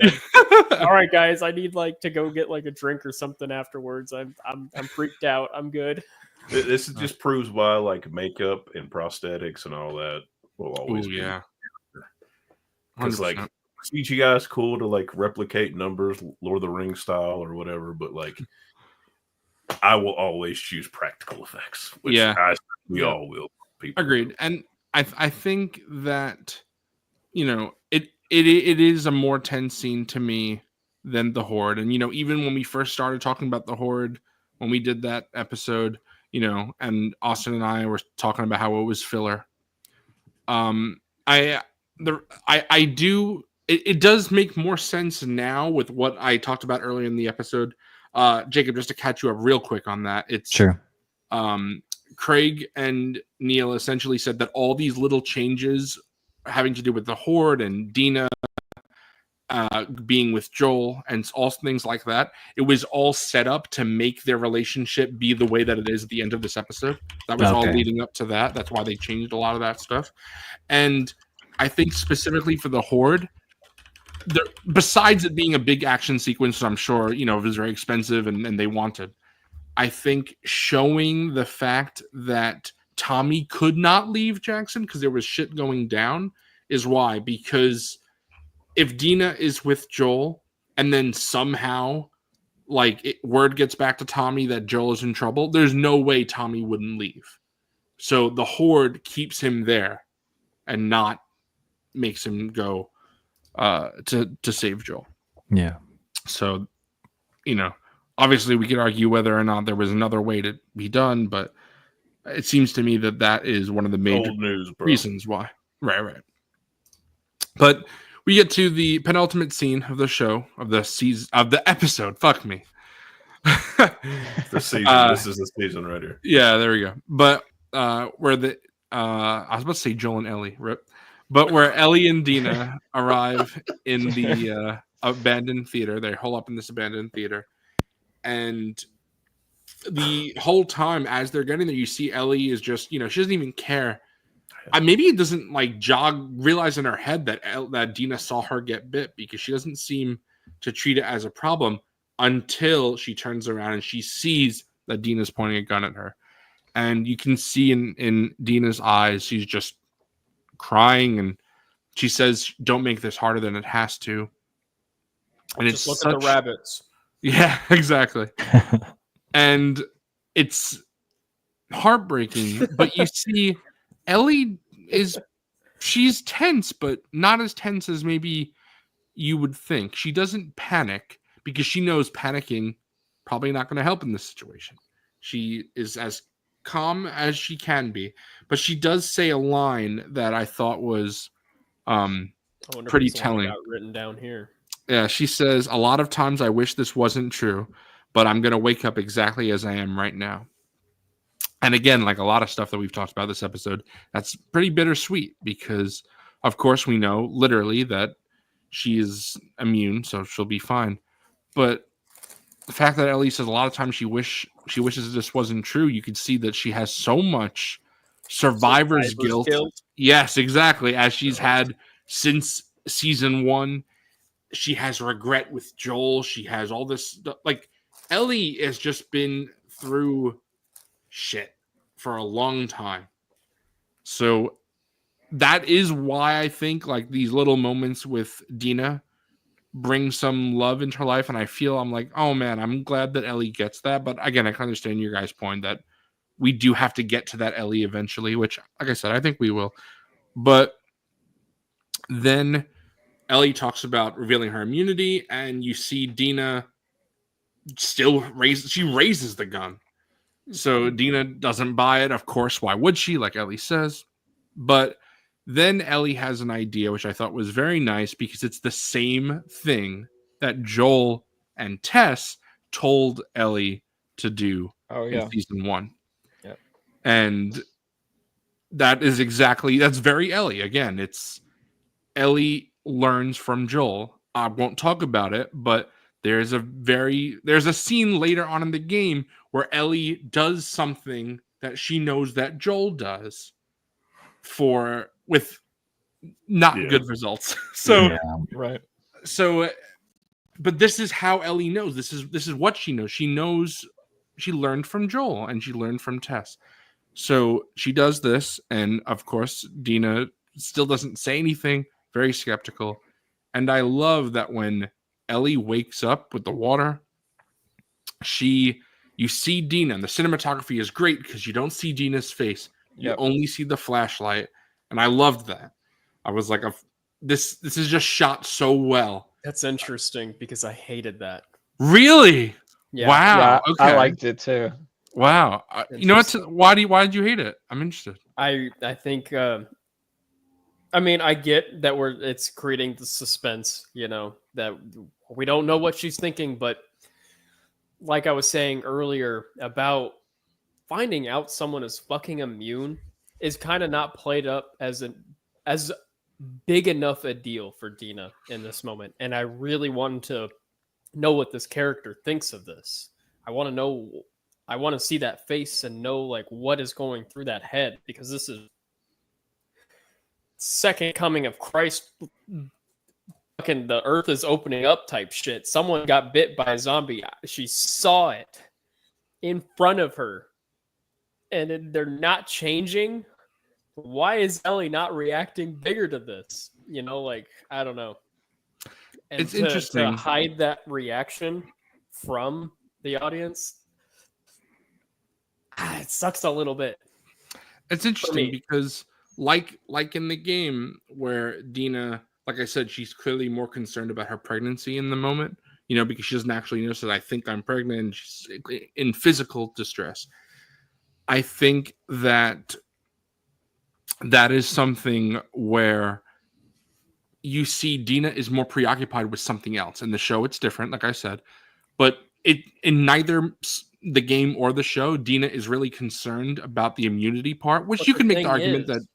All right, guys, I need like to go get like a drink or something afterwards. I'm freaked out. I'm good. This just proves why like makeup and prosthetics and all that will always be. Yeah. Because like CGI is cool to like replicate numbers, Lord of the Rings style or whatever, but like I will always choose practical effects. Which we all will. People agreed, and I think that it is a more tense scene to me than the Horde, and even when we first started talking about the Horde when we did that episode, and Austin and I were talking about how it was filler. It does make more sense now with what I talked about earlier in the episode. Jacob, just to catch you up real quick on that, it's Sure. Craig and Neil essentially said that all these little changes having to do with the Horde and Dina being with Joel and all things like that, it was all set up to make their relationship be the way that it is at the end of this episode. That was all leading up to that. That's why they changed a lot of that stuff. And I think specifically for the Horde, besides it being a big action sequence, I'm sure, it was very expensive and they wanted, I think showing the fact that Tommy could not leave Jackson because there was shit going down is why. Because if Dina is with Joel and then somehow word gets back to Tommy that Joel is in trouble, there's no way Tommy wouldn't leave. So the Horde keeps him there and not makes him go to save Joel. Yeah. So, obviously we could argue whether or not there was another way to be done, but it seems to me that is one of the major reasons why. Right. But we get to the penultimate scene of the show, of the season, of the episode. Fuck me. The season. This is the season right here. Yeah, there we go. But where I was about to say Joel and Ellie, rip. But where Ellie and Dina arrive in the abandoned theater, they hole up in this abandoned theater, and the whole time as they're getting there, you see Ellie is just, she doesn't even care. Maybe it doesn't realize in her head that Dina saw her get bit, because she doesn't seem to treat it as a problem until she turns around and she sees that Dina's pointing a gun at her. And you can see in Dina's eyes, she's just crying, and she says, "Don't make this harder than it has to." And just look at the rabbits. Yeah, exactly. And it's heartbreaking, but you see Ellie she's tense, but not as tense as maybe you would think. She doesn't panic because she knows panicking probably not going to help in this situation. She is as calm as she can be, but she does say a line that I thought was pretty telling. Got written down here. Yeah, she says, "A lot of times I wish this wasn't true, but I'm going to wake up exactly as I am right now." And again, like a lot of stuff that we've talked about this episode, that's pretty bittersweet because, of course, we know literally that she is immune, so she'll be fine. But the fact that Ellie says a lot of times she wishes this wasn't true, you could see that she has so much survivor's guilt. Yes, exactly. As she's had since season 1, she has regret with Joel. She has all this stuff. Like, Ellie has just been through shit for a long time. So that is why I think these little moments with Dina bring some love into her life, and I feel I'm like, oh man, I'm glad that Ellie gets that. But again, I can understand your guys' point that we do have to get to that Ellie eventually, which, like I said, I think we will. But then Ellie talks about revealing her immunity, and you see Dina still raises the gun. So Dina doesn't buy it. Of course, why would she? Like Ellie says. But Then Ellie has an idea, which I thought was very nice because it's the same thing that Joel and Tess told Ellie to do in season 1. Yep. And that's very Ellie. Again, it's Ellie learns from Joel. I won't talk about it, but there's a scene later on in the game where Ellie does something that she knows that Joel does with not good results. Right. So, but this is how Ellie knows. This is what she knows. She knows she learned from Joel and she learned from Tess. So she does this, and of course, Dina still doesn't say anything, very skeptical. And I love that when Ellie wakes up with the water, you see Dina, and the cinematography is great because you don't see Dina's face. You only see the flashlight. And I loved that. I was like, this is just shot so well. That's interesting because I hated that. Really? Yeah. Wow. Yeah, Okay. I liked it too. Wow. You know what? Why did you hate it? I'm interested. I think. I mean, I get that it's creating the suspense. That we don't know what she's thinking, but like I was saying earlier about finding out someone is fucking immune is kind of not played up as big enough a deal for Dina in this moment, and I really wanted to know what this character thinks of this. I want to see that face and know like what is going through that head, because this is second coming of Christ. Fucking the earth is opening up type shit. Someone got bit by a zombie. She saw it in front of her, and they're not changing. Why is Ellie not reacting bigger to this? I don't know. And it's interesting to hide that reaction from the audience. It sucks a little bit. It's interesting because like in the game where Dina, like I said, she's clearly more concerned about her pregnancy in the moment, because she doesn't actually know. So I think I'm pregnant, and she's in physical distress. I think that is something where you see Dina is more preoccupied with something else. In the show, it's different, like I said, but in neither the game or the show, Dina is really concerned about the immunity part, which you can make the argument that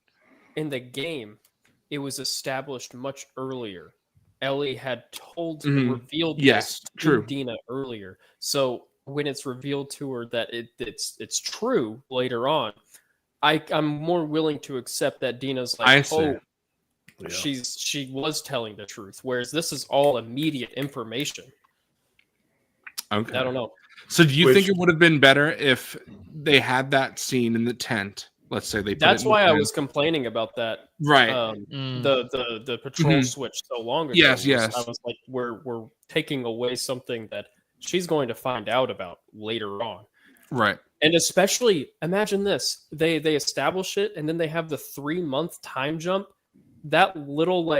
in the game, it was established much earlier. Ellie had revealed this to Dina earlier. So when it's revealed to her that it's true later on, I'm more willing to accept that Dina's like, she was telling the truth, whereas this is all immediate information. Okay. I don't know. So do you think it would have been better if they had that scene in the tent? Let's say they put That's it in why the I tent. was complaining about that. Right. The patrol switch so long ago. Yes. I was like, we're taking away something that she's going to find out about later on. Right. And especially, imagine this. They establish it, and then they have the 3-month time jump. That little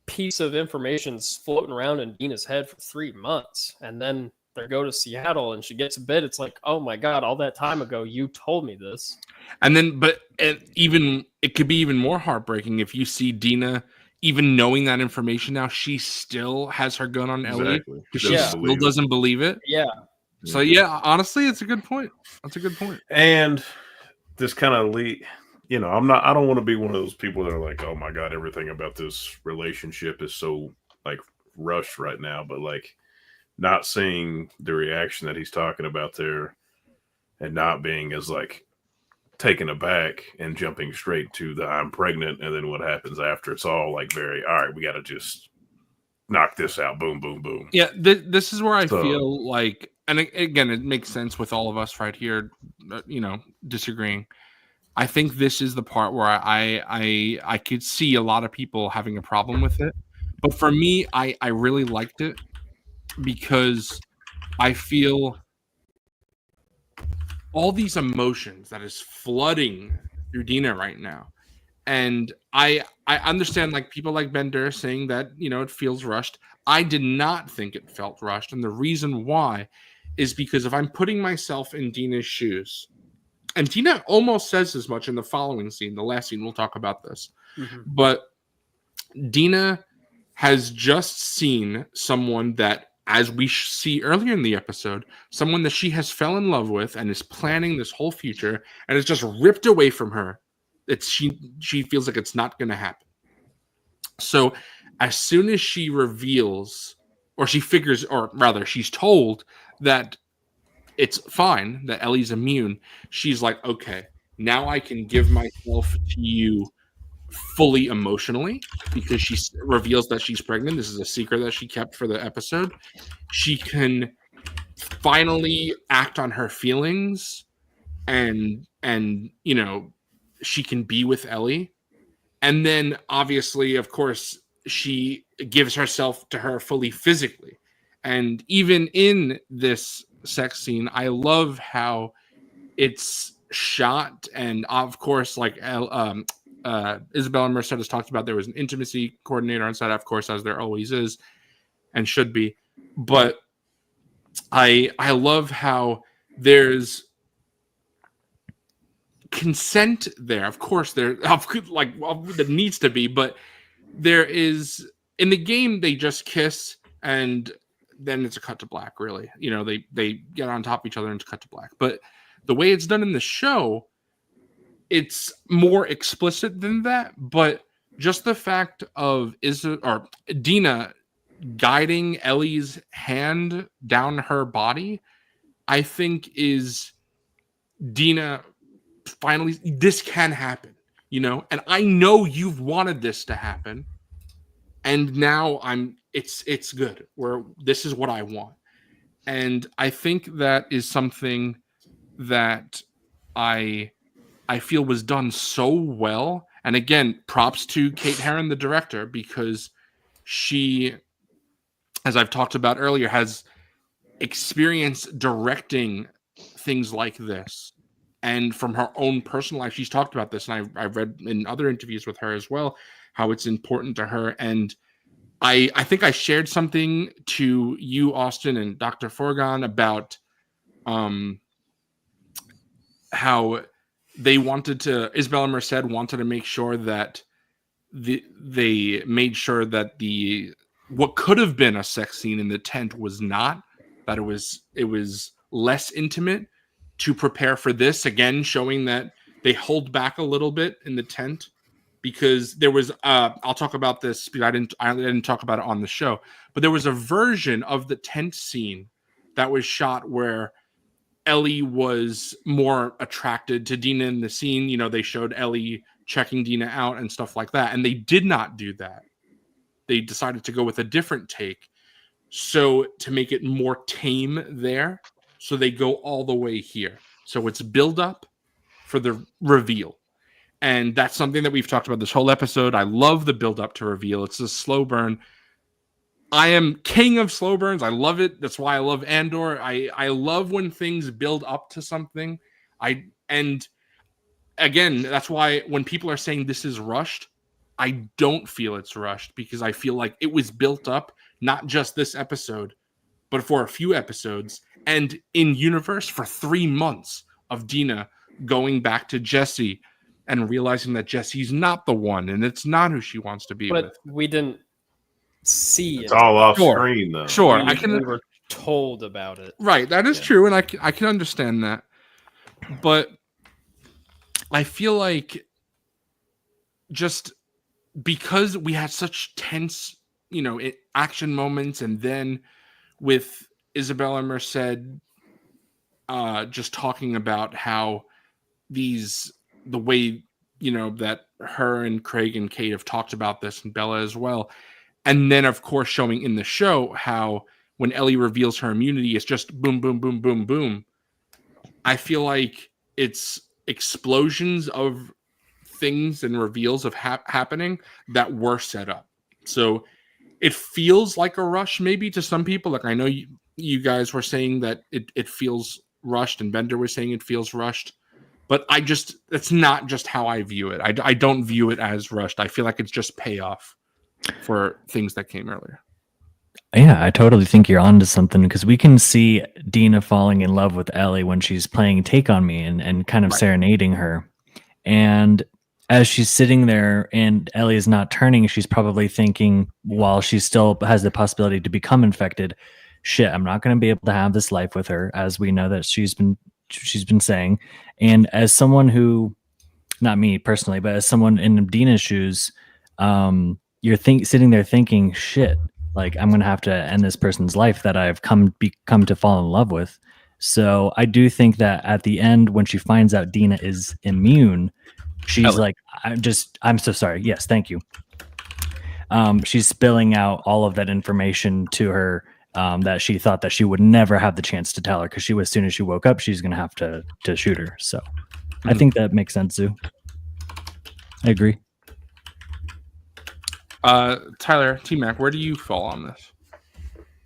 piece of information's floating around in Dina's head for 3 months. And then they go to Seattle and she gets bit. It's like, oh my God, all that time ago, you told me this. And then, but it could be even more heartbreaking if you see Dina, even knowing that information now, she still has her gun on Ellie because she still doesn't believe it. Yeah. So honestly, it's a good point. That's a good point. And this kind of I don't want to be one of those people that are like, oh my God, everything about this relationship is so rushed right now, but not seeing the reaction that he's talking about there and not being as taken aback and jumping straight to the I'm pregnant, and then what happens after. It's all very, all right, we got to just knock this out. Boom, boom, boom. Yeah, this is where I feel like, and again, it makes sense with all of us right here, disagreeing. I think this is the part where I could see a lot of people having a problem with it. But for me, I really liked it because I feel all these emotions that is flooding through Dina right now. And I understand people like Bender saying that, it feels rushed. I did not think it felt rushed. And the reason why is because if I'm putting myself in Dina's shoes, and Dina almost says as much in the following scene, the last scene, we'll talk about this. But Dina has just seen someone that, as we see earlier in the episode, someone that she has fell in love with and is planning this whole future, and is just ripped away from her. She feels like it's not going to happen. So as soon as she reveals, or she figures, or rather she's told that it's fine, that Ellie's immune, she's like, okay, now I can give myself to you fully emotionally, because she reveals that she's pregnant. This is a secret that she kept for the episode. She can finally act on her feelings, and you know, she can be with Ellie. And then obviously, of course, she gives herself to her fully physically. And even in this sex scene, I love how it's shot. And of course, like Isabella Merced has talked about, there was an intimacy coordinator on set, of course, as there always is and should be. But I love how there's consent there. Of course, there needs to be, but there is, in the game they just kiss and then it's a cut to black. Really, you know, they get on top of each other and it's cut to black. But the way it's done in the show, it's more explicit than that. But just the fact of Dina guiding Ellie's hand down her body, I think is Dina finally, this can happen, you know, and I know you've wanted this to happen, and now it's good, where this is what I want. And I think that is something that I feel was done so well. And again, props to Kate Herron, the director, because she, as I've talked about earlier, has experience directing things like this. And from her own personal life, she's talked about this, and I've read in other interviews with her as well, how it's important to her. And I think I shared something to you, Austin, and Dr. Forgon about how they wanted to, Isabella Merced wanted to make sure that they made sure that what could have been a sex scene in the tent was not, that it was less intimate, to prepare for this, again showing that they hold back a little bit in the tent, because there was I'll talk about this because I didn't talk about it on the show, but there was a version of the tent scene that was shot where Ellie was more attracted to Dina in the scene. You know, they showed Ellie checking Dina out and stuff like that, and they did not do that. They decided to go with a different take, so to make it more tame there. So they go all the way here. So it's build up for the reveal. And that's something that we've talked about this whole episode. I love the build up to reveal. It's a slow burn. I am king of slow burns. I love it. That's why I love Andor. I love when things build up to something. And again, that's why when people are saying this is rushed, I don't feel it's rushed, because I feel like it was built up, not just this episode, but for a few episodes, and in universe for 3 months of Dina going back to Jesse and realizing that Jesse's not the one, and it's not who she wants to be with. But we didn't see It's it. all off Sure. screen, though. Sure, We were told about it. Right, that is true, and I can understand that. But I feel like just because we had such tense, you know, action moments, and then with Isabella Merced just talking about how the way, you know, that her and Craig and Kate have talked about this, and Bella as well. And then, of course, showing in the show how when Ellie reveals her immunity, it's just boom, boom, boom, boom, boom. I feel like it's explosions of things and reveals of happening that were set up. So it feels like a rush maybe to some people. Like, I know you guys were saying that it feels rushed, and Bender was saying it feels rushed. But that's not just how I view it. I don't view it as rushed. I feel like it's just payoff for things that came earlier. Yeah, I totally think you're onto something, because we can see Dina falling in love with Ellie when she's playing Take On Me and kind of Right. serenading her. And as she's sitting there and Ellie is not turning, she's probably thinking, while she still has the possibility to become infected, shit, I'm not going to be able to have this life with her, as we know that she's been saying. And as someone who, not me personally, but as someone in Dina's shoes, you're sitting there thinking, shit, like I'm going to have to end this person's life that I've come to fall in love with. So I do think that at the end, when she finds out Dina is immune, she's Ellie. like, I'm so sorry. Yes, thank you. She's spilling out all of that information to her that she thought that she would never have the chance to tell her, because as soon as she woke up, she's going to have to shoot her. So I think that makes sense, Zoo. I agree. Tyler, T-Mac, where do you fall on this?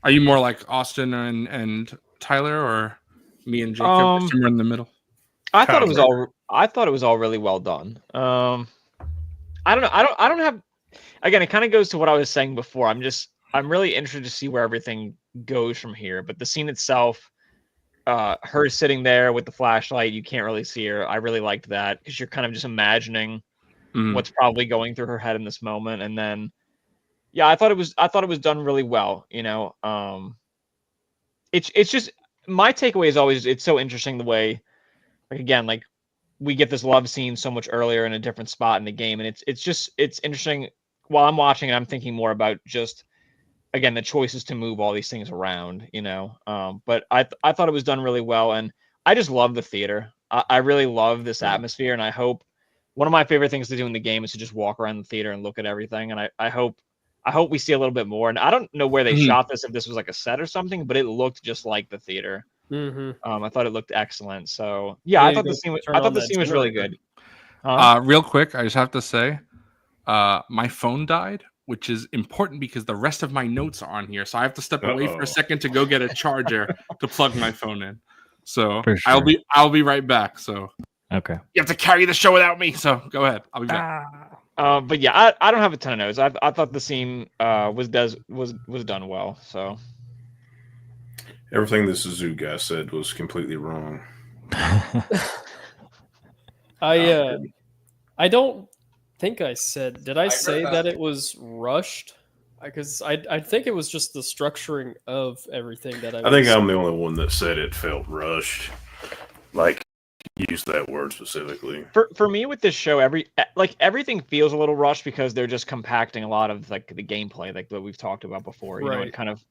Are you more like Austin and Tyler, or me and Jacob, or somewhere in the middle? I thought it was all really well done. I don't know. I don't have. Again, it kind of goes to what I was saying before. I'm really interested to see where everything goes from here. But the scene itself, her sitting there with the flashlight, you can't really see her. I really liked that, because you're kind of just imagining what's probably going through her head in this moment. And then, yeah, I thought it was done really well. You know, it's just, my takeaway is always, it's so interesting the way, like, again, like, we get this love scene so much earlier in a different spot in the game, and it's interesting. While I'm watching it, I'm thinking more about just, again, the choices to move all these things around, you know. But I thought it was done really well, and I just love the theater. I really love this atmosphere, and I hope, one of my favorite things to do in the game is to just walk around the theater and look at everything. And I hope we see a little bit more. And I don't know where they shot this, if this was like a set or something, but it looked just like the theater. I thought it looked excellent. So yeah, I thought the scene was really good. Real quick, I just have to say, my phone died, which is important because the rest of my notes are on here. So I have to step away for a second to go get a charger to plug my phone in. So sure. I'll be right back. So okay, you have to carry the show without me. So go ahead, I'll be back. But yeah, I don't have a ton of notes. I thought the scene was done well. So everything the Suzu guy said was completely wrong. I don't think I said. Did I say that it was rushed? Because I think it was just the structuring of everything that I think I'm the only one that said it felt rushed. Like, use that word specifically. For me with this show, everything feels a little rushed, because they're just compacting a lot of like the gameplay, like what we've talked about before. You know, and kind of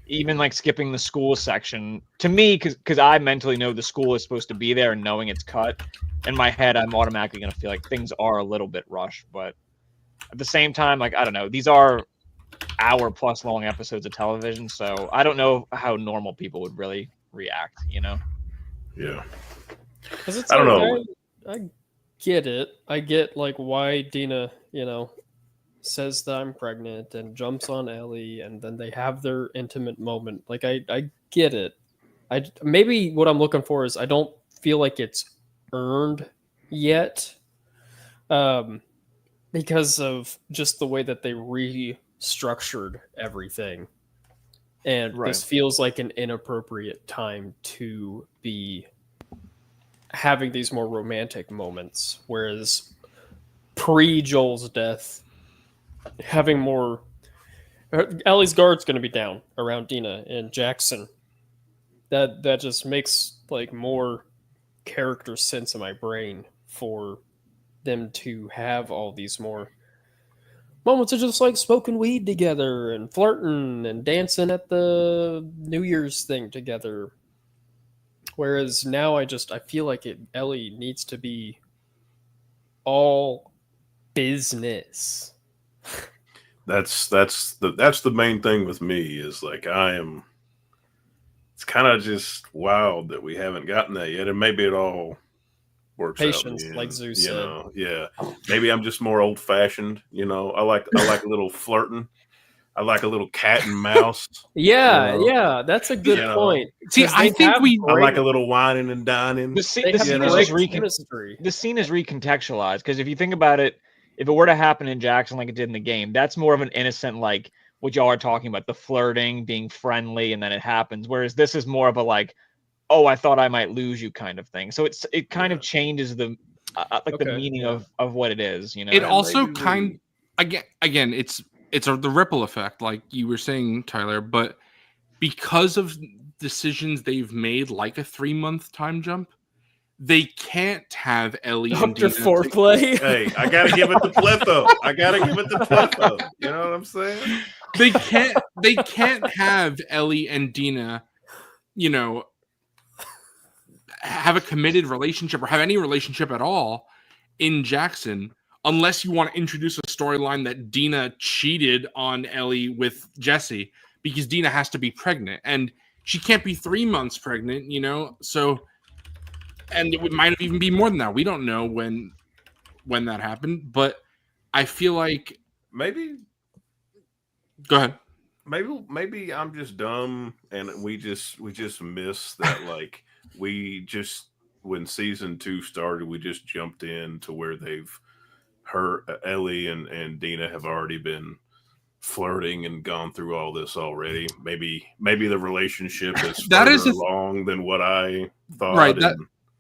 even like skipping the school section to me, because I mentally know the school is supposed to be there, and knowing it's cut, in my head, I'm automatically going to feel like things are a little bit rushed. But at the same time, like, I don't know, these are hour-plus long episodes of television, so I don't know how normal people would really react, you know? Yeah. Because I don't know. I get it. I get, like, why Dina, you know, says that I'm pregnant and jumps on Ellie, and then they have their intimate moment. Like, I get it. Maybe what I'm looking for is I don't feel like it's earned yet, because of just the way that they restructured everything, and this feels like an inappropriate time to be having these more romantic moments, whereas pre Joel's death, having more, Ellie's guard's going to be down around Dina and Jackson. That just makes like more character sense in my brain for them to have all these more moments of just like smoking weed together and flirting and dancing at the New Year's thing together. Whereas now I feel like Ellie needs to be all business. That's the main thing with me, is like, it's kind of just wild that we haven't gotten that yet, and maybe it all works Patience, out. like Zeus said. Know, yeah. Maybe I'm just more old fashioned. You know, I like a little flirting. I like a little cat and mouse. Yeah, that's a good point. See, I think I like a little whining and dining. The scene is recontextualized, because if you think about it, if it were to happen in Jackson like it did in the game, that's more of an innocent, like what y'all are talking about, the flirting, being friendly, and then it happens. Whereas this is more of a like, oh, I thought I might lose you kind of thing. So it kind of changes the like the meaning of what it is. You know, it also again it's the ripple effect, like you were saying, Tyler. But because of decisions they've made, like a 3-month time jump, they can't have Ellie and Dr. Dina Foreplay. Hey, I gotta give it the pletho. You know what I'm saying? They can't have Ellie and Dina, you know, have a committed relationship or have any relationship at all in Jackson unless you want to introduce a storyline that Dina cheated on Ellie with Jesse, because Dina has to be pregnant and she can't be 3 months pregnant, you know? So, and it might even be more than that. We don't know when that happened, but I feel like maybe. Go ahead. Maybe I'm just dumb, and we just miss that. Like when season 2 started, we just jumped in to where Ellie and Dina have already been flirting and gone through all this already. Maybe the relationship is further along than what I thought. Right.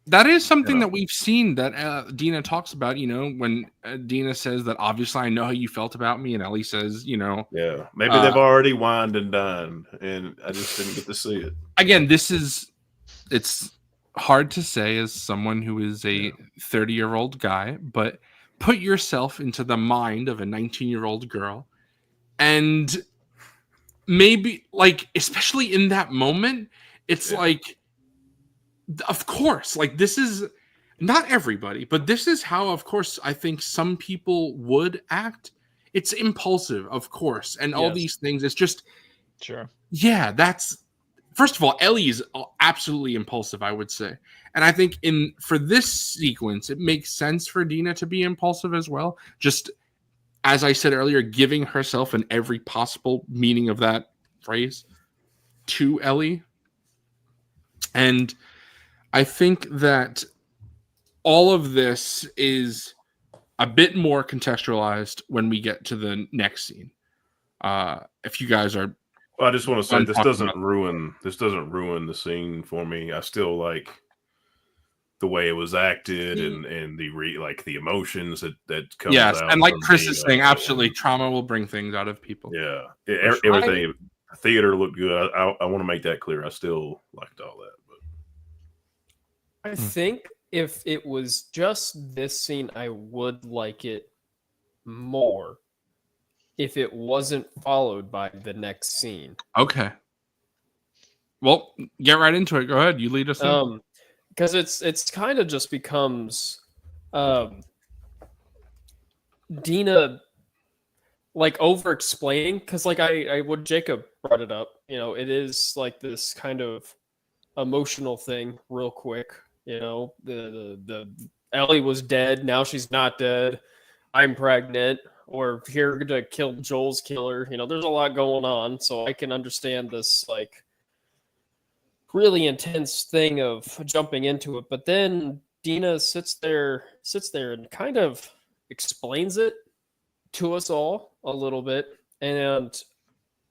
That is something that we've seen that Dina talks about, you know, when Dina says that obviously I know how you felt about me, and Ellie says, you know. Yeah, maybe they've already wined and dined, and I just didn't get to see it. Again, it's hard to say as someone who is a 30-year-old guy, but put yourself into the mind of a 19-year-old girl, and maybe, like, especially in that moment, it's like, of course, like, this is not everybody, but this is how, of course, I think some people would act. It's impulsive, of course, and all these things. It's just, sure. Yeah, that's, first of all, Ellie is absolutely impulsive, I would say. And I think for this sequence, it makes sense for Dina to be impulsive as well. Just, as I said earlier, giving herself in every possible meaning of that phrase to Ellie. And I think that all of this is a bit more contextualized when we get to the next scene. If you guys are, well, I just want to say this doesn't ruin the scene for me. I still like the way it was acted and the emotions that comes out. And like Chris is saying, absolutely, trauma will bring things out of people. Yeah, everything. Theater looked good. I want to make that clear. I still liked all that. I think if it was just this scene, I would like it more if it wasn't followed by the next scene. Okay. Well, get right into it. Go ahead. You lead us in. Because it's kind of just becomes Dina like over explaining, because like I would Jacob brought it up, you know, it is like this kind of emotional thing real quick. You know, the Ellie was dead. Now she's not dead. I'm pregnant. Or here to kill Joel's killer. You know, there's a lot going on. So I can understand this, like, really intense thing of jumping into it. But then Dina sits there and kind of explains it to us all a little bit. And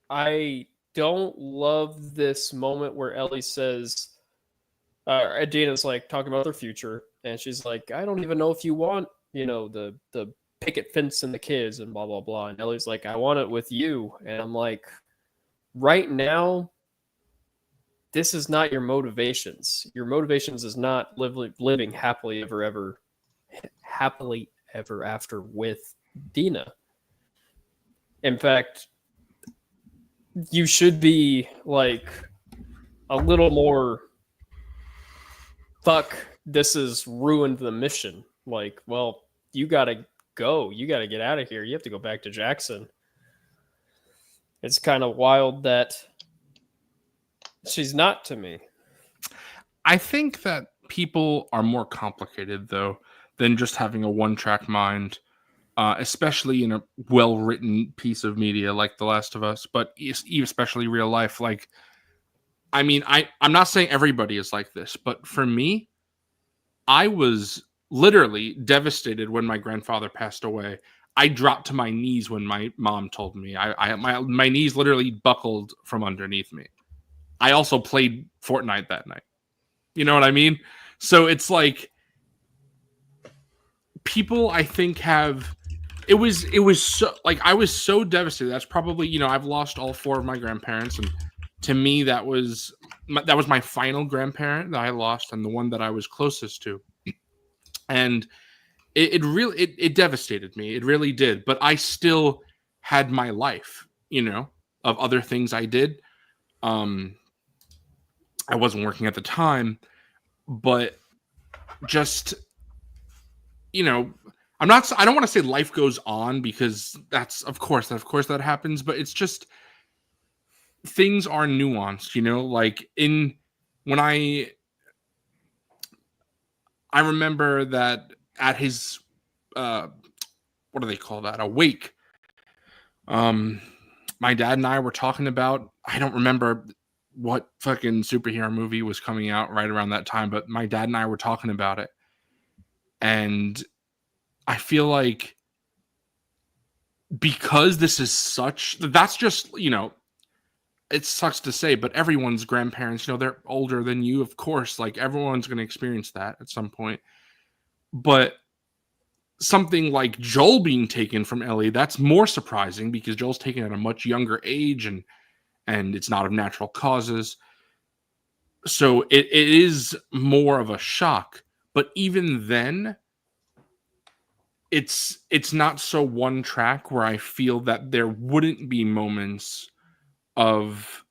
I don't love this moment where Ellie says, Dina's like talking about their future, and she's like, I don't even know if you want, you know, the picket fence and the kids and blah blah blah. And Ellie's like, I want it with you. And I'm like, right now, this is not your motivations. Your motivations is not living happily ever after with Dina. In fact, you should be like a little more, fuck, this has ruined the mission. Like, well, you gotta go. You gotta get out of here. You have to go back to Jackson. It's kind of wild that she's not to me. I think that people are more complicated, though, than just having a one-track mind, especially in a well-written piece of media like The Last of Us, but especially real life. Like, I mean, I'm not saying everybody is like this, but for me, I was literally devastated when my grandfather passed away. I dropped to my knees when my mom told me. My knees literally buckled from underneath me. I also played Fortnite that night. You know what I mean? So it's like, people I think it was so like I was so devastated. That's probably, I've lost all 4 of my grandparents, and to me that was my final grandparent that I lost, and the one that I was closest to. And it really devastated me. It really did. But I still had my life, of other things I did. I wasn't working at the time, but just, I don't want to say life goes on, because that's of course that happens, but it's just things are nuanced, like when I remember that at his what do they call that? A wake. My dad and I were talking about, I don't remember what fucking superhero movie was coming out right around that time, but my dad and I were talking about it. And I feel like because this is that's just, it sucks to say, but everyone's grandparents, they're older than you, of course, like everyone's going to experience that at some point. But something like Joel being taken from Ellie, that's more surprising, because Joel's taken at a much younger age, and it's not of natural causes. So it is more of a shock. But even then, it's not so one track, where I feel that there wouldn't be moments of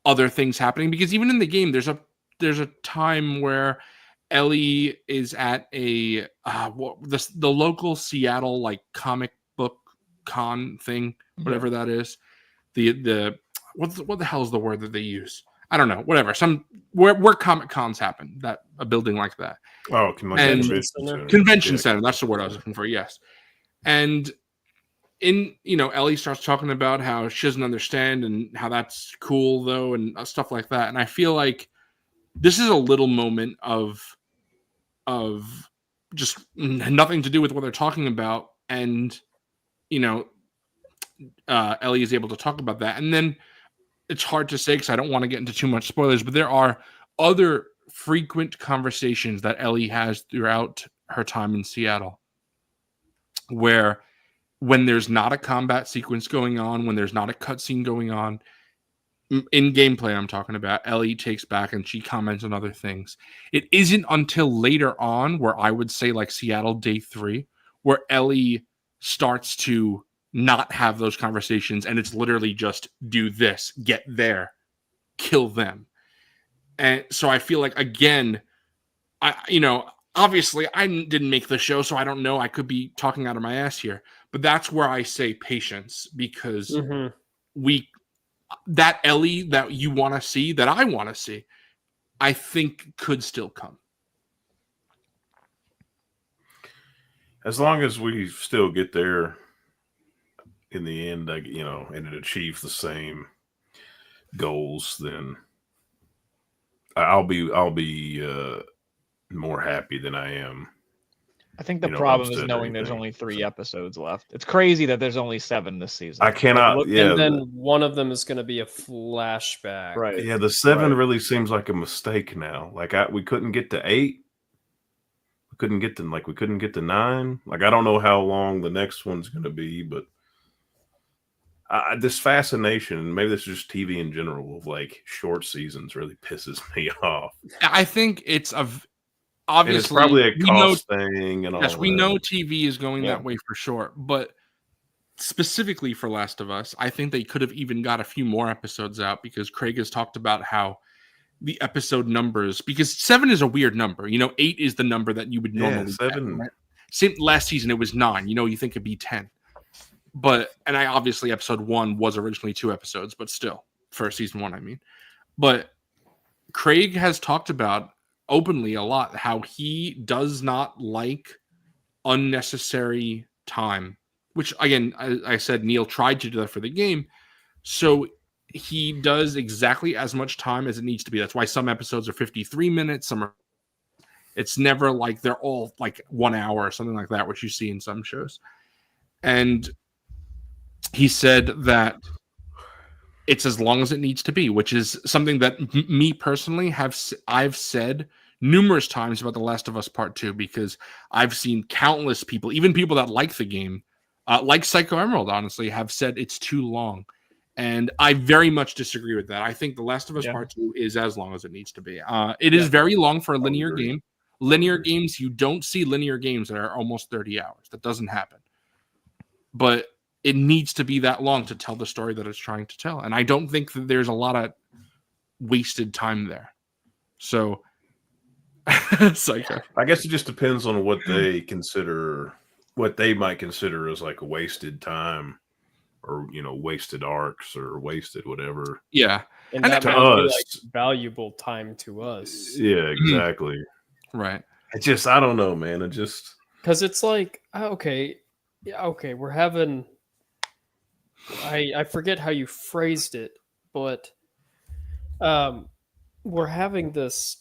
other things happening, because even in the game there's a time where Ellie is at the local Seattle like comic book con thing, whatever that is. The what the hell is the word that they use? I don't know. Whatever. Where Comic Cons happen, a building like that. Oh, convention center. That's the word I was looking for. Yes. And Ellie starts talking about how she doesn't understand, and how that's cool though, and stuff like that. And I feel like this is a little moment of just nothing to do with what they're talking about, and Ellie is able to talk about that. And then it's hard to say, because I don't want to get into too much spoilers, but there are other frequent conversations that Ellie has throughout her time in Seattle, where when there's not a combat sequence going on, when there's not a cutscene going on, in gameplay I'm talking about, Ellie takes back and she comments on other things. It isn't until later on, where I would say like Seattle Day 3, where Ellie starts to not have those conversations, and it's literally just do this, get there, kill them. And so I feel like, again, obviously I didn't make the show, so I don't know, I could be talking out of my ass here, but that's where I say patience, because that Ellie that you want to see, that I want to see, I think could still come. As long as we still get there in the end, and it achieves the same goals, then I'll be more happy than I am. I think the problem is knowing there's only 3 episodes left. It's crazy that there's only 7 this season. I cannot. And then one of them is going to be a flashback. Right. Yeah, the 7 really seems like a mistake now. Like we couldn't get to 8. We couldn't get to 9. Like, I don't know how long the next one's going to be, but this fascination, maybe this is just TV in general, of like short seasons really pisses me off. I think it's obviously, and it's probably a cost thing, and all. Yes, we know TV is going that way for sure, but specifically for Last of Us, I think they could have even got a few more episodes out, because Craig has talked about how the episode numbers, because 7 is a weird number. 8 is the number that you would normally 7. Get, right? Last season it was 9. You think it'd be 10, and I obviously episode 1 was originally 2 episodes, but still for season 1, I mean. But Craig has talked about openly a lot how he does not like unnecessary time, which again, I said Neil tried to do that for the game, so he does exactly as much time as it needs to be. That's why some episodes are 53 minutes, it's never like they're all like 1 hour or something like that, which you see in some shows. And he said that it's as long as it needs to be, which is something that me personally I've said numerous times about The Last of Us Part 2 because I've seen countless people, even people that like the game, like Psycho Emerald, honestly, have said it's too long. And I very much disagree with that. I think The Last of Us Part 2 is as long as it needs to be. It is very long for a linear game. Linear games, you don't see linear games that are almost 30 hours. That doesn't happen. But it needs to be that long to tell the story that it's trying to tell. And I don't think that there's a lot of wasted time there. So, Psycho. I guess it just depends on what they consider, what they might consider as like a wasted time, or wasted arcs or wasted whatever. Yeah, and that to might be, us, like, valuable time to us. Yeah, exactly. Right. I don't know, man. It just because it's like okay, we're having. I forget how you phrased it, but we're having this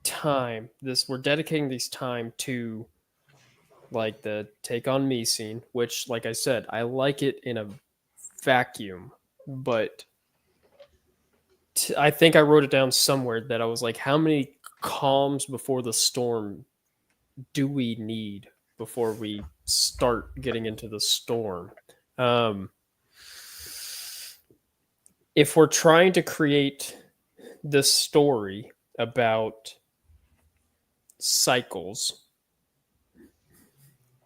time. We're dedicating this time to like the Take on Me scene, which, like I said, I like it in a vacuum, but I think I wrote it down somewhere that I was like, how many calms before the storm do we need before we start getting into the storm? If we're trying to create this story about cycles,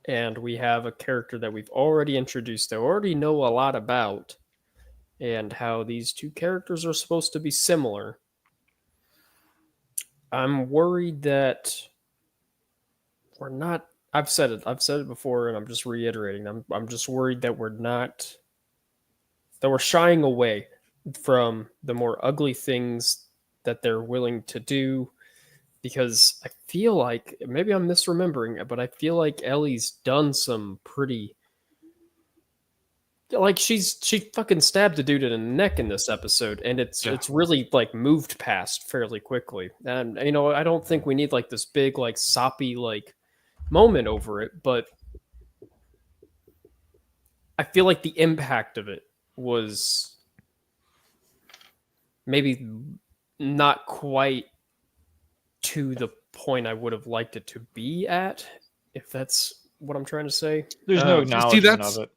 and we have a character that we've already introduced, that we already know a lot about, and how these two characters are supposed to be similar, I'm worried that we're not. I've said it before, and I'm just reiterating. I'm just worried that we're shying away from the more ugly things that they're willing to do, because I feel like, maybe I'm misremembering it, but I feel like Ellie's done some pretty, like, she fucking stabbed a dude in the neck in this episode, and it's really like moved past fairly quickly. And I don't think we need like this big like soppy like moment over it, but I feel like the impact of it was maybe not quite to the point I would have liked it to be at, if that's what I'm trying to say. There's no acknowledgement of it.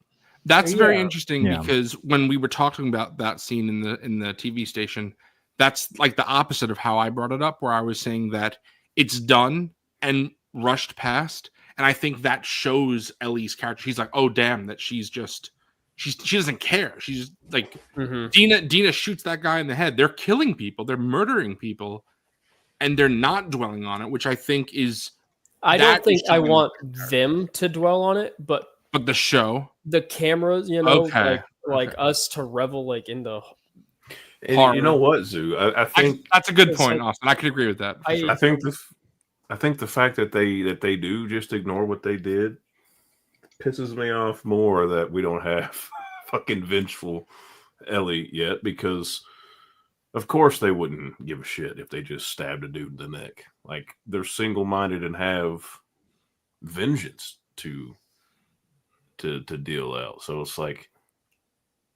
That's very interesting because when we were talking about that scene in the TV station, that's like the opposite of how I brought it up, where I was saying that it's done and rushed past. And I think that shows Ellie's character. She's like, oh, damn, that she doesn't care. She's like, Dina shoots that guy in the head. They're killing people. They're murdering people. And they're not dwelling on it, which I think is... I don't think I want them to dwell on it, but the show, the cameras, like us to revel like in the horror. You know what, Zoo? I think that's a good point, Austin. I could agree with that. I think the fact that they do just ignore what they did pisses me off more, that we don't have fucking vengeful Ellie yet, because of course they wouldn't give a shit if they just stabbed a dude in the neck. Like, they're single-minded and have vengeance to deal out. So it's like,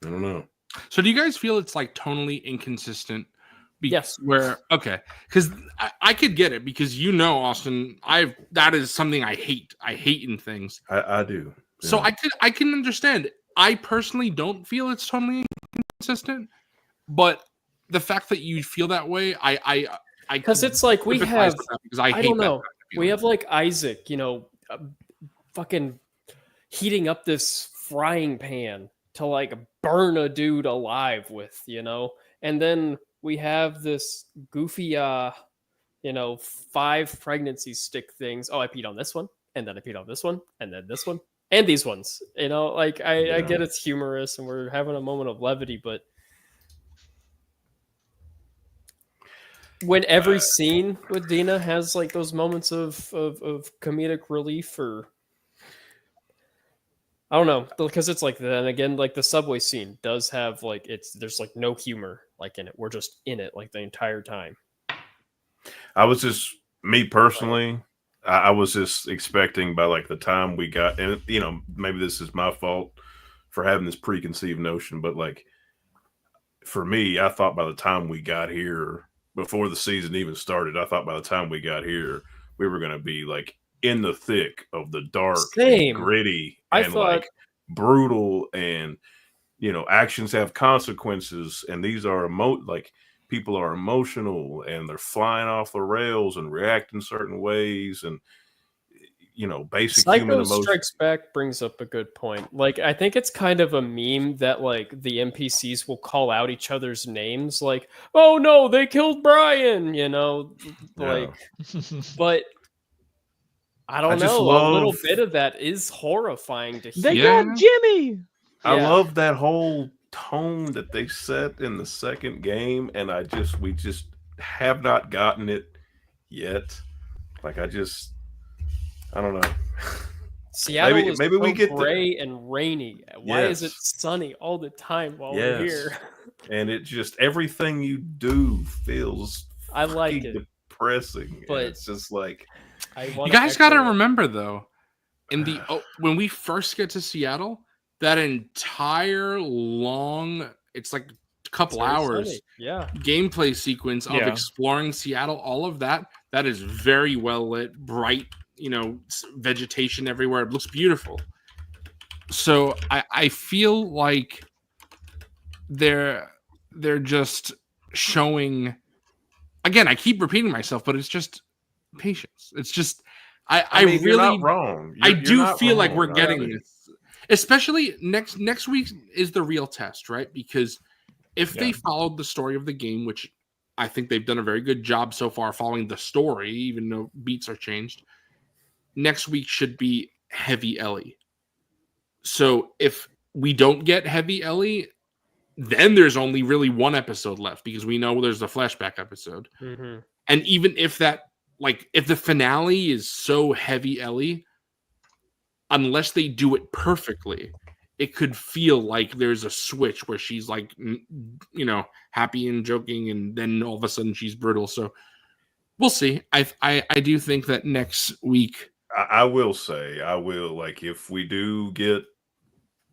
I don't know. So do you guys feel it's like tonally inconsistent? Yes. Because I could get it, because Austin, that is something I hate. I hate in things. I do. Yeah. So I can understand. I personally don't feel it's totally inconsistent, but the fact that you feel that way, because it's like we have, because I don't know, we have like Isaac, fucking heating up this frying pan to like burn a dude alive with, and then we have this goofy 5 pregnancy stick things. Oh, I peed on this one, and then I peed on this one, and then this one, and these ones. I get it's humorous and we're having a moment of levity, but when every scene with Dina has like those moments of comedic relief, or I don't know, because it's like, then again, like the subway scene does have like, there's like no humor like in it. We're just in it like the entire time. I was just, me personally, I was just expecting by like the time we got, and maybe this is my fault for having this preconceived notion, but like for me, I thought by the time we got here, before the season even started. I thought by the time we got here, we were going to be like in the thick of the dark Same. and gritty I and thought- like brutal, and actions have consequences, and these are people are emotional and they're flying off the rails and react in certain ways, and basic human Psycho emotion. Strikes Back brings up a good point. Like, I think it's kind of a meme that like the NPCs will call out each other's names, like, "Oh no, they killed Brian," like. But I don't just know. A little love- bit of that is horrifying to hear. They Yeah. got Jimmy. I Yeah. love that whole tone that they set in the second game, and we just have not gotten it yet. Like I don't know. Seattle Maybe- is maybe we so get there. gray and rainy. Why is it Yes. sunny all the time while we're Yes. here? And it just everything you do feels I like fucking it. depressing. And But- it's just like I You wanna guys got to echo it. remember though, when we first get to Seattle, that entire long, it's like a couple It's very hours sunny. Yeah. gameplay sequence of Yeah. exploring Seattle, all of that is very well lit, bright, vegetation everywhere. It looks beautiful. So I feel like they're just showing, again, I keep repeating myself, but it's just patience. It's just I mean, you're really not wrong. I You're do not feel like wrong. we're getting this. Especially next week is the real test, right? Because if they followed the story of the game, which I think they've done a very good job so far following the story, even though beats are changed, next week should be Heavy Ellie. So if we don't get Heavy Ellie, then there's only really one episode left because we know there's a flashback episode. Mm-hmm. And even if if the finale is so Heavy Ellie, unless they do it perfectly, it could feel like there's a switch where she's like, happy and joking, and then all of a sudden she's brutal. So we'll see. I do think that next week, I will say, like if we do get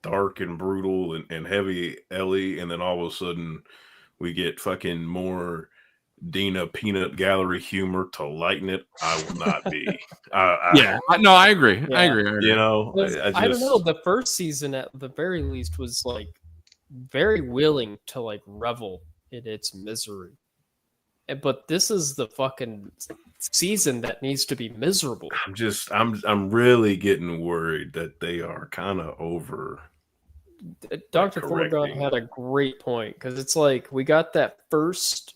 dark and brutal and Heavy Ellie, and then all of a sudden we get fucking more Dina peanut gallery humor to lighten it, I will not be. no, I agree. Yeah. I agree. I don't know. The first season, at the very least, was like very willing to like revel in its misery. But this is the fucking season that needs to be miserable. I'm really getting worried that they are kind of over. Dr. correcting. Thorgon had a great point because it's like we got that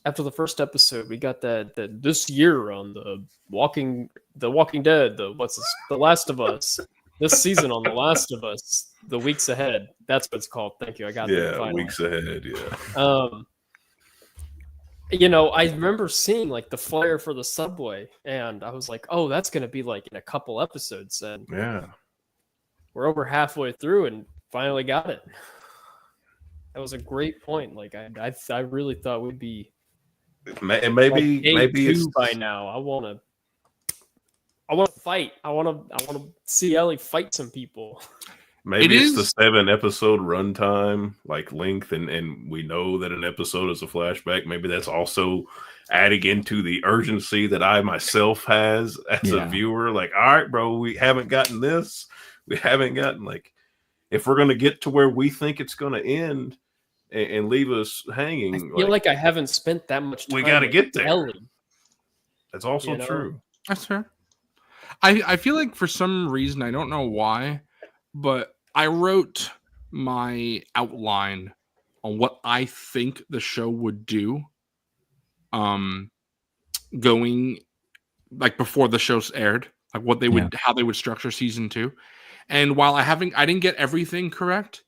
after the first episode, we got that this year on the Walking Dead, the Last of Us. This season on The Last of Us, the weeks ahead. That's what it's called. Thank you. I got that finally. Weeks ahead. Yeah. I remember seeing like the flyer for the subway, and I was like, "Oh, that's gonna be like in a couple episodes." And Yeah. we're over halfway through, and finally got it. That was a great point. Like I really thought we'd be And maybe day it's two by now. I want to fight. I want to see Ellie fight some people. Maybe It it's the is- 7-episode runtime like length, and we know that an episode is a flashback. Maybe that's also adding into the urgency that I myself has as a Yeah. viewer. Like, all right, bro, we haven't gotten this. We haven't gotten if we're gonna get to where we think it's gonna end and leave us hanging. I feel like I haven't spent that much time. we gotta with get there. Ellie. That's also you know? true. That's fair. I feel like for some reason, I don't know why, but I wrote my outline on what I think the show would do going like before the show's aired, like what they would how they would structure season 2. And while I didn't get everything correct,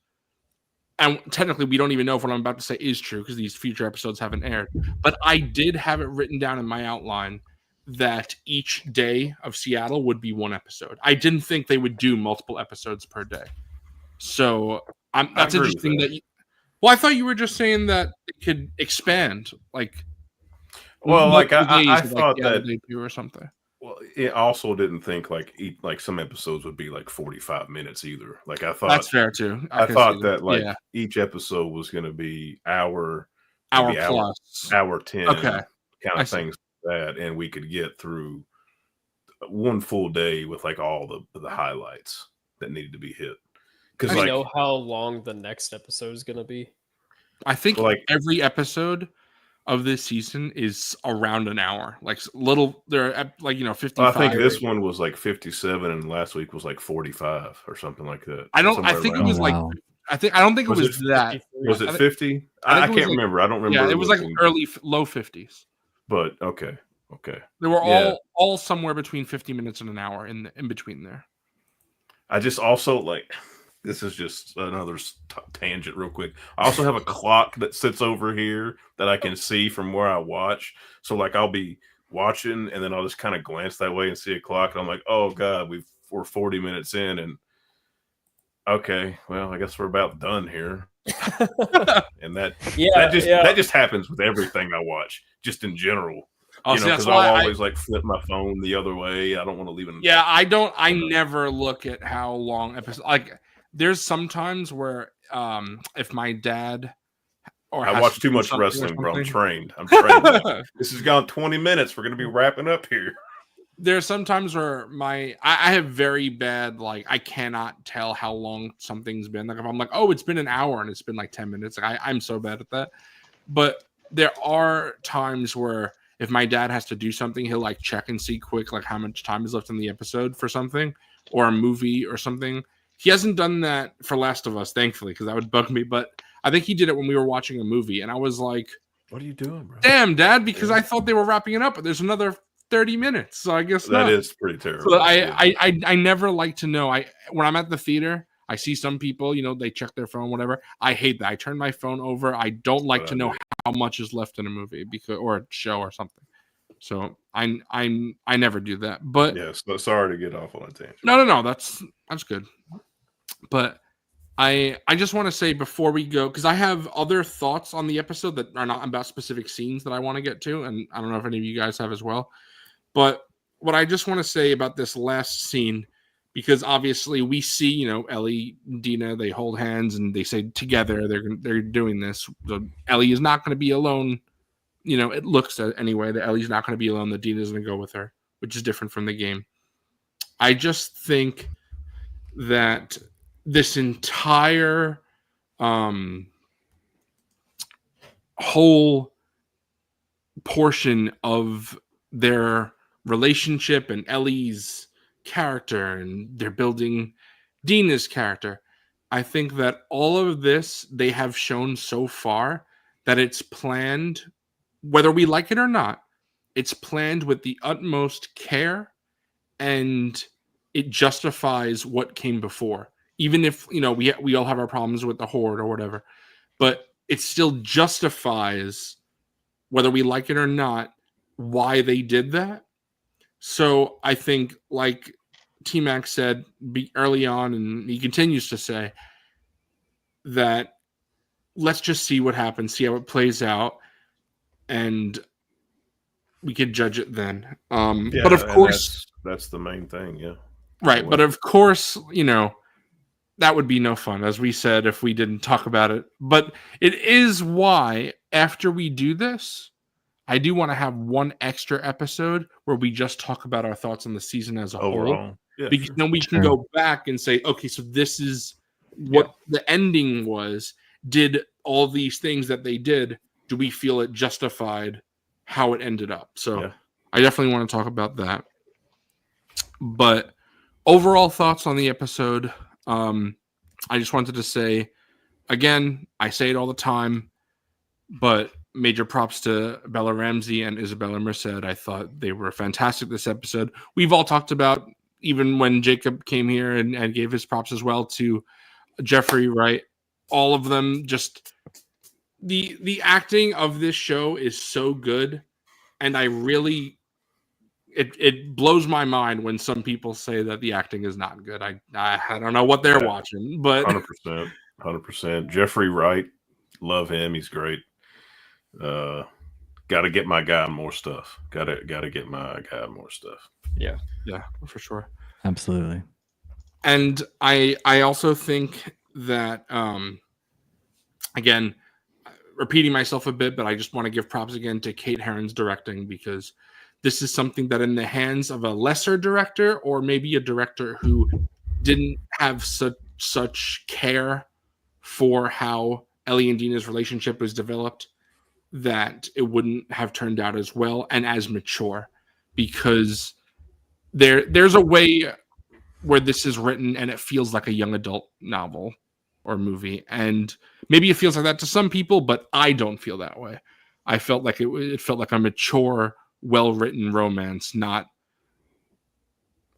and technically we don't even know if what I'm about to say is true because these future episodes haven't aired, but I did have it written down in my outline that each day of Seattle would be one episode. I didn't think they would do multiple episodes per day. So that's agree with interesting that. Well, I thought you were just saying that it could expand, like. Well, like multiple days I of, thought Seattle that. debut or something. Well, it also didn't think like some episodes would be like 45 minutes either. Like I thought That's fair too. I can thought see that each episode was going to be hour hour maybe plus. hour 10. Okay. kind of things like that, and we could get through one full day with like all the highlights that needed to be hit. Do Because you like, know how long the next episode is gonna be? I think like every episode of this season is around an hour. Like little, they're like 55. I think this one was like 57, and last week was like 45 or something like that. I Somewhere think it around was Oh, like. wow. I don't think it Was was it that. 53. Was it I think- 50? I I think it was can't like- remember. I don't remember. Yeah, it was like looking, low 50s. but okay. They were Yeah. all somewhere between 50 minutes and an hour in between there. I just also like, this is just another tangent real quick. I also have a clock that sits over here that I can see from where I watch. So like I'll be watching and then I'll just kind of glance that way and see a clock and I'm like, oh God, we're 40 minutes in and okay, well, I guess we're about done here. And that just happens with everything I watch, just in general. Oh, You know, that's because why I'll always like flip my phone the other way. I don't want to leave it. Yeah, I never look at how long episode. Like, there's sometimes where if my dad I has watch to too do much something or wrestling, bro. I'm something- trained. Now. This has gone 20 minutes. We're gonna be wrapping up here. There's sometimes where I have very bad, like, I cannot tell how long something's been. Like if I'm like, oh, it's been an hour and it's been like 10 minutes. Like I'm so bad at that. But there are times where if my dad has to do something, he'll like check and see quick like how much time is left in the episode for something or a movie or something. He hasn't done that for Last of Us, thankfully, because that would bug me. But I think he did it when we were watching a movie, and I was like, What are you doing, bro? damn, Dad, because I thought they were wrapping it up, but there's another 30 minutes, so I guess That not. is pretty terrible. So I never like to know. When I'm at the theater, I see some people, they check their phone, whatever. I hate that. I turn my phone over. I don't like to know how much is left in a movie or a show or something. So I never do that. But yes, but sorry to get off on a tangent. no, that's good. But I just want to say before we go, because I have other thoughts on the episode that are not about specific scenes that I want to get to, and I don't know if any of you guys have as well. But what I just want to say about this last scene, because obviously we see, Ellie, Dina, they hold hands and they say together they're doing this. So Ellie is not going to be alone. It looks anyway that Ellie's not going to be alone. That Dina's going to go with her, which is different from the game. I just think that this entire whole portion of their relationship and Ellie's character, and they're building Dina's character. I think that all of this they have shown so far that it's planned, whether we like it or not, it's planned with the utmost care, and it justifies what came before. Even if, we all have our problems with the Horde or whatever, but it still justifies, whether we like it or not, why they did that. So I think, like T-Mac said early on, and he continues to say, that let's just see what happens, see how it plays out, and we could judge it then. But of course, that's the main thing, yeah. Right, but of course, that would be no fun, as we said, if we didn't talk about it. But it is why, after we do this, I do want to have one extra episode where we just talk about our thoughts on the season as a whole. Yeah, because then we can go back and say, okay, so this is what the ending was. Did all these things that they did, do we feel it justified how it ended up? So I definitely want to talk about that. But overall thoughts on the episode, I just wanted to say, again, I say it all the time, but major props to Bella Ramsey and Isabella Merced. I thought they were fantastic this episode. We've all talked about, even when Jacob came here and gave his props as well to Jeffrey Wright, all of them, just the acting of this show is so good, and I really it blows my mind when some people say that the acting is not good. I don't know what they're watching, but 100%. Jeffrey Wright, love him. He's great. Got to get my guy more stuff. Got to get my guy more stuff. Yeah, for sure. Absolutely. And I also think that again, repeating myself a bit, but I just want to give props again to Kate Herron's directing, because this is something that in the hands of a lesser director, or maybe a director who didn't have such care for how Ellie and Dina's relationship was developed, that it wouldn't have turned out as well and as mature, because there's a way where this is written and it feels like a young adult novel or movie, and maybe it feels like that to some people, but I don't feel that way. I felt like it felt like a mature, well-written romance, not,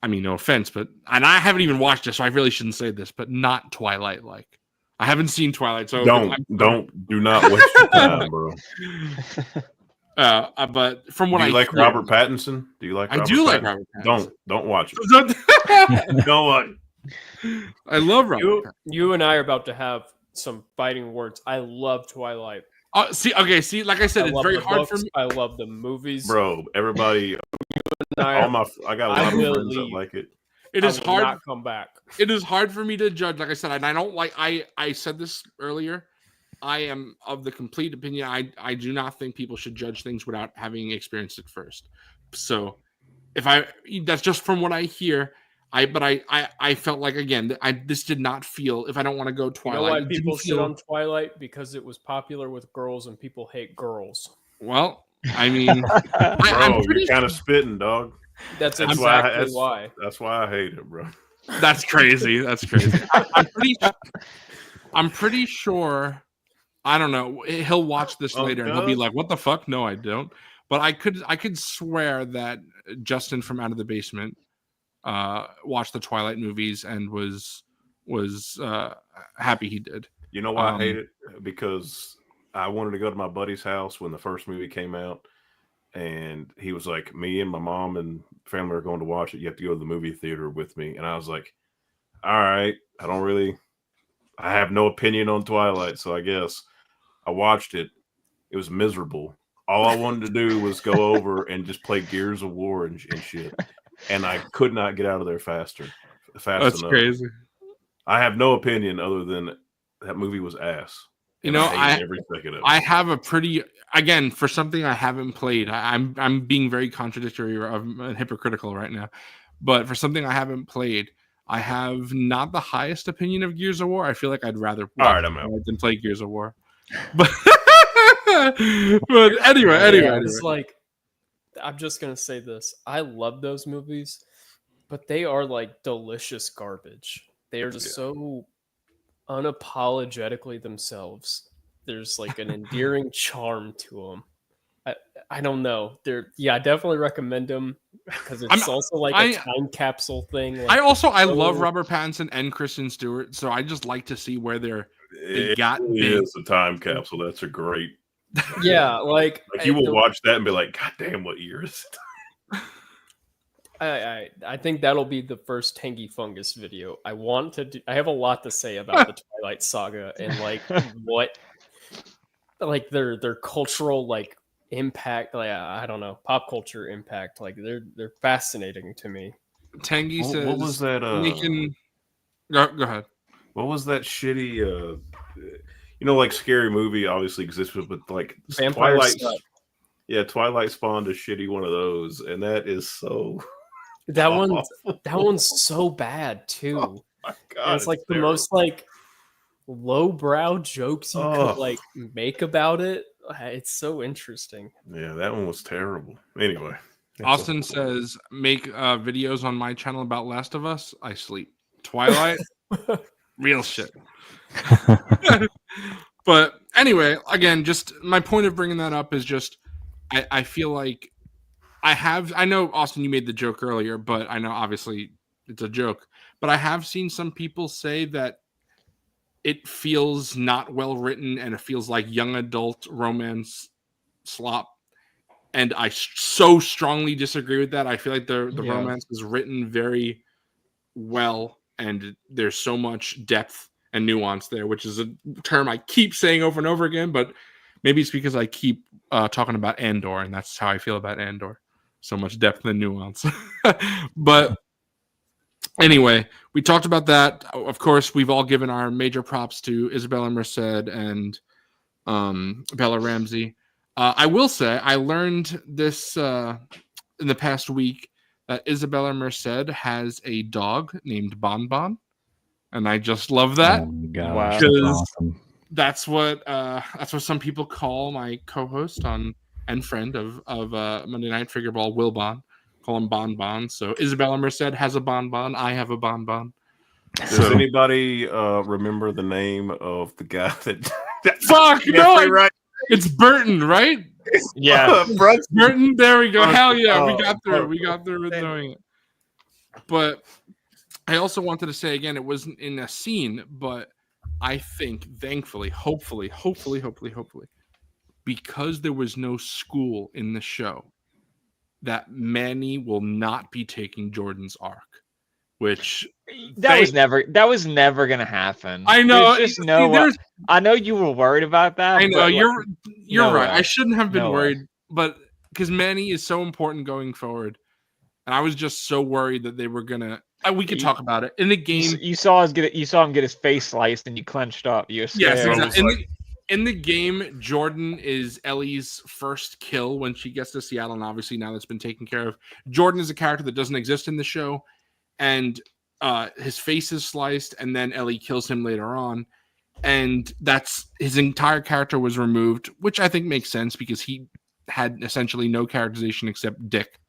I mean, no offense, but, and I haven't even watched it, so I really shouldn't say this, but not Twilight like. I haven't seen Twilight, so do not waste your time, bro. But from what do you like hear, Robert Pattinson? Do you like? I do like Robert Pattinson. Don't watch it. Don't watch. I love Robert. You and I are about to have some fighting words. I love Twilight. See, like I said, it's very hard for me. I love the movies, bro. Everybody, I got a lot of friends that like it. It is hard. Not come back. It is hard for me to judge. Like I said, and I don't like. I said this earlier. I am of the complete opinion. I do not think people should judge things without having experienced it first. So, that's just from what I hear. I felt like, again, this did not feel. If I don't want to go Twilight, you know why people shit on Twilight? Because it was popular with girls and people hate girls. Well, I mean, bro, you're kind of spitting, dog. That's exactly why. That's why I hate it, bro. That's crazy. That's crazy. I'm pretty sure. I don't know. He'll watch this later and he'll be like, "What the fuck?" No, I don't. But I could swear that Justin from Out of the Basement watched the Twilight movies and was happy he did. You know why I hate it? Because I wanted to go to my buddy's house when the first movie came out, and he was like, "Me and my mom and family are going to watch it. You have to go to the movie theater with me." And I was like, "All right, I have no opinion on Twilight, so I guess." I watched it. It was miserable. All I wanted to do was go over and just play Gears of War and shit. And I could not get out of there fast That's enough. Crazy. I have no opinion other than that movie was ass. You know, every second of it. I have a pretty, again, for something I haven't played, I'm being very contradictory and hypocritical right now. But for something I haven't played, I have not the highest opinion of Gears of War. I feel like I'd rather than play Gears of War. But anyway, it's like, I'm just gonna say this. I love those movies, but they are like delicious garbage. They are just so unapologetically themselves. There's like an endearing charm to them. I don't know. I definitely recommend them because it's also like a time capsule thing. Like, I love Robert Pattinson and Kristen Stewart, so I just like to see where they got big. It is a time capsule. That's a great. Yeah, like you will watch that and be like, "God damn, what year is it?" I think that'll be the first Tangy Fungus video. I have a lot to say about the Twilight Saga and like what, like their cultural like impact. Like I don't know, pop culture impact. Like they're fascinating to me. Tangy says, "What was that?" Go ahead. What was that shitty? Like Scary Movie obviously exists, but like Twilight. Yeah, Twilight spawned a shitty one of those, and that is so. That one's so bad too. Oh my God, it's like terrible. The most like lowbrow jokes you could like make about it. It's so interesting. Yeah, that one was terrible. Anyway, Austin says, "Make videos on my channel about Last of Us. I sleep. Twilight, real shit." But anyway, again, just my point of bringing that up is just I feel like I know, Austin, you made the joke earlier, but I know obviously it's a joke, but I have seen some people say that it feels not well written and it feels like young adult romance slop. And I so strongly disagree with that. I feel like the romance is written very well and there's so much depth and nuance there, which is a term I keep saying over and over again, but maybe it's because I keep talking about Andor, and that's how I feel about Andor. So much depth and nuance. But anyway, we talked about that. Of course, we've all given our major props to Isabella Merced and Bella Ramsey. I will say I learned this in the past week that Isabella Merced has a dog named Bon Bon, and I just love that. Oh my gosh, Wow. that's Because awesome. that's what some people call my co-host on and friend of Monday Night Figure Ball, Will Bon. Call him Bon Bon. So Isabella Merced has a Bon Bon. I have a Bon Bon. Does anybody remember the name of the guy that? Fuck no! Right. It's Burton, right? Yeah. Burton. There we go. Hell yeah, we got through. oh, We got through with knowing it. But I also wanted to say again, it wasn't in a scene, but I think, thankfully, hopefully, because there was no school in the show, that Manny will not be taking Jordan's arc, which That was never gonna happen. I know. There's just no way. I know you were worried about that. I know but, you're no right. way. I shouldn't have been No way. worried, but because Manny is so important going forward, and I was just so worried that they were gonna. We could talk about it in the game. You saw him get his face sliced, and you clenched up. You were scared. Yes, Yeah, exactly. In the game, Jordan is Ellie's first kill when she gets to Seattle, and obviously now that's been taken care of. Jordan is a character that doesn't exist in the show, and his face is sliced, and then Ellie kills him later on, and that's his entire character was removed, which I think makes sense because he had essentially no characterization except Dick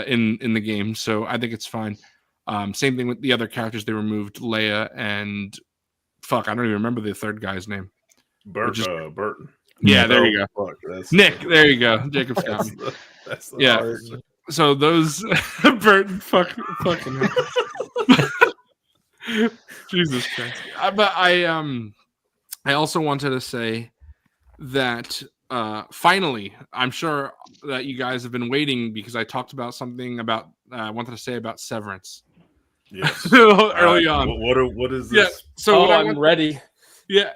in the game, so I think it's fine. Same thing with the other characters they removed, Leia and fuck, I don't even remember the third guy's name. Burton. Yeah, there you go. Fuck, Nick, there you go. Jacob Scott. That's the Yeah. hardest. So those Burton fucking Jesus Christ. But I also wanted to say that finally, I'm sure that you guys have been waiting because I talked about something about I wanted to say about Severance. Yes. Early on. What is Yeah. this? So what I'm ready. Yeah.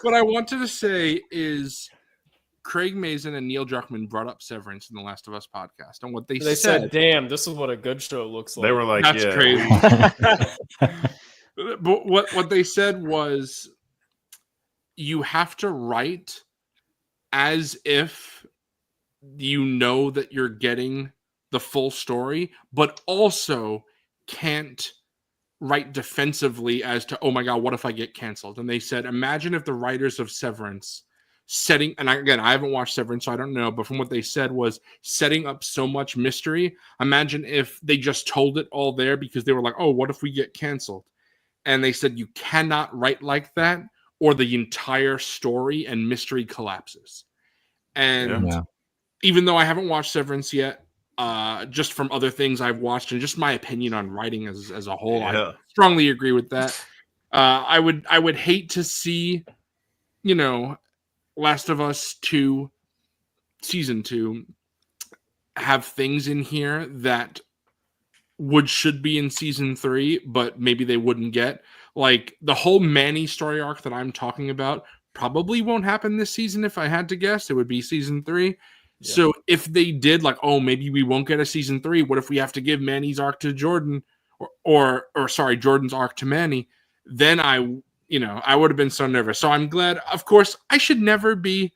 What I wanted to say is Craig Mazin and Neil Druckmann brought up Severance in the Last of Us podcast. And what they said, damn, this is what a good show looks like. They were like, that's yeah, crazy. But what they said was you have to write as if you know that you're getting the full story, but also can't write defensively as to, oh my God, what if I get canceled? And they said, imagine if the writers of Severance setting, and again, I haven't watched Severance, so I don't know, but from what they said was setting up so much mystery. Imagine if they just told it all there because they were like, oh, what if we get canceled? And they said, you cannot write like that or the entire story and mystery collapses. And Yeah. even though I haven't watched Severance yet, just from other things I've watched and just my opinion on writing as a whole, Yeah. I strongly agree with that. I would hate to see, Last of Us 2 season 2 have things in here that should be in season 3, but maybe they wouldn't get. Like the whole Manny story arc that I'm talking about probably won't happen this season. If I had to guess, it would be season 3. Yeah. So if they did, like, oh, maybe we won't get a season 3. What if we have to give Manny's arc to Jordan, or Jordan's arc to Manny? Then I would have been so nervous. So I'm glad. Of course, I should never be,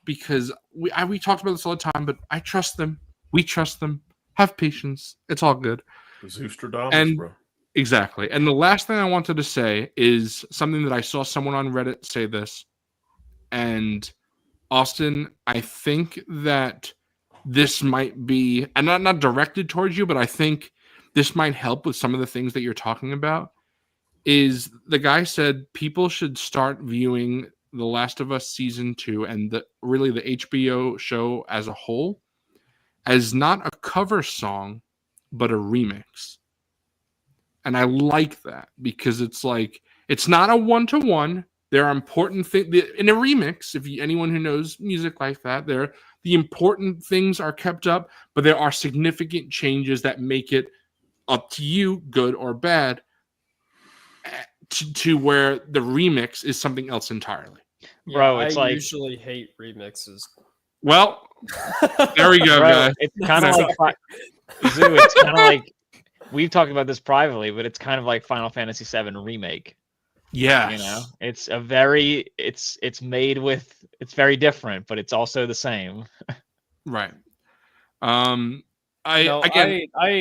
because we talked about this all the time. But I trust them. We trust them. Have patience. It's all good. Zoostradamus, bro. Exactly. And the last thing I wanted to say is something that I saw someone on Reddit say this. And Austin, I think that this might be, and not directed towards you, but I think this might help with some of the things that you're talking about. Is the guy said people should start viewing The Last of Us season 2 and the HBO show as a whole as not a cover song, but a remix. And I like that because it's like, it's not a one-to-one. There are important things in a remix. If anyone who knows music like that, the important things are kept up, but there are significant changes that make it up to you, good or bad, to where the remix is something else entirely. Bro, it's I like, usually hate remixes. Well, there we go, bro, guys. it's kind of like Zoo, it's kind of like, we've talked about this privately, but it's kind of like Final Fantasy VII Remake. Yes. You know, it's a very it's made with it's very different, but it's also the same. Right. I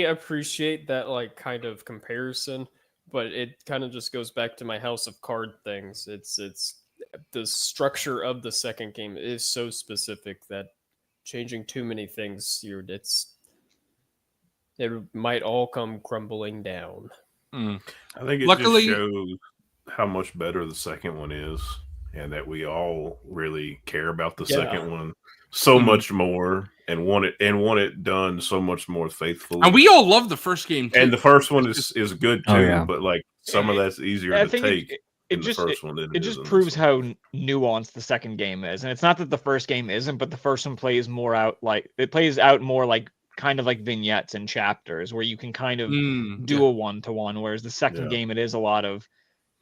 appreciate that like kind of comparison, but it kind of just goes back to my House of Card things. It's the structure of the second game is so specific that changing too many things, it might all come crumbling down. Mm. I think it Luckily- just shows how much better the second one is, and that we all really care about the Yeah. second one so Mhm. much more, and want it done so much more faithfully. And we all love the first game too. And the first one is good too, Oh, yeah. but like some of that's easier I to think take it in the just first one than it is just in this proves one. how nuanced the second game is, and it's not that the first game isn't, but the first one plays more out like it plays out more like kind of like vignettes and chapters where you can kind of do a one-to-one, whereas the second Yeah. game it is a lot of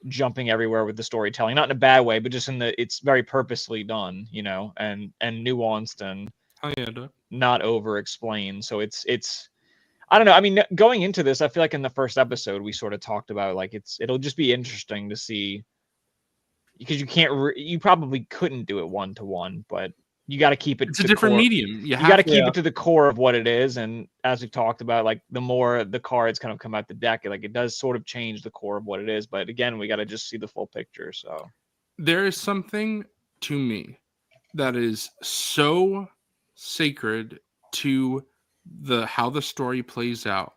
jumping everywhere with the storytelling, not in a bad way, but just in the it's very purposely done, you know, and nuanced and Oh, yeah, dude. not over explained. So it's I don't know. I mean, going into this, I feel like in the first episode we sort of talked about like it'll just be interesting to see because you can't you probably couldn't do it one-to-one, but you got to keep it. It's a different medium. You got to keep it to the core of what it is, and as we've talked about, like the more the cards kind of come out the deck, like it does sort of change the core of what it is. But again, we got to just see the full picture. So there is something to me that is so sacred to how the story plays out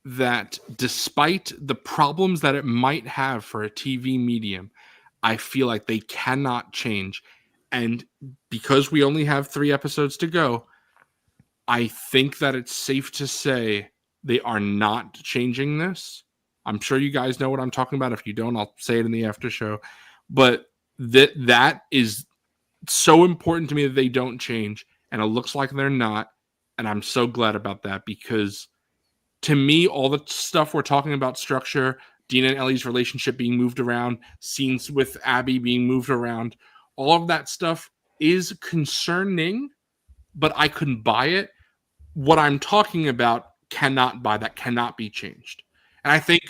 that despite the problems that it might have for a TV medium, I feel like they cannot change. And because we only have 3 episodes to go, I think that it's safe to say they are not changing this. I'm sure you guys know what I'm talking about. If you don't, I'll say it in the after show. But that is so important to me that they don't change. And it looks like they're not. And I'm so glad about that because to me, all the stuff we're talking about, structure, Dina and Ellie's relationship being moved around, scenes with Abby being moved around, all of that stuff is concerning, but I couldn't buy it. What I'm talking about cannot buy that, cannot be changed. And I think,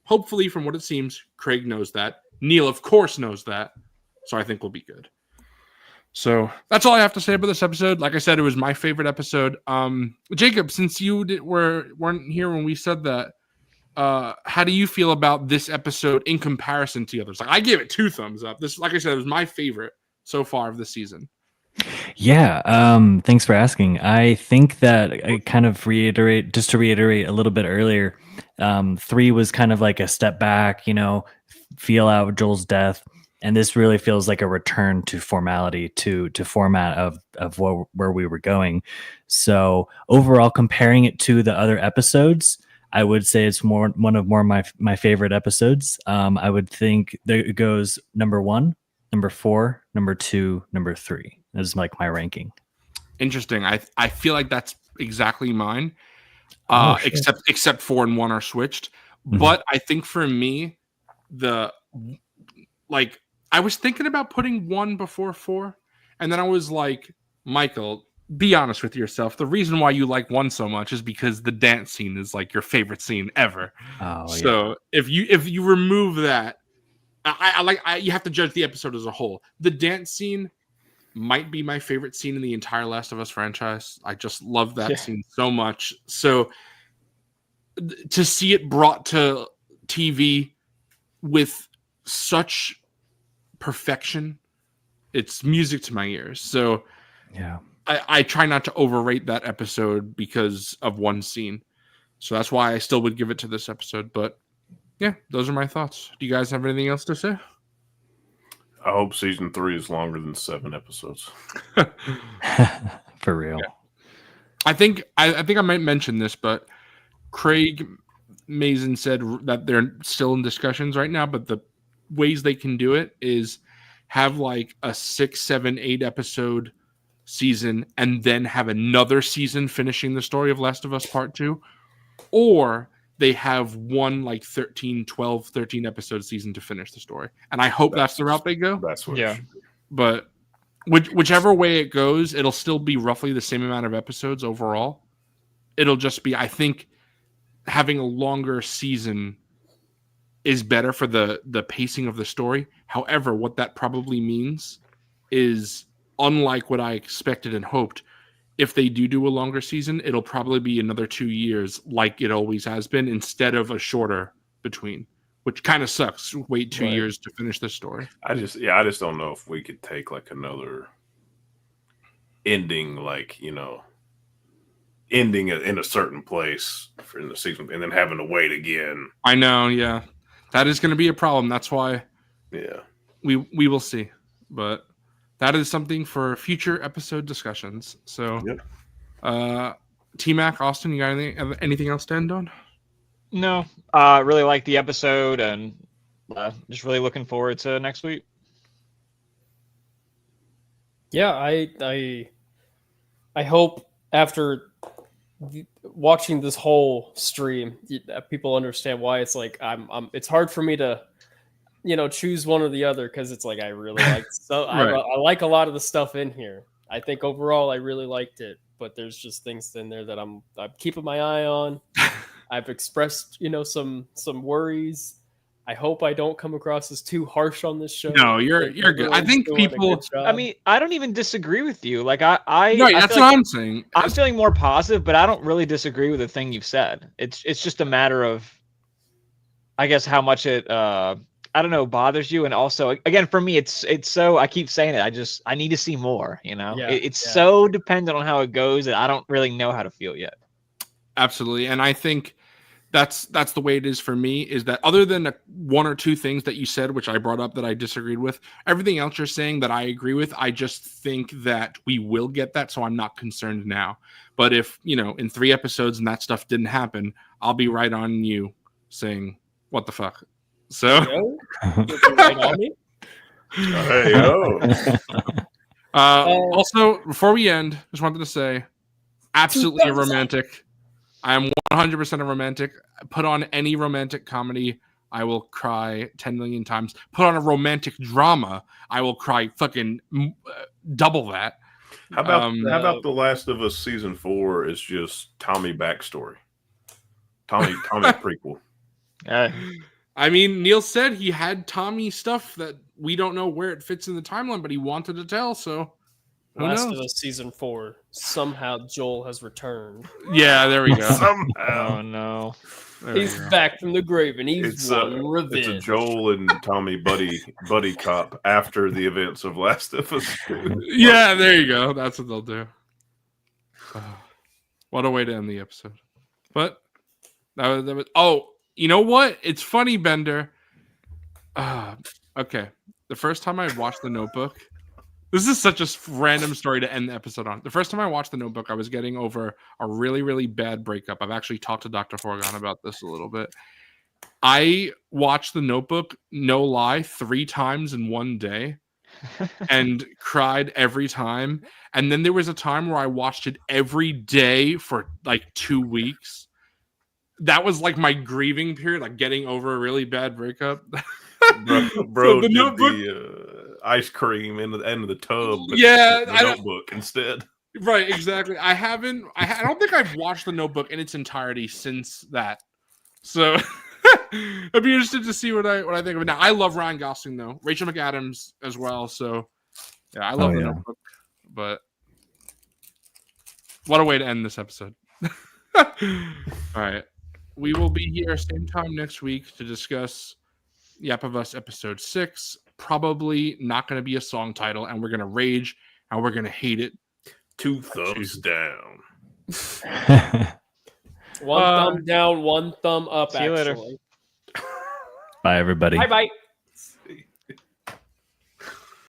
hopefully, from what it seems, Craig knows that. Neil, of course, knows that. So I think we'll be good. So that's all I have to say about this episode. Like I said, it was my favorite episode. Jacob, since you weren't here when we said that, how do you feel about this episode in comparison to the others? Like I gave it 2 thumbs up. This, like I said, it was my favorite so far of the season. Yeah, thanks for asking. I think that I kind of reiterate a little bit earlier. 3 was kind of like a step back, feel out Joel's death, and this really feels like a return to formality, to format of where we were going. So overall, comparing it to the other episodes, I would say it's one of my favorite episodes. I would think that it goes number 1, number 4, number 2, number 3. This is like my ranking. Interesting. I feel like that's exactly mine. Except 4 and 1 are switched. Mm-hmm. But I think for me, I was thinking about putting 1 before 4, and then I was like, Michael, be honest with yourself. The reason why you like 1 so much is because the dance scene is like your favorite scene ever. Oh, so if you remove that, you have to judge the episode as a whole. The dance scene might be my favorite scene in the entire Last of Us franchise. I just love that scene so much. So to see it brought to TV with such perfection, it's music to my ears. So yeah, I try not to overrate that episode because of 1 scene. So that's why I still would give it to this episode. But yeah, those are my thoughts. Do you guys have anything else to say? I hope season 3 is longer than 7 episodes. For real. Yeah. I think I might mention this, but Craig Mazin said that they're still in discussions right now, but the ways they can do it is have like a 6, 7, 8 episode season and then have another season finishing the story of Last of Us Part 2, or they have one like 13 episode season to finish the story. And I hope that's the route they go. That's what it should be. But whichever way it goes, it'll still be roughly the same amount of episodes overall. It'll just be, I think, having a longer season is better for the pacing of the story. However, what that probably means is, unlike what I expected and hoped, if they do a longer season, it'll probably be another 2 years like it always has been, instead of a shorter between, which kind of sucks. Wait 2 years to finish the story. I just don't know if we could take like another ending, like, ending in a certain place in the season and then having to wait again. I know, yeah. That is going to be a problem. That's why we will see. But that is something for future episode discussions. So, T-Mac, Austin, you got anything else to end on? No. Really like the episode, and just really looking forward to next week. Yeah, I hope after watching this whole stream, people understand why it's like it's hard for me to, choose one or the other, because it's like I really like I like a lot of the stuff in here. I think overall I really liked it, but there's just things in there that I'm keeping my eye on. I've expressed some worries. I hope I don't come across as too harsh on this show. No, you're good. I think people. I mean, I don't even disagree with you. Like right, that's what I'm saying. I'm feeling more positive, but I don't really disagree with the thing you've said. It's just a matter of, I guess, how much it bothers you, and also, again, for me, it's so, I keep saying it. I need to see more. It's so dependent on how it goes that I don't really know how to feel yet. Absolutely, and I think that's the way it is for me, is that other than one or two things that you said, which I brought up that I disagreed with, everything else you're saying that I agree with, I just think that we will get that, so I'm not concerned now. But if, in 3 episodes and that stuff didn't happen, I'll be right on you saying, what the fuck? So... Also, before we end, just wanted to say, absolutely a romantic. I am 100% a romantic. Put on any romantic comedy, I will cry 10 million times. Put on a romantic drama, I will cry fucking double that. How about The Last of Us season 4 is just Tommy backstory? Tommy prequel. I mean, Neil said he had Tommy stuff that we don't know where it fits in the timeline, but he wanted to tell, so who Last knows? of Us season 4. Somehow Joel has returned. Yeah, there we go. Somehow. Oh no. He's back from the grave and he's won revenge. It's a Joel and Tommy buddy cop after the events of Last of Us 2. Yeah, there you go. That's what they'll do. What a way to end the episode. But that was you know what? It's funny, Bender. Okay. The first time I watched The Notebook, this is such a random story to end the episode on. The first time I watched The Notebook, I was getting over a really, really bad breakup. I've actually talked to Dr. Horgan about this a little bit. I watched The Notebook, no lie, 3 times in one day and cried every time. And then there was a time where I watched it every day for like 2 weeks. That was like my grieving period, like getting over a really bad breakup. Bro, did the ice cream in the end of the tub. Yeah, the Notebook instead. Right, exactly. I don't think I've watched The Notebook in its entirety since that. So I'd be interested to see what I think of it. Now, I love Ryan Gosling though, Rachel McAdams as well. So yeah, I love The Notebook. But what a way to end this episode. All right. We will be here same time next week to discuss Yap of Us episode 6. Probably not going to be a song title, and we're going to rage and we're going to hate it. 2 thumbs down. One thumb down, 1 thumb up. See you later. Bye, everybody. Bye.